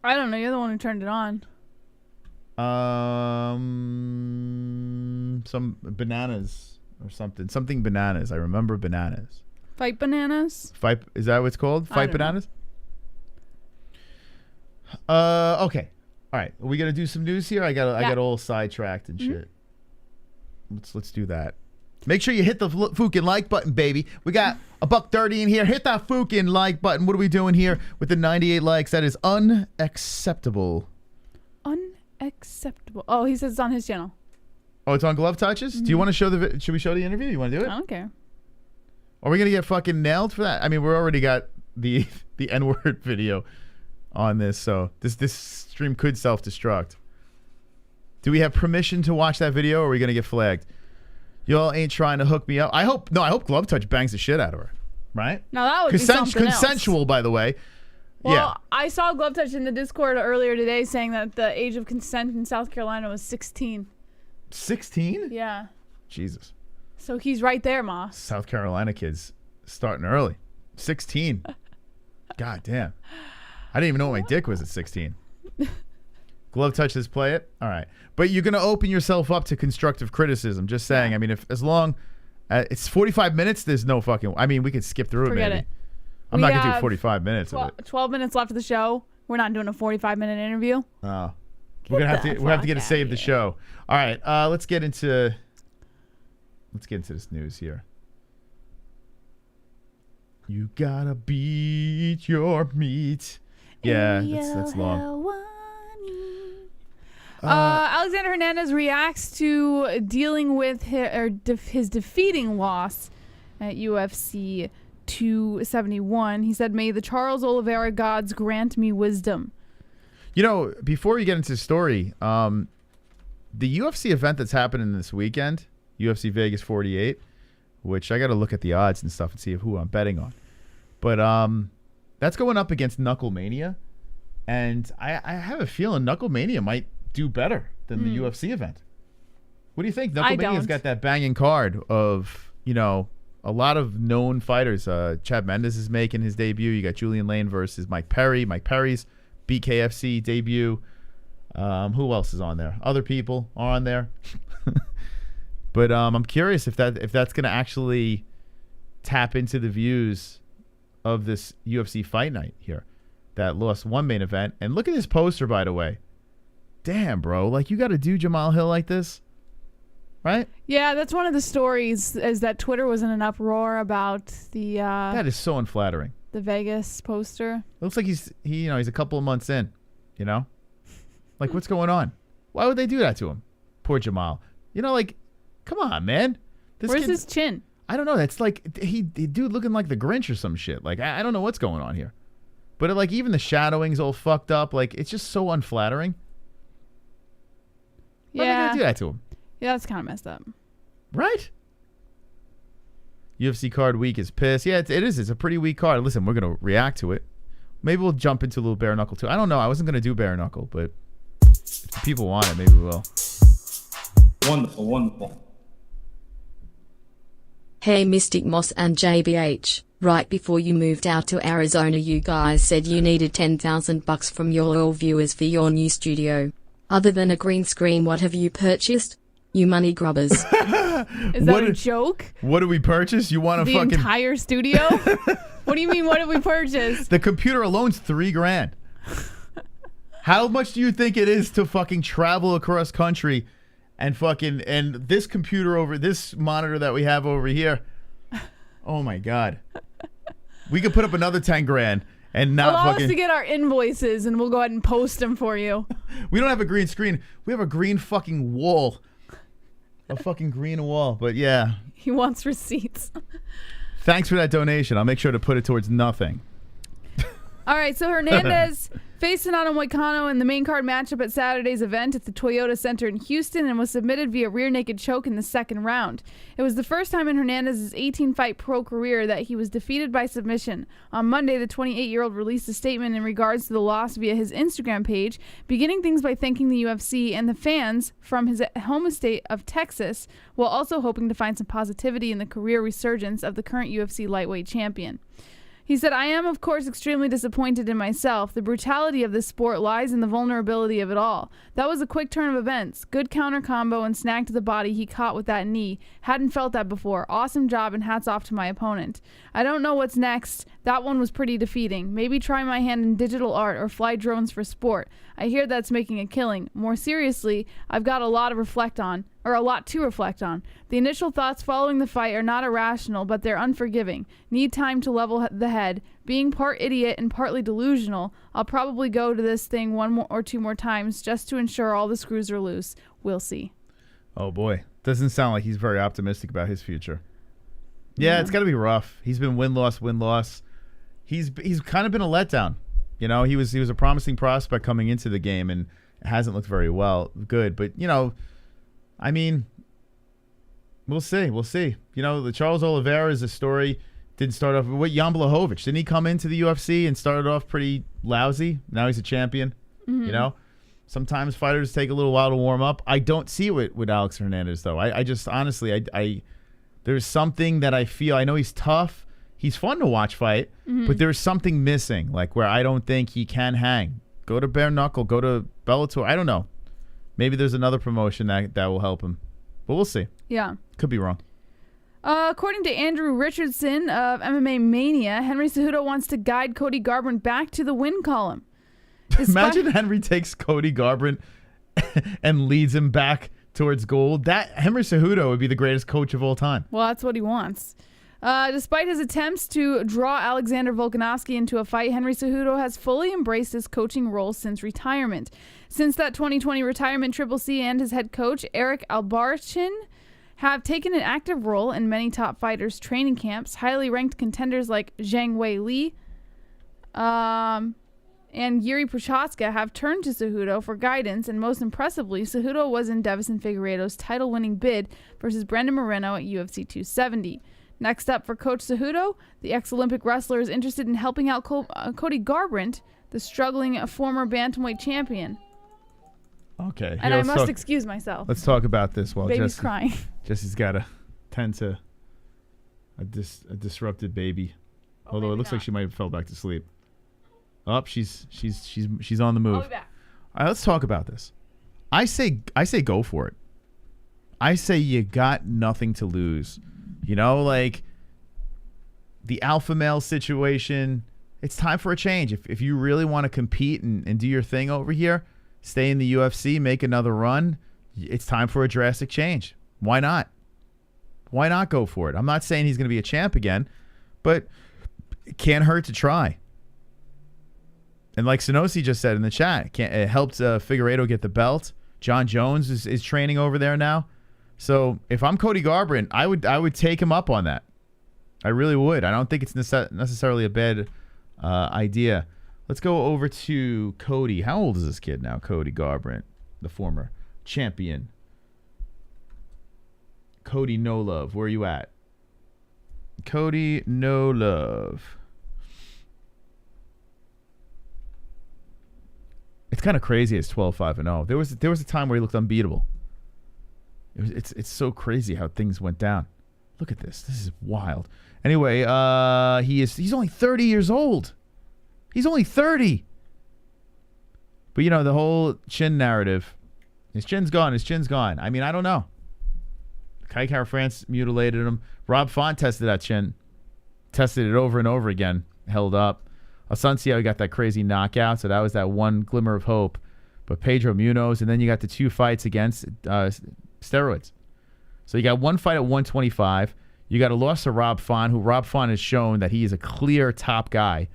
I don't know. You're the one who turned it on. Some bananas or something. Something bananas. I remember bananas. Fight Bananas. Fight, is that what it's called? I Fight don't know. bananas? Okay. All right. Are we gonna do some news here? I got all sidetracked and shit. Let's do that. Make sure you hit the fucking like button, baby. We got $1.30 in here. Hit that fucking like button. What are we doing here with the 98 likes? That is unacceptable. Unacceptable. Oh, he says it's on his channel. Oh, it's on Glove Touches? Do you want to show the should we show the interview? You want to do it? I don't care. Are we going to get fucking nailed for that? I mean, we already got the N-word video on this, so this stream could self-destruct. Do we have permission to watch that video, or are we going to get flagged? Y'all ain't trying to hook me up. I hope Glove Touch bangs the shit out of her. Right? Now that would be something else. Consensual, by the way. Well, yeah. I saw Glove Touch in the Discord earlier today saying that the age of consent in South Carolina was 16. 16? Yeah. Jesus. So he's right there, Ma. South Carolina kids starting early. 16. God damn. I didn't even know what my dick was at 16. Glove Touch, this play it? All right. But you're going to open yourself up to constructive criticism. Just saying. I mean, as long it's 45 minutes, there's no fucking... I mean, we could skip through Forget it maybe. it. I'm not going to do 45 minutes of it. 12 minutes left of the show. We're not doing a 45-minute interview. Oh. We're gonna have to get to save the show. All right, let's get into this news here. You gotta beat your meat. Yeah, that's long. Alexander Hernandez reacts to dealing with his defeating loss at UFC 271. He said, "May the Charles Oliveira gods grant me wisdom." You know, before you get into the story, the UFC event that's happening this weekend, UFC Vegas 48, which I got to look at the odds and stuff and see who I'm betting on. But that's going up against Knuckle Mania, and I have a feeling Knuckle Mania might do better than the UFC event. What do you think? Knuckle Mania's got that banging card of you know, a lot of known fighters. Chad Mendes is making his debut. You got Julian Lane versus Mike Perry. Mike Perry's BKFC debut. Who else is on there? Other people are on there. But I'm curious if that's going to actually tap into the views of this UFC fight night here that lost one main event. And look at this poster, by the way. Damn, bro. Like, you got to do Jamahal Hill like this? Right? Yeah, that's one of the stories, is that Twitter was in an uproar about the that is so unflattering. The Vegas poster. It looks like he's a couple of months in, you know? Like, what's going on? Why would they do that to him? Poor Jamahal. You know, like, come on, man. Where's his chin? I don't know. That's like he dude looking like the Grinch or some shit. Like, I don't know what's going on here. But like, even the shadowing's all fucked up. Like, it's just so unflattering. Why are they gonna do that to him? Yeah, that's kind of messed up. Right? UFC card week is pissed. Yeah, it is. It's a pretty weak card. Listen, we're going to react to it. Maybe we'll jump into a little bare knuckle too. I don't know. I wasn't going to do bare knuckle, but if the people want it, maybe we will. Wonderful, wonderful. Hey Mystic Moss and JBH, right before you moved out to Arizona you guys said you needed $10,000 from your loyal viewers for your new studio. Other than a green screen, what have you purchased? You money grubbers. Is that a joke? What did we purchase? You want the fucking entire studio? What do you mean, what did we purchase? The computer alone's $3,000. How much do you think it is to fucking travel across country and this computer over this monitor that we have over here? Oh my God. We could put up another $10,000 and not allow fucking us to get our invoices and we'll go ahead and post them for you. We don't have a green screen. We have a green fucking wall. A fucking green wall. But yeah. He wants receipts. Thanks for that donation. I'll make sure to put it towards nothing. All right, so Hernandez faced Renato Moicano in the main card matchup at Saturday's event at the Toyota Center in Houston and was submitted via rear naked choke in the second round. It was the first time in Hernandez's 18-fight pro career that he was defeated by submission. On Monday, the 28-year-old released a statement in regards to the loss via his Instagram page, beginning things by thanking the UFC and the fans from his home state of Texas, while also hoping to find some positivity in the career resurgence of the current UFC lightweight champion. He said, I am, of course, extremely disappointed in myself. The brutality of this sport lies in the vulnerability of it all. That was a quick turn of events. Good counter combo and snag to the body he caught with that knee. Hadn't felt that before. Awesome job and hats off to my opponent. I don't know what's next. That one was pretty defeating. Maybe try my hand in digital art or fly drones for sport. I hear that's making a killing. More seriously, I've got a lot to reflect on. The initial thoughts following the fight are not irrational, but they're unforgiving. Need time to level the head. Being part idiot and partly delusional, I'll probably go to this thing one or two more times just to ensure all the screws are loose. We'll see. Oh boy, doesn't sound like he's very optimistic about his future. Yeah, it's got to be rough. He's been win-loss. He's kind of been a letdown. You know, he was a promising prospect coming into the game and hasn't looked very good. But you know, I mean, we'll see. You know, the Charles Oliveira is a story. Didn't start off with Jan Blachowicz. Didn't he come into the UFC and started off pretty lousy? Now he's a champion. Mm-hmm. You know, sometimes fighters take a little while to warm up. I don't see it with Alex Hernandez though. I just honestly, there's something that I feel. I know he's tough. He's fun to watch fight, but there's something missing, like where I don't think he can hang. Go to bare knuckle. Go to Bellator. I don't know. Maybe there's another promotion that will help him. But we'll see. Yeah. Could be wrong. According to Andrew Richardson of MMA Mania, Henry Cejudo wants to guide Cody Garbrandt back to the win column. Imagine Henry takes Cody Garbrandt and leads him back towards gold. That Henry Cejudo would be the greatest coach of all time. Well, that's what he wants. Despite his attempts to draw Alexander Volkanovski into a fight, Henry Cejudo has fully embraced his coaching role since retirement. Since that 2020 retirement, Triple C and his head coach, Eric Albarchin, have taken an active role in many top fighters' training camps. Highly ranked contenders like Zhang Wei Li and Yuri Prochazka have turned to Cejudo for guidance, and most impressively, Cejudo was in Davison Figueiredo's title-winning bid versus Brandon Moreno at UFC 270. Next up for Coach Cejudo, the ex-Olympic wrestler is interested in helping out Cody Garbrandt, the struggling former bantamweight champion. Okay. And I must excuse myself. Let's talk about this while Baby's crying. Jesse's got to tend to A disrupted baby. Although it looks like she might have fell back to sleep. Oh, she's on the move. I'll be back. All right, let's talk about this. I say go for it. I say you got nothing to lose. You know, like the alpha male situation, it's time for a change. If you really want to compete and do your thing over here, stay in the UFC, make another run, it's time for a drastic change. Why not? Why not go for it? I'm not saying he's going to be a champ again, but it can't hurt to try. And like Sonosi just said in the chat, it helped Figueiredo get the belt. John Jones is training over there now. So if I'm Cody Garbrandt, I would take him up on that. I really would. I don't think it's necessarily a bad idea. Let's go over to Cody. How old is this kid now? Cody Garbrandt, the former champion. Cody No Love, where are you at? Cody No Love. It's kind of crazy. It's 12-5-0. There was a time where he looked unbeatable. It's so crazy how things went down. Look at this. This is wild. Anyway, he's only 30 years old. He's only 30. But you know the whole chin narrative. His chin's gone. His chin's gone. I mean, I don't know. Kai Kara France mutilated him. Rob Font tested that chin. Tested it over and over again. Held up. Asunciao got that crazy knockout, so that was that one glimmer of hope. But Pedro Munoz, and then you got the 2 fights against steroids. So you got one fight at 125. You got a loss to Rob Font, who Rob Font has shown that he is a clear top guy.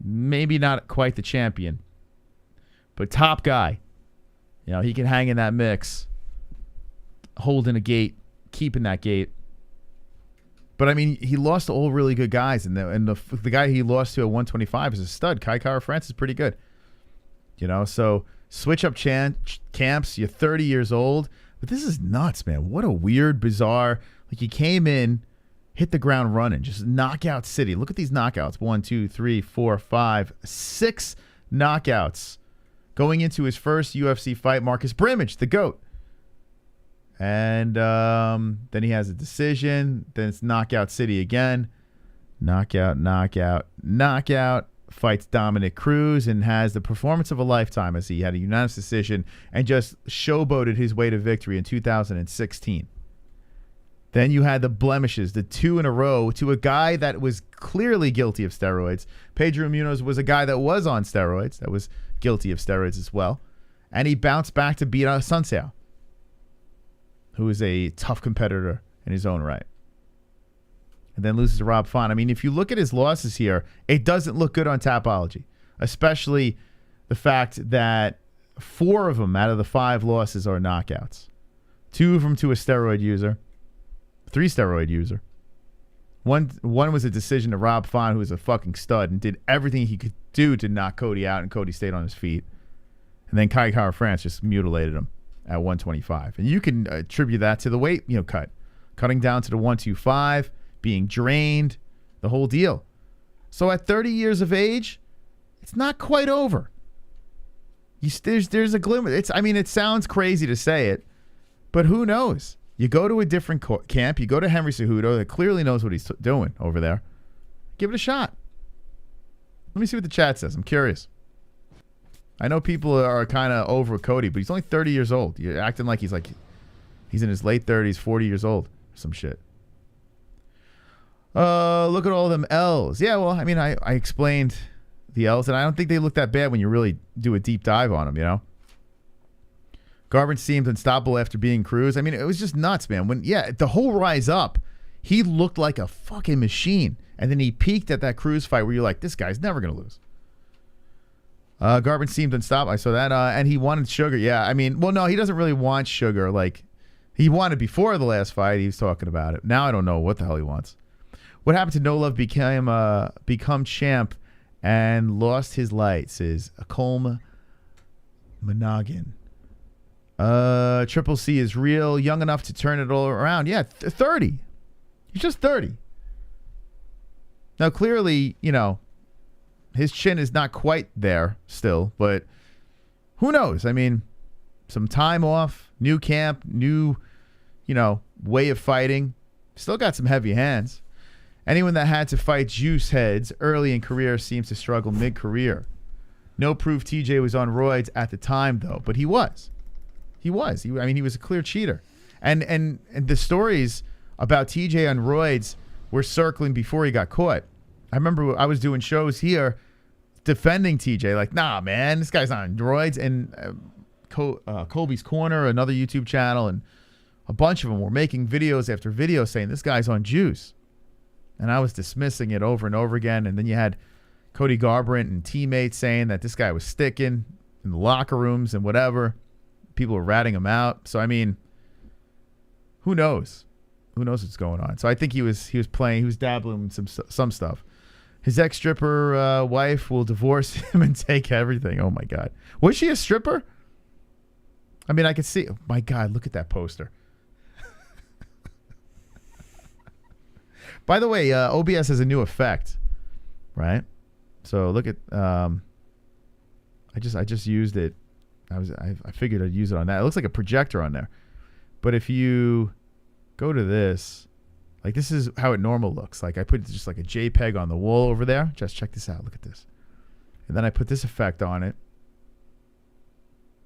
Maybe not quite the champion, but top guy. You know, he can hang in that mix, holding a gate, keeping that gate. But I mean, he lost to all really good guys, and the guy he lost to at 125 is a stud. Kai Kara France is pretty good. You know, so switch up camps. You're 30 years old, but this is nuts, man. What a weird, bizarre. Like he came in, hit the ground running, just knockout city. Look at these knockouts: 1, 2, 3, 4, 5, 6 knockouts going into his first UFC fight. Marcus Brimage, the GOAT. And then he has a decision. Then it's knockout city again. Knockout. Fights Dominic Cruz and has the performance of a lifetime as he had a unanimous decision and just showboated his way to victory in 2016. Then you had the blemishes, the 2 in a row to a guy that was clearly guilty of steroids. Pedro Munoz was a guy that was on steroids, that was guilty of steroids as well. And he bounced back to beat Asunciao, who is a tough competitor in his own right. And then loses to Rob Font. I mean, if you look at his losses here, it doesn't look good on Tapology, especially the fact that 4 of them out of the 5 losses are knockouts. 2 of them to a steroid user, 3 steroid user. One was a decision to Rob Font, who was a fucking stud and did everything he could do to knock Cody out, and Cody stayed on his feet. And then Kai Kara France just mutilated him at 125. And you can attribute that to the weight, cutting down to the 125, being drained, the whole deal. So at 30 years of age, it's not quite over. There's a glimmer. It sounds crazy to say it, but who knows? You go to a different camp. You go to Henry Cejudo that clearly knows what he's doing over there. Give it a shot. Let me see what the chat says. I'm curious. I know people are kind of over Cody, but he's only 30 years old. You're acting like he's in his late 30s, 40 years old, or some shit. Look at all them L's. Yeah, well, I explained the L's, and I don't think they look that bad when you really do a deep dive on them, you know? Garbrandt seemed unstoppable after being Cruz. I mean, it was just nuts, man. The whole rise up, he looked like a fucking machine. And then he peaked at that Cruz fight where you're like, this guy's never going to lose. Garbrandt seemed unstoppable. I saw that. And he wanted Sugar. Yeah, no, he doesn't really want Sugar. Like, he wanted before the last fight. He was talking about it. Now I don't know what the hell he wants. What happened to No Love become champ and lost his light, says Colm Monaghan. Triple C is real, young enough to turn it all around. Yeah, 30. He's just 30. Now, clearly, his chin is not quite there still, but who knows? Some time off, new camp, new, way of fighting. Still got some heavy hands. Anyone that had to fight juice heads early in career seems to struggle mid-career. No proof TJ was on roids at the time, though, but he was. He was a clear cheater. And the stories about TJ on roids were circling before he got caught. I remember I was doing shows here defending TJ, like, nah, man, this guy's not on roids. And Colby's Corner, another YouTube channel, and a bunch of them were making videos after video saying this guy's on juice. And I was dismissing it over and over again. And then you had Cody Garbrandt and teammates saying that this guy was sticking in the locker rooms and whatever. People were ratting him out. So, I mean, who knows? Who knows what's going on? So I think he was playing. He was dabbling in some stuff. His ex-stripper wife will divorce him and take everything. Oh, my God. Was she a stripper? I mean, I could see. Oh, my God, look at that poster. By the way, OBS has a new effect, right? So look at. I just used it. I figured I'd use it on that. It looks like a projector on there. But if you go to this, like this is how it normal looks. Like I put just like a JPEG on the wall over there. Just check this out. Look at this. And then I put this effect on it.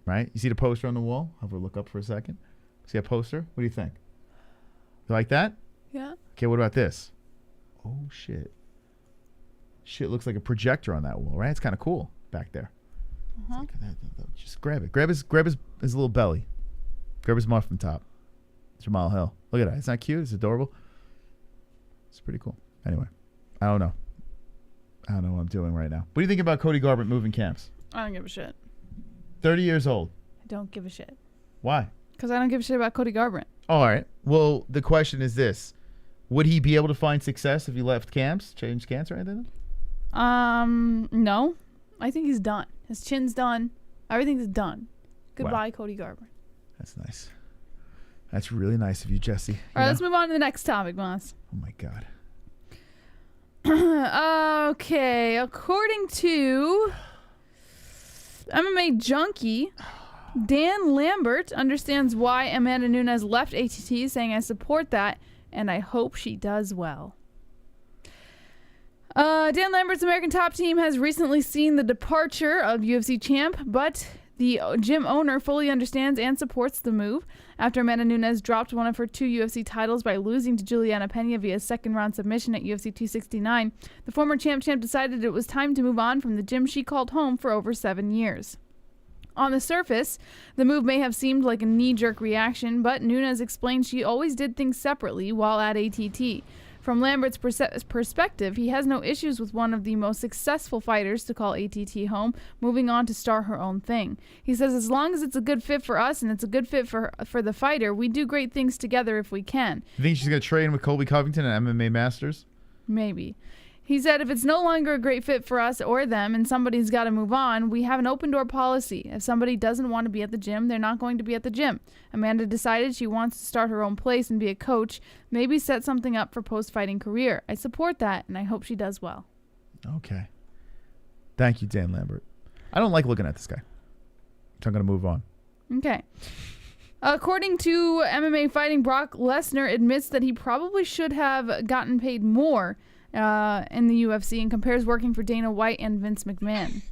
Right? You see the poster on the wall? Have a look up for a second. See a poster? What do you think? You like that? Yeah. Okay, what about this? Oh, shit. Shit looks like a projector on that wall, right? It's kind of cool back there. Like just grab it. Grab his little belly. Grab his muffin top. Jamahal Hill. Look at that. It's not cute. It's adorable. It's pretty cool. Anyway, I don't know what I'm doing right now. What do you think about Cody Garbrandt moving camps? I don't give a shit. 30 years old. I don't give a shit. Why? Because I don't give a shit about Cody Garbrandt. All right. Well, the question is this. Would he be able to find success if he left camps, changed camps or anything? No. I think he's done. His chin's done. Everything's done. Goodbye, Wow. Cody Garbrandt. That's nice. That's really nice of you, Jesse. All right, let's move on to the next topic, Moss. Oh, my God. Okay. According to MMA Junkie, Dan Lambert understands why Amanda Nunes left ATT, saying, I support that, and I hope she does well. Dan Lambert's American Top Team has recently seen the departure of UFC champ, but the gym owner fully understands and supports the move. After Amanda Nunes dropped one of her 2 UFC titles by losing to Juliana Pena via second-round submission at UFC 269, the former champ decided it was time to move on from the gym she called home for over 7 years. On the surface, the move may have seemed like a knee-jerk reaction, but Nunes explained she always did things separately while at ATT. From Lambert's perspective, he has no issues with one of the most successful fighters to call ATT home, moving on to start her own thing. He says, as long as it's a good fit for us and it's a good fit for the fighter, we do great things together if we can. You think she's going to train with Colby Covington at MMA Masters? Maybe. He said, if it's no longer a great fit for us or them and somebody's got to move on, we have an open door policy. If somebody doesn't want to be at the gym, they're not going to be at the gym. Amanda decided she wants to start her own place and be a coach, maybe set something up for post-fighting career. I support that, and I hope she does well. Okay. Thank you, Dan Lambert. I don't like looking at this guy. So I'm going to move on. Okay. According to MMA Fighting, Brock Lesnar admits that he probably should have gotten paid more in the UFC and compares working for Dana White and Vince McMahon.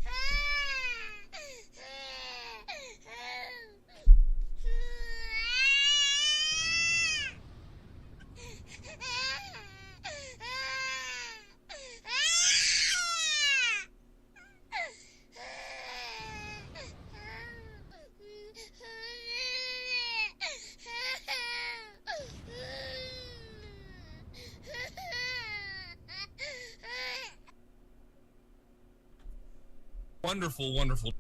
Wonderful, wonderful.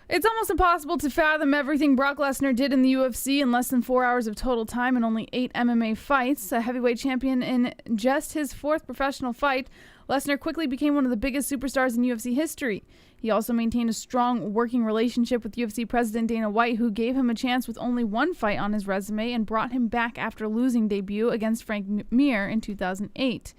It's almost impossible to fathom everything Brock Lesnar did in the UFC in less than 4 hours of total time and only 8 MMA fights. A heavyweight champion in just his 4th professional fight, Lesnar quickly became one of the biggest superstars in UFC history. He also maintained a strong working relationship with UFC President Dana White, who gave him a chance with only 1 fight on his resume and brought him back after losing debut against Frank Mir in 2008.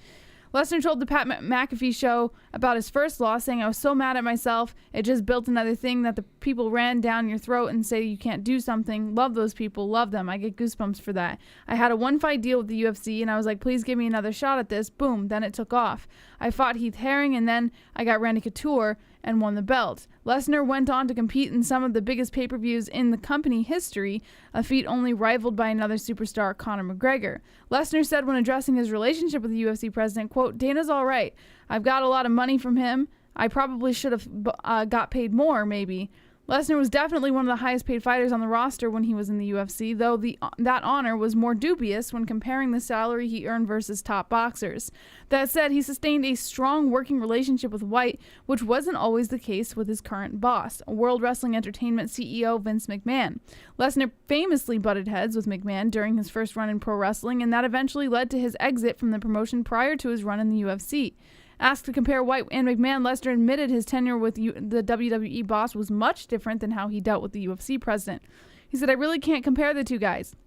Lesnar told the Pat McAfee show about his first loss, saying, I was so mad at myself. It just built another thing that the people ran down your throat and say you can't do something. Love those people. Love them. I get goosebumps for that. I had a one-fight deal with the UFC, and I was like, please give me another shot at this. Boom. Then it took off. I fought Heath Herring, and then I got Randy Couture and won the belt. Lesnar went on to compete in some of the biggest pay-per-views in the company history, a feat only rivaled by another superstar, Conor McGregor. Lesnar said when addressing his relationship with the UFC president, quote, Dana's all right. I've got a lot of money from him. I probably should have got paid more, maybe. Lesnar was definitely one of the highest paid fighters on the roster when he was in the UFC, though that honor was more dubious when comparing the salary he earned versus top boxers. That said, he sustained a strong working relationship with White, which wasn't always the case with his current boss, World Wrestling Entertainment CEO Vince McMahon. Lesnar famously butted heads with McMahon during his first run in pro wrestling, and that eventually led to his exit from the promotion prior to his run in the UFC. Asked to compare White and McMahon, Lesnar admitted his tenure with the WWE boss was much different than how he dealt with the UFC president. He said, I really can't compare the two guys.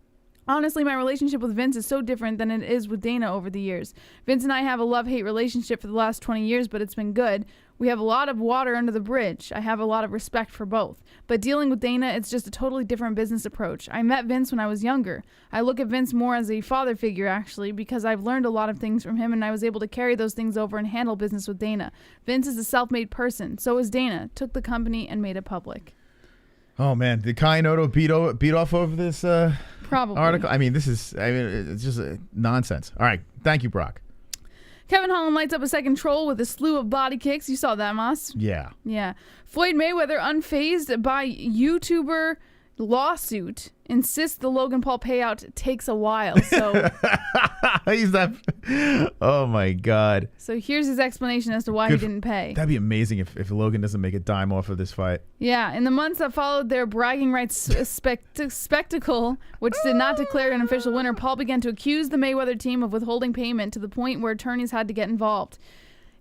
Honestly, my relationship with Vince is so different than it is with Dana over the years. Vince and I have a love-hate relationship for the last 20 years, but it's been good. We have a lot of water under the bridge. I have a lot of respect for both. But dealing with Dana, it's just a totally different business approach. I met Vince when I was younger. I look at Vince more as a father figure, actually, because I've learned a lot of things from him, and I was able to carry those things over and handle business with Dana. Vince is a self-made person. So is Dana. Took the company and made it public. Oh, man. Did Kainoto beat off over this Probably. article? I mean, it's just nonsense. All right. Thank you, Brock. Kevin Holland lights up a second troll with a slew of body kicks. You saw that, Moss? Yeah. Yeah. Floyd Mayweather, unfazed by YouTuber lawsuit, insists the Logan Paul payout takes a while. So he's not. Oh my God. So here's his explanation as to why he didn't pay. That'd be amazing if Logan doesn't make a dime off of this fight. Yeah, in the months that followed their bragging rights spectacle, which did not declare an official winner, Paul began to accuse the Mayweather team of withholding payment to the point where attorneys had to get involved.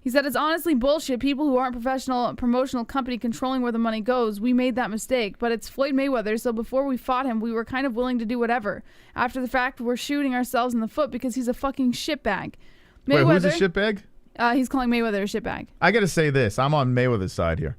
He said, it's honestly bullshit. People who aren't professional promotional company controlling where the money goes. We made that mistake, but it's Floyd Mayweather, so before we fought him, we were kind of willing to do whatever. After the fact, we're shooting ourselves in the foot because he's a fucking shitbag. Wait, who's a shitbag? He's calling Mayweather a shitbag. I got to say this. I'm on Mayweather's side here.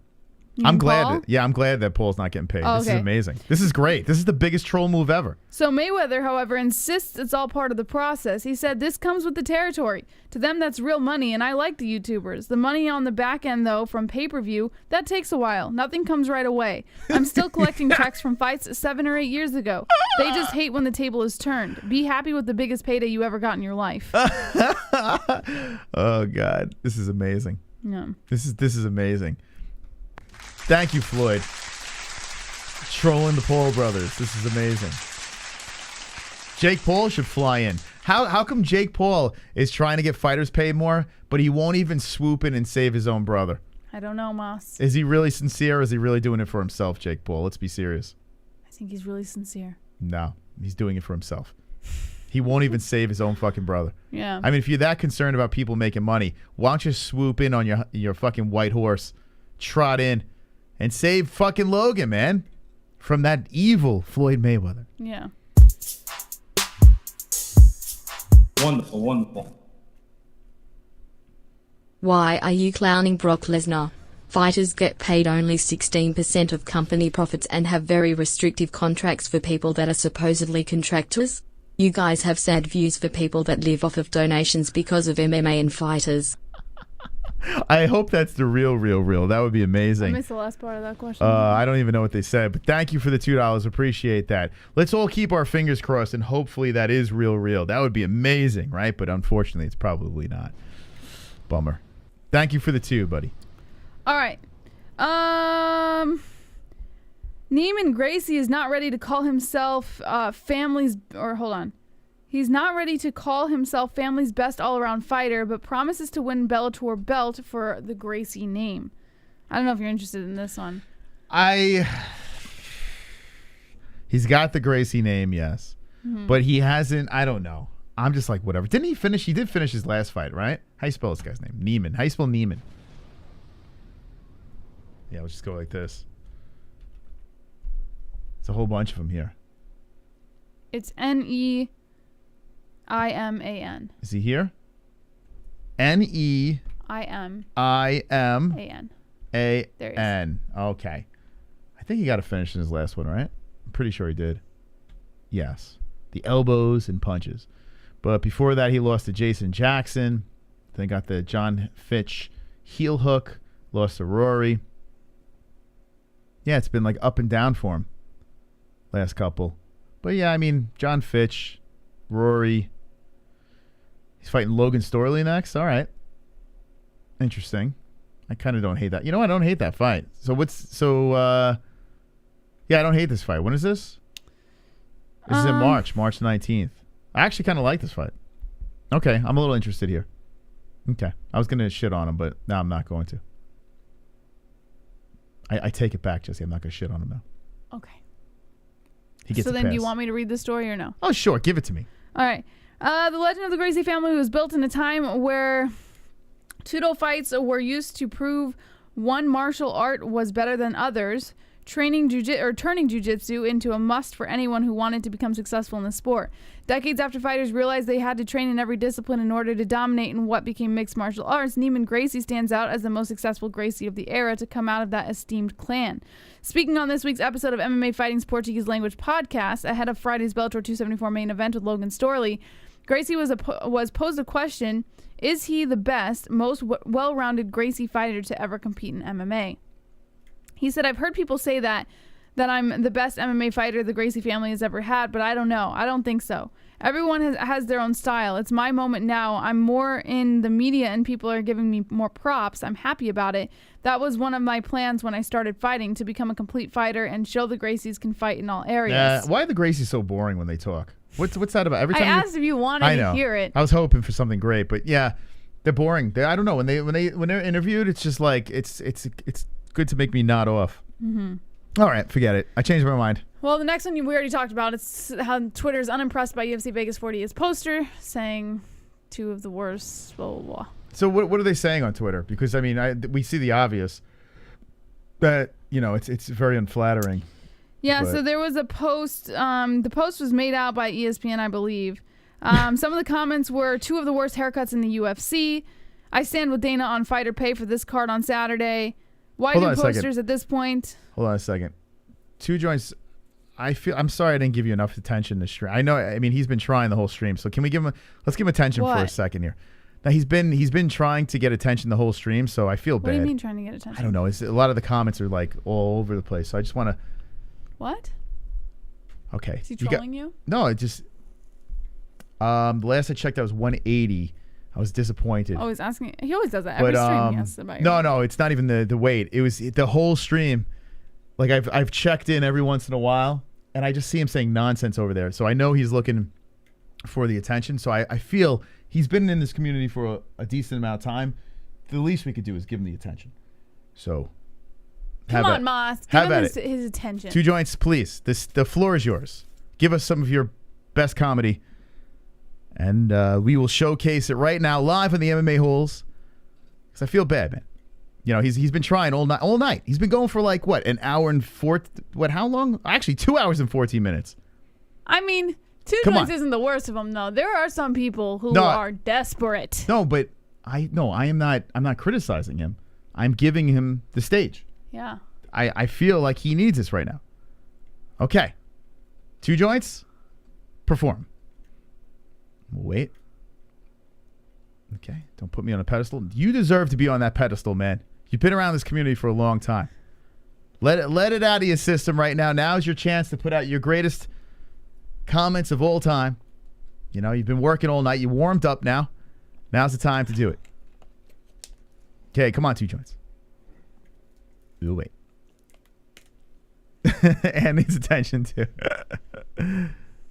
I'm glad that Paul's not getting paid. Oh, this is amazing. This is great. This is the biggest troll move ever. So Mayweather, however, insists it's all part of the process. He said, this comes with the territory. To them, that's real money, and I like the YouTubers. The money on the back end, though, from pay-per-view, that takes a while. Nothing comes right away. I'm still collecting checks from fights 7 or 8 years ago. They just hate when the table is turned. Be happy with the biggest payday you ever got in your life. Oh, God. This is amazing. Yeah. This is amazing. Thank you, Floyd. Trolling the Paul brothers. This is amazing. Jake Paul should fly in. How come Jake Paul is trying to get fighters paid more, but he won't even swoop in and save his own brother? I don't know, Moss. Is he really sincere, or is he really doing it for himself, Jake Paul? Let's be serious. I think he's really sincere. No, he's doing it for himself. He won't even save his own fucking brother. Yeah. I mean, if you're that concerned about people making money, why don't you swoop in on your fucking white horse, trot in, and save fucking Logan, man, from that evil Floyd Mayweather. Yeah. Wonderful, wonderful. Why are you clowning Brock Lesnar? Fighters get paid only 16% of company profits and have very restrictive contracts for people that are supposedly contractors. You guys have sad views for people that live off of donations because of MMA and fighters. I hope that's the real. That would be amazing. I missed the last part of that question. I don't even know what they said, but thank you for the $2. Appreciate that. Let's all keep our fingers crossed, and hopefully that is real. That would be amazing, right? But unfortunately, it's probably not. Bummer. Thank you for the 2, buddy. All right. Neiman Gracie is not ready to call himself He's not ready to call himself family's best all-around fighter, but promises to win Bellator belt for the Gracie name. I don't know if you're interested in this one. He's got the Gracie name, yes. Mm-hmm. But he hasn't, I don't know. I'm just like, whatever. Didn't he finish? He did finish his last fight, right? How you spell this guy's name? Neiman. How you spell Neiman? Yeah, we'll just go like this. It's a whole bunch of them here. It's Neiman. Is he here? N-E-I-M-A-N. N-E-I-M-A-N. Okay. I think he got a finish in his last one, right? I'm pretty sure he did. Yes. The elbows and punches. But before that, he lost to Jason Jackson. Then got the John Fitch heel hook. Lost to Rory. Yeah, it's been like up and down for him. Last couple. But yeah, I mean, John Fitch, Rory. He's fighting Logan Storley next. All right. Interesting. I kind of don't hate that. You know, I don't hate that fight. Yeah, I don't hate this fight. When is this? This is in March 19th. I actually kind of like this fight. Okay, I'm a little interested here. Okay. I was going to shit on him, but now I'm not going to. I take it back, Jesse. I'm not going to shit on him now. Okay. He gets so a then pass. do you want me to read the story or no? Oh, sure. Give it to me. All right. The legend of the Gracie family was built in a time where Tudo fights were used to prove one martial art was better than others, turning jiu-jitsu into a must for anyone who wanted to become successful in the sport. Decades after fighters realized they had to train in every discipline in order to dominate in what became mixed martial arts, Neiman Gracie stands out as the most successful Gracie of the era to come out of that esteemed clan. Speaking on this week's episode of MMA Fighting's Portuguese Language Podcast, ahead of Friday's Bellator 274 main event with Logan Storley, Gracie was posed a question: is he the best, most well-rounded Gracie fighter to ever compete in MMA? He said, I've heard people say that I'm the best MMA fighter the Gracie family has ever had, but I don't know. I don't think so. Everyone has their own style. It's my moment now. I'm more in the media and people are giving me more props. I'm happy about it. That was one of my plans when I started fighting, to become a complete fighter and show the Gracies can fight in all areas. Why are the Gracies so boring when they talk? What's that about? Every time I asked if you wanted to hear it. I was hoping for something great, but yeah, they're boring. I don't know, when they're interviewed, it's just like it's good to make me nod off. Mm-hmm. All right, forget it. I changed my mind. Well, the next one we already talked about. It's how Twitter is unimpressed by UFC Vegas 40's poster, saying two of the worst, blah, blah, blah. So what are they saying on Twitter? Because, I mean, we see the obvious. But, it's very unflattering. Yeah, so there was a post. The post was made out by ESPN, I believe. Some of the comments were, two of the worst haircuts in the UFC. I stand with Dana on fighter pay for this card on Saturday. Why do posters at this point? Hold on a second. Two joints. I'm sorry I didn't give you enough attention this stream. I know. I mean, he's been trying the whole stream. So can we let's give him attention for a second here. Now he's been trying to get attention the whole stream. So I feel bad. What do you mean trying to get attention? I don't know. A lot of the comments are like all over the place. So I just want to. What? Okay. Is he trolling you? No, it just. The last I checked, I was 180. I was disappointed. Oh, he's asking. He always does that every stream. He asks about your No, it's not even the weight. It was the whole stream. Like I've checked in every once in a while, and I just see him saying nonsense over there. So I know he's looking for the attention. So I feel he's been in this community for a decent amount of time. The least we could do is give him the attention. So come on, Moss. Give him his attention. Two joints, please. The floor is yours. Give us some of your best comedy. And we will showcase it right now live on the MMA-Holes. Because I feel bad, man. He's been trying all night. He's been going for like, what, an hour and how long? Actually, 2 hours and 14 minutes. I mean, two joints isn't the worst of them, though. There are some people who are desperate. No, but I'm not criticizing him. I'm giving him the stage. Yeah. I feel like he needs this right now. Okay. Two joints, perform. We'll wait. Okay. Don't put me on a pedestal. You deserve to be on that pedestal, man. You've been around this community for a long time. Let it out of your system right now. Now's your chance to put out your greatest comments of all time. You've been working all night. You warmed up now. Now's the time to do it. Okay, come on, two joints. We'll wait. Ann needs attention, too.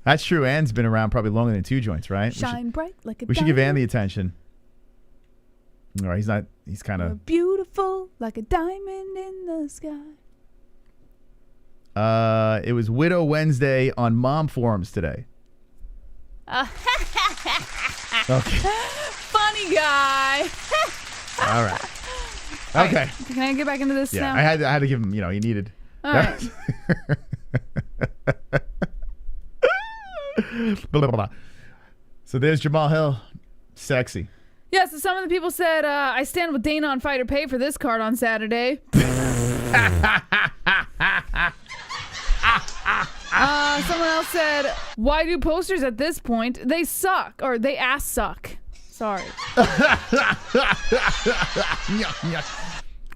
That's true. Ann's been around probably longer than two joints, right? Shine bright like a diamond. We should give Ann the attention. All right, he's not. He's kind of beautiful like a diamond in the sky. It was Widow Wednesday on Mom Forums today. Okay. Funny guy. All right. Okay. Right. Can I get back into this now? I had to give him. He needed. All right. Blah, blah, blah. So there's Jamahal Hill, sexy. Yeah, so some of the people said, I stand with Dana on Fight or Pay for this card on Saturday. Someone else said, why do posters at this point? They suck, or they ass suck. Sorry.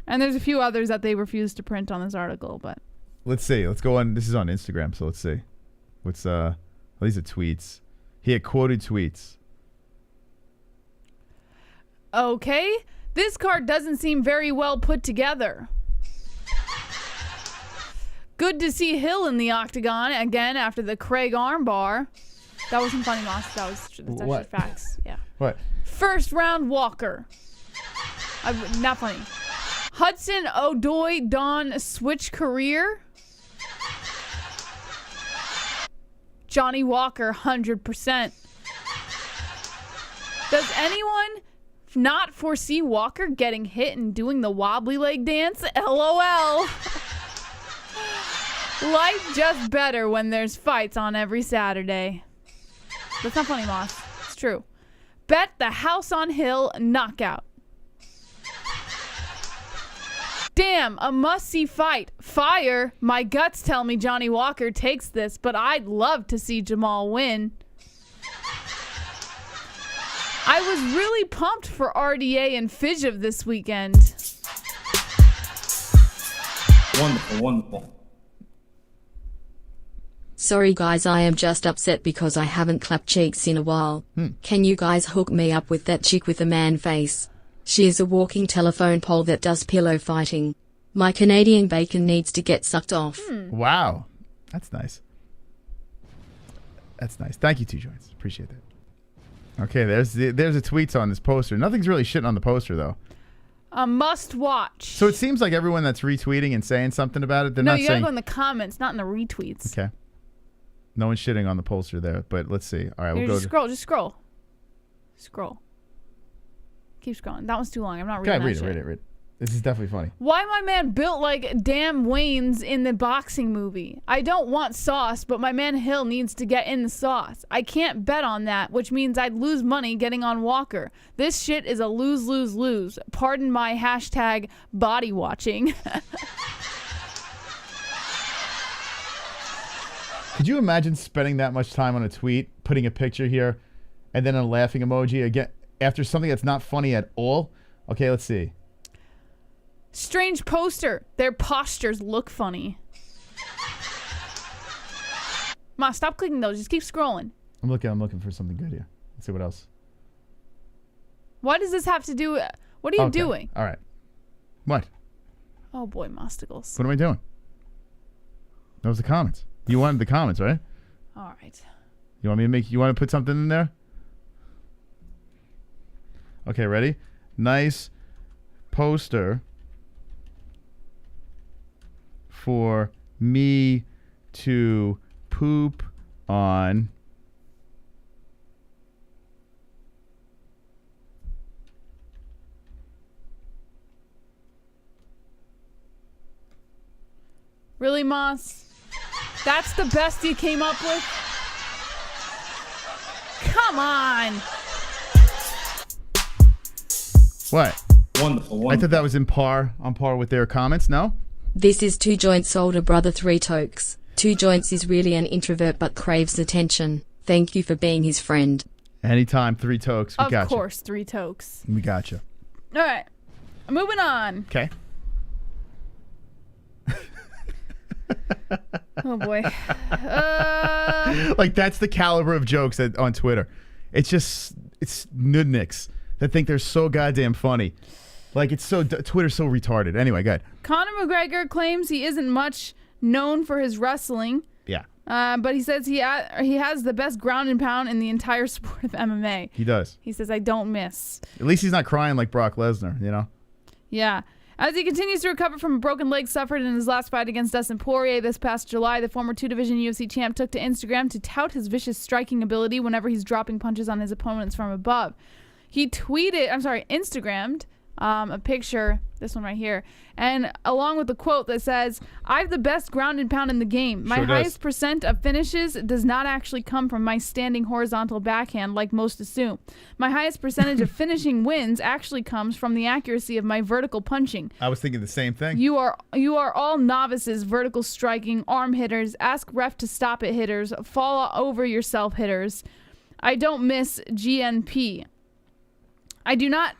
And there's a few others that they refused to print on this article, but. Let's see. Let's go on. This is on Instagram, so let's see. What's these are tweets. He had quoted tweets. Okay. This card doesn't seem very well put together. Good to see Hill in the octagon again after the Craig armbar. That wasn't funny, Moss. That's actually facts. Yeah. What? First round Walker. Not funny. Hudson Odoi Don switch career. Johnny Walker 100%. Does anyone not foresee Walker getting hit and doing the wobbly leg dance? LOL. Life just better when there's fights on every Saturday. That's not funny, Moss. It's true. Bet the house on Hill knockout. Damn, a must-see fight. Fire. My guts tell me Johnny Walker takes this, but I'd love to see Jamahal win. I was really pumped for RDA and Fiziev this weekend. Wonderful, wonderful. Sorry guys, I am just upset because I haven't clapped cheeks in a while. Can you guys hook me up with that chick with the man face? She is a walking telephone pole that does pillow fighting. My Canadian bacon needs to get sucked off. Wow. That's nice. That's nice. Thank you, Two Joints. Appreciate that. Okay, there's the tweets on this poster. Nothing's really shitting on the poster, though. A must watch. So it seems like everyone that's retweeting and saying something about it, they're not you saying... gotta go in the comments, not in the retweets. Okay. No one's shitting on the poster there, but let's see. All right, we'll go just scroll. Just scroll. Scroll. Keep scrolling. That one's too long. I'm not reading that shit. Read it. This is definitely funny. Why my man built like damn Wayne's in the boxing movie? I don't want sauce, but my man Hill needs to get in the sauce. I can't bet on that, which means I'd lose money getting on Walker. This shit is a lose-lose-lose. Pardon my hashtag body watching. Could you imagine spending that much time on a tweet, putting a picture here, and then a laughing emoji again after something that's not funny at all? Okay, let's see. Strange poster. Their postures look funny. Ma, stop clicking those. Just keep scrolling. I'm looking for something good here. Let's see what else. What does this have to do? What are you doing? All right. What? Oh boy, Mosticles. What am I doing? That was the comments. You wanted the comments, right? All right. You want to put something in there? Okay, ready? Nice poster for me to poop on. Really, Moss? That's the best you came up with? Come on. What? Wonderful. I thought that was on par with their comments. No? This is Two Joints' older brother, Three Tokes. Two Joints is really an introvert but craves attention. Thank you for being his friend. Anytime, Three Tokes. We got you. Of course, Three Tokes. We got you. All right. Moving on. Okay. Oh boy. Like that's the caliber of jokes on Twitter. It's nudniks that think they're so goddamn funny. Like Twitter's so retarded. Anyway, go ahead. Conor McGregor claims he isn't much known for his wrestling. Yeah. But he says he has the best ground and pound in the entire sport of MMA. He does. He says, I don't miss. At least he's not crying like Brock Lesnar, you know? Yeah. As he continues to recover from a broken leg suffered in his last fight against Dustin Poirier this past July, the former two-division UFC champ took to Instagram to tout his vicious striking ability whenever he's dropping punches on his opponents from above. He Instagrammed a picture, this one right here, and along with the quote that says, "I have the best ground and pound in the game. My highest percent of finishes does not actually come from my standing horizontal backhand like most assume. My highest percentage of finishing wins actually comes from the accuracy of my vertical punching." I was thinking the same thing. You are all novices, vertical striking, arm hitters, ask ref to stop it hitters, fall over yourself hitters. I don't miss GNP. I do not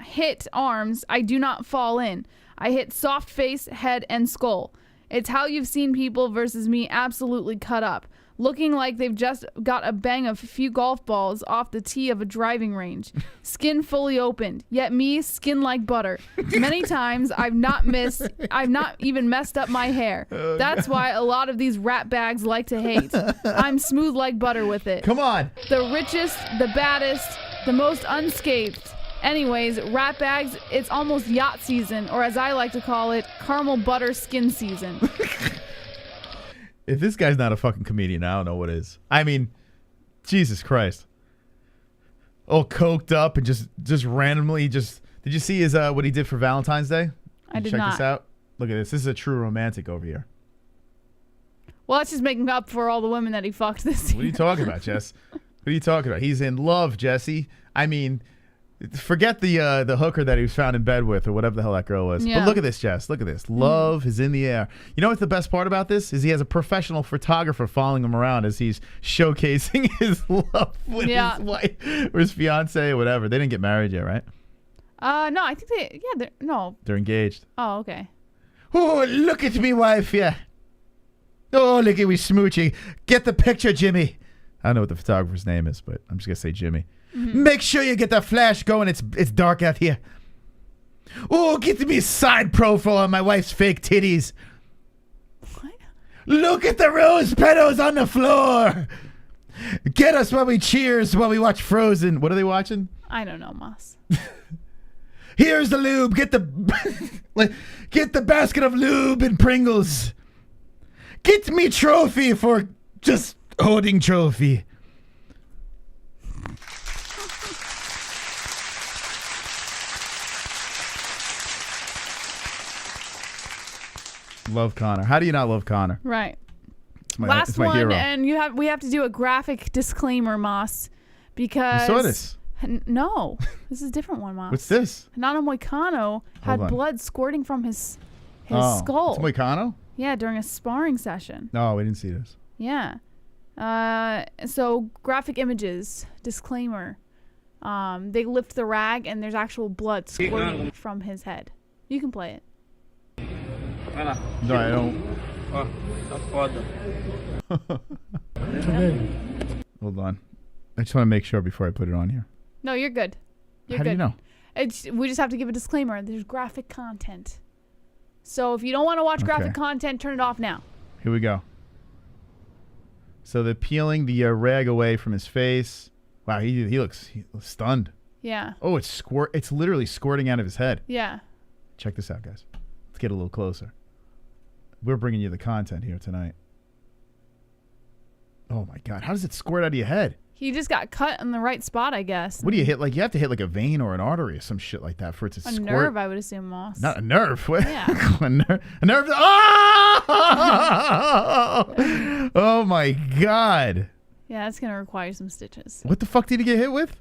hit arms. I do not fall in. I hit soft face, head, and skull. It's how you've seen people versus me absolutely cut up, looking like they've just got a bang of a few golf balls off the tee of a driving range. Skin fully opened, yet me, skin like butter. Many times I've not even messed up my hair. That's why a lot of these rat bags like to hate. I'm smooth like butter with it. Come on. The richest, the baddest, the most unscathed. Anyways, rat bags, it's almost yacht season, or as I like to call it, caramel butter skin season. If this guy's not a fucking comedian, I don't know what is. I mean, Jesus Christ. All coked up and just randomly just... Did you see his what he did for Valentine's Day? I did check not. this out. Look at this. This is a true romantic over here. Well, that's just making up for all the women that he fucked this year. What are you talking about, Jess? What are you talking about? He's in love, Jesse. I mean... Forget the hooker that he was found in bed with or whatever the hell that girl was. Yeah. But look at this, Jess. Look at this. Love is in the air. You know what's the best part about this? Is he has a professional photographer following him around as he's showcasing his love with his wife or his fiance or whatever. They didn't get married yet, right? No, I think They're engaged. Oh, okay. Oh, look at me, wife, yeah. Oh, look at me smooching. Get the picture, Jimmy. I don't know what the photographer's name is, but I'm just going to say Jimmy. Mm-hmm. Make sure you get the flash going. It's dark out here. Oh, get me a side profile on my wife's fake titties. What? Look at the rose petals on the floor. Get us while we cheers while we watch Frozen. What are they watching? I don't know, Moss. Here's the lube. Get the basket of lube and Pringles. Get me trophy for just holding trophy. Love Conor. How do you not love Conor? Right. It's my hero. And we have to do a graphic disclaimer, Moss, because You saw this? No, this is a different one, Moss. What's this? Nana Moicano had on. blood squirting from his skull. It's Moicano? Yeah, during a sparring session. No, we didn't see this. Yeah. So graphic images disclaimer. They lift the rag and there's actual blood squirting from his head. You can play it. No, I don't. Hold on. I just want to make sure before I put it on here. No, you're good. You're How good. do you know? We just have to give a disclaimer. There's graphic content. So if you don't want to watch graphic content, turn it off now. Here we go. So they're peeling the rag away from his face. Wow, he looks stunned. Yeah. Oh, it's literally squirting out of his head. Yeah. Check this out, guys. Let's get a little closer. We're bringing you the content here tonight. Oh my God, how does it squirt out of your head? He just got cut in the right spot, I guess. What do you hit? Like you have to hit like a vein or an artery or some shit like that for it to squirt. A nerve, I would assume, Moss. Not a nerve. What? Yeah. A nerve. Oh! Oh my God. Yeah, that's gonna require some stitches. What the fuck did he get hit with?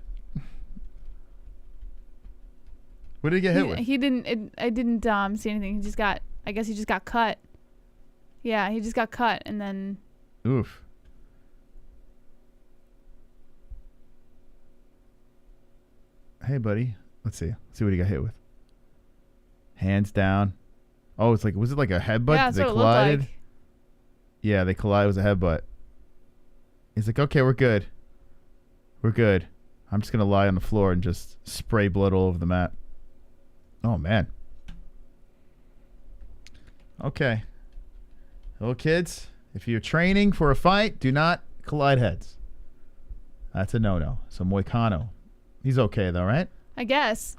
What did he get hit with? He didn't. I didn't see anything. I guess he just got cut. Yeah, he just got cut and then. Oof. Hey, buddy. Let's see. Let's see what he got hit with. Hands down. Oh, it's like, was it like a headbutt? Yeah, that's They what collided? it looked like. Yeah, they collided. It was a headbutt. He's like, okay, we're good. We're good. I'm just going to lie on the floor and just spray blood all over the mat. Oh, man. Okay. Little kids, if you're training for a fight, do not collide heads. That's a no-no. So Moicano, he's okay though, right? I guess.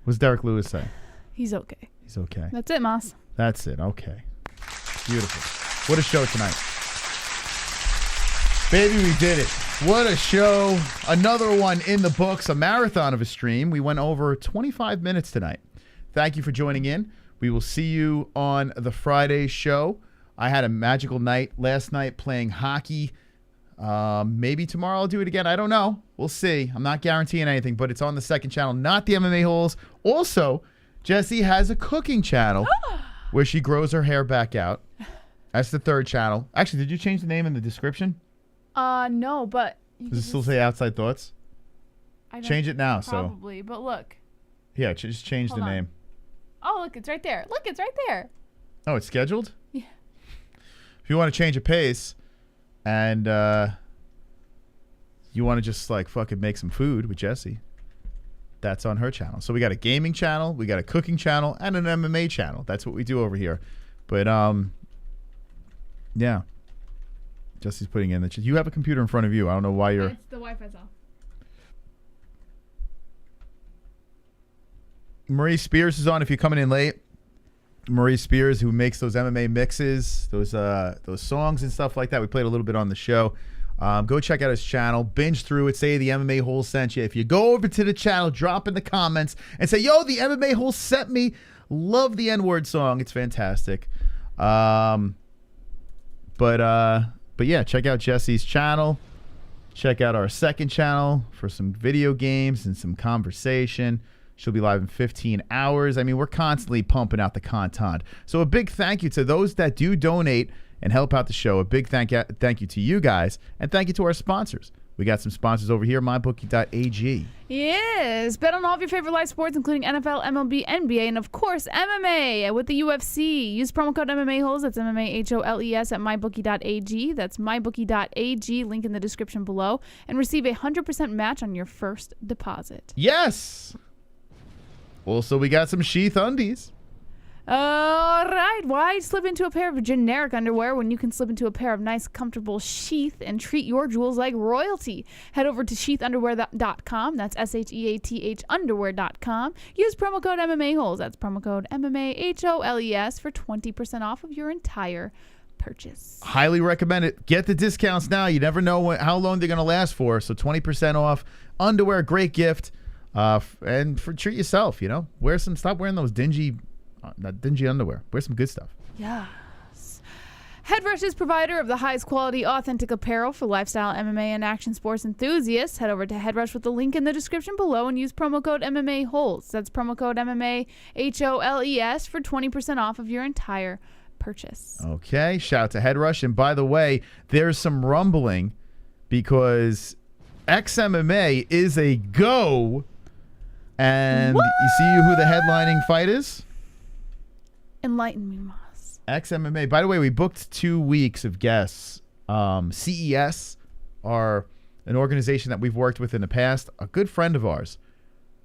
What's Derek Lewis say? He's okay. He's okay. That's it, Moss. That's it. Okay. Beautiful. What a show tonight. Baby, we did it. What a show. Another one in the books, a marathon of a stream. We went over 25 minutes tonight. Thank you for joining in. We will see you on the Friday show. I had a magical night last night playing hockey. Maybe tomorrow I'll do it again. I don't know. We'll see. I'm not guaranteeing anything, but it's on the second channel, not the MMA-Holes. Also, Jessie has a cooking channel where she grows her hair back out. That's the third channel. Actually, did you change the name in the description? No, but... Does it still say Outside Thoughts? Change it now. Probably, but look. Yeah, just change the name. Oh, look, it's right there. Look, it's right there. Oh, it's scheduled? Yeah. If you want to change a pace and you want to just like fucking make some food with Jessie, that's on her channel. So we got a gaming channel, we got a cooking channel, and an MMA channel. That's what we do over here. But yeah. Jessie's putting in that you have a computer in front of you. I don't know why you're... It's the Wi-Fi's off. Maurice Spears is on if you're coming in late. Maurice Spears, who makes those MMA mixes, those songs and stuff like that. We played a little bit on the show. Go check out his channel. Binge through it. Say the MMA-Holes sent you. If you go over to the channel, drop in the comments and say, yo, the MMA-Holes sent me. Love the N-word song. It's fantastic. But yeah, check out Jessie's channel. Check out our second channel for some video games and some conversation. She'll be live in 15 hours. I mean, we're constantly pumping out the content. So a big thank you to those that do donate and help out the show. A big thank you to you guys. And thank you to our sponsors. We got some sponsors over here, mybookie.ag. Yes. Bet on all of your favorite live sports, including NFL, MLB, NBA, and of course, MMA with the UFC. Use promo code MMA-Holes. That's MMA-HOLES at mybookie.ag. That's mybookie.ag. Link in the description below. And receive a 100% match on your first deposit. Yes. Also, we got some sheath undies. All right. Why slip into a pair of generic underwear when you can slip into a pair of nice, comfortable sheath and treat your jewels like royalty? Head over to sheathunderwear.com. That's SHEATH underwear.com. Use promo code MMA-Holes. That's promo code MMA-HOLES for 20% off of your entire purchase. Highly recommend it. Get the discounts now. You never know how long they're going to last for. So 20% off. Underwear, great gift. And treat yourself, you know. Stop wearing those dingy underwear. Wear some good stuff. Yes. Headrush is provider of the highest quality, authentic apparel for lifestyle, MMA, and action sports enthusiasts. Head over to Headrush with the link in the description below and use promo code MMA-Holes. That's promo code MMA-HOLES for 20% off of your entire purchase. Okay. Shout out to Headrush. And by the way, there's some rumbling because XMMA is a go. And what? You see who the headlining fight is? Enlighten me, Moss. XMMA. By the way, we booked 2 weeks of guests. CES are an organization that we've worked with in the past. A good friend of ours.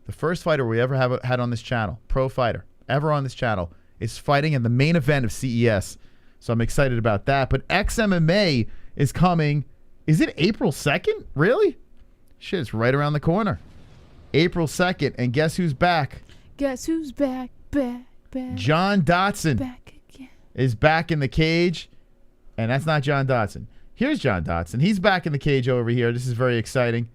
The first fighter we ever had on this channel, pro fighter, ever on this channel, is fighting in the main event of CES. So I'm excited about that. But XMMA is coming. Is it April 2nd? Really? Shit, it's right around the corner. April 2nd. And guess who's back? Guess who's back? John Dotson is back in the cage. And that's not John Dotson. Here's John Dotson. He's back in the cage over here. This is very exciting.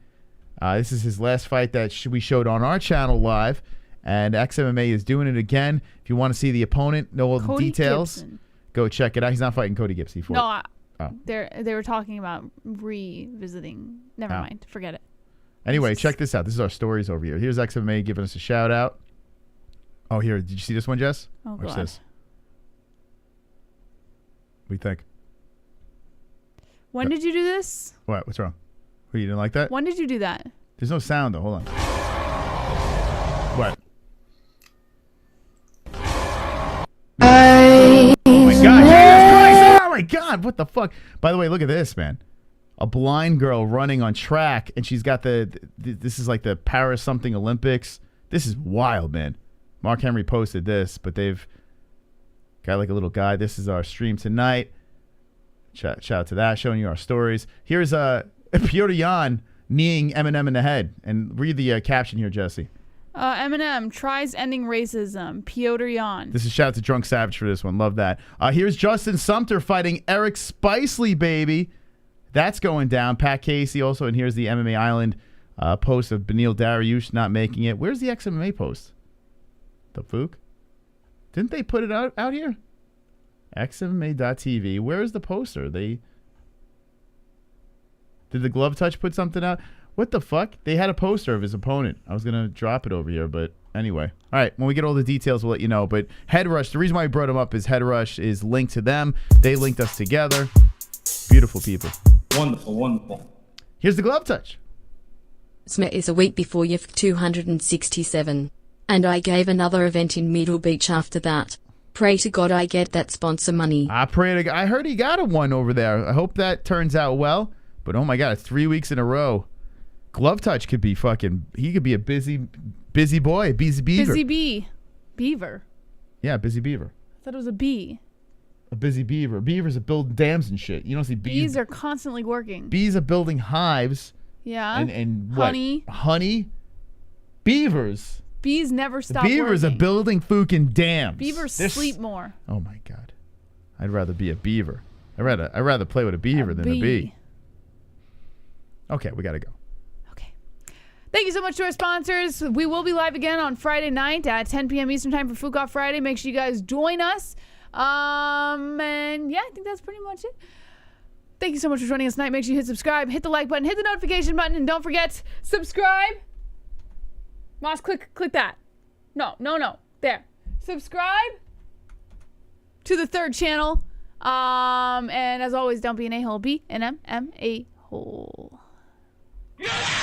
This is his last fight that we showed on our channel live. And XMMA is doing it again. If you want to see the opponent, know all the details, Gibson. Go check it out. He's not fighting Cody Gipsy for No, it. they were talking about revisiting. Never mind. Forget it. Anyway, check this out. This is our stories over here. Here's XMMA giving us a shout out. Oh, here. Did you see this one, Jess? Oh, Watch God. this. What do you think? When did you do this? What? What's wrong? You didn't like that? When did you do that? There's no sound, though. Hold on. What? Oh, my God. Jesus Christ. Oh, my God. What the fuck? By the way, look at this, man. A blind girl running on track, and she's got this is like the Paris something Olympics. This is wild, man. Mark Henry posted this, but they've got like a little guide. This is our stream tonight. Shout out to that, showing you our stories. Here's Piotr Jan kneeing Eminem in the head. And read the caption here, Jesse. Eminem tries ending racism. Piotr Jan. This is shout out to Drunk Savage for this one. Love that. Here's Justin Sumter fighting Eric Spicely, baby. That's going down. Pat Casey also, and here's the MMA Island post of Beneil Dariush not making it. Where's the XMMA post? The Fook? Didn't they put it out here? XMMA.tv. Where's the poster? Did the Glove Touch put something out? What the fuck? They had a poster of his opponent. I was going to drop it over here, but anyway. All right, when we get all the details, we'll let you know. But Head Rush, the reason why I brought him up is Head Rush is linked to them. They linked us together. Beautiful people. Wonderful, wonderful. Here's the Glove Touch. SMESH is a week before UFC 267. And I gave another event in Myrtle Beach after that. Pray to God I get that sponsor money. I heard he got a one over there. I hope that turns out well. But oh my God, 3 weeks in a row. Glove Touch could be he could be a busy boy, busy beaver. Beaver. Yeah, busy beaver. I thought it was a bee. A busy beaver. Beavers are building dams and shit. You don't see bees. Bees are constantly working. Bees are building hives. Yeah. And what? Honey. Beavers. Bees never stop Beavers working. are building fucking dams. Beavers sleep more. Oh my God. I'd rather be a beaver. I'd rather play with a beaver than a bee. Okay, we gotta go. Thank you so much to our sponsors. We will be live again on Friday night at 10 p.m. Eastern Time for Fook Off Friday. Make sure you guys join us. And yeah, I think that's pretty much it. Thank you so much for joining us tonight. Make sure you hit subscribe, hit the like button, hit the notification button, and don't forget, subscribe. Moss, click that. No. There. Subscribe to the third channel. And as always, don't be an a-hole. Be an MMA-hole. Yeah!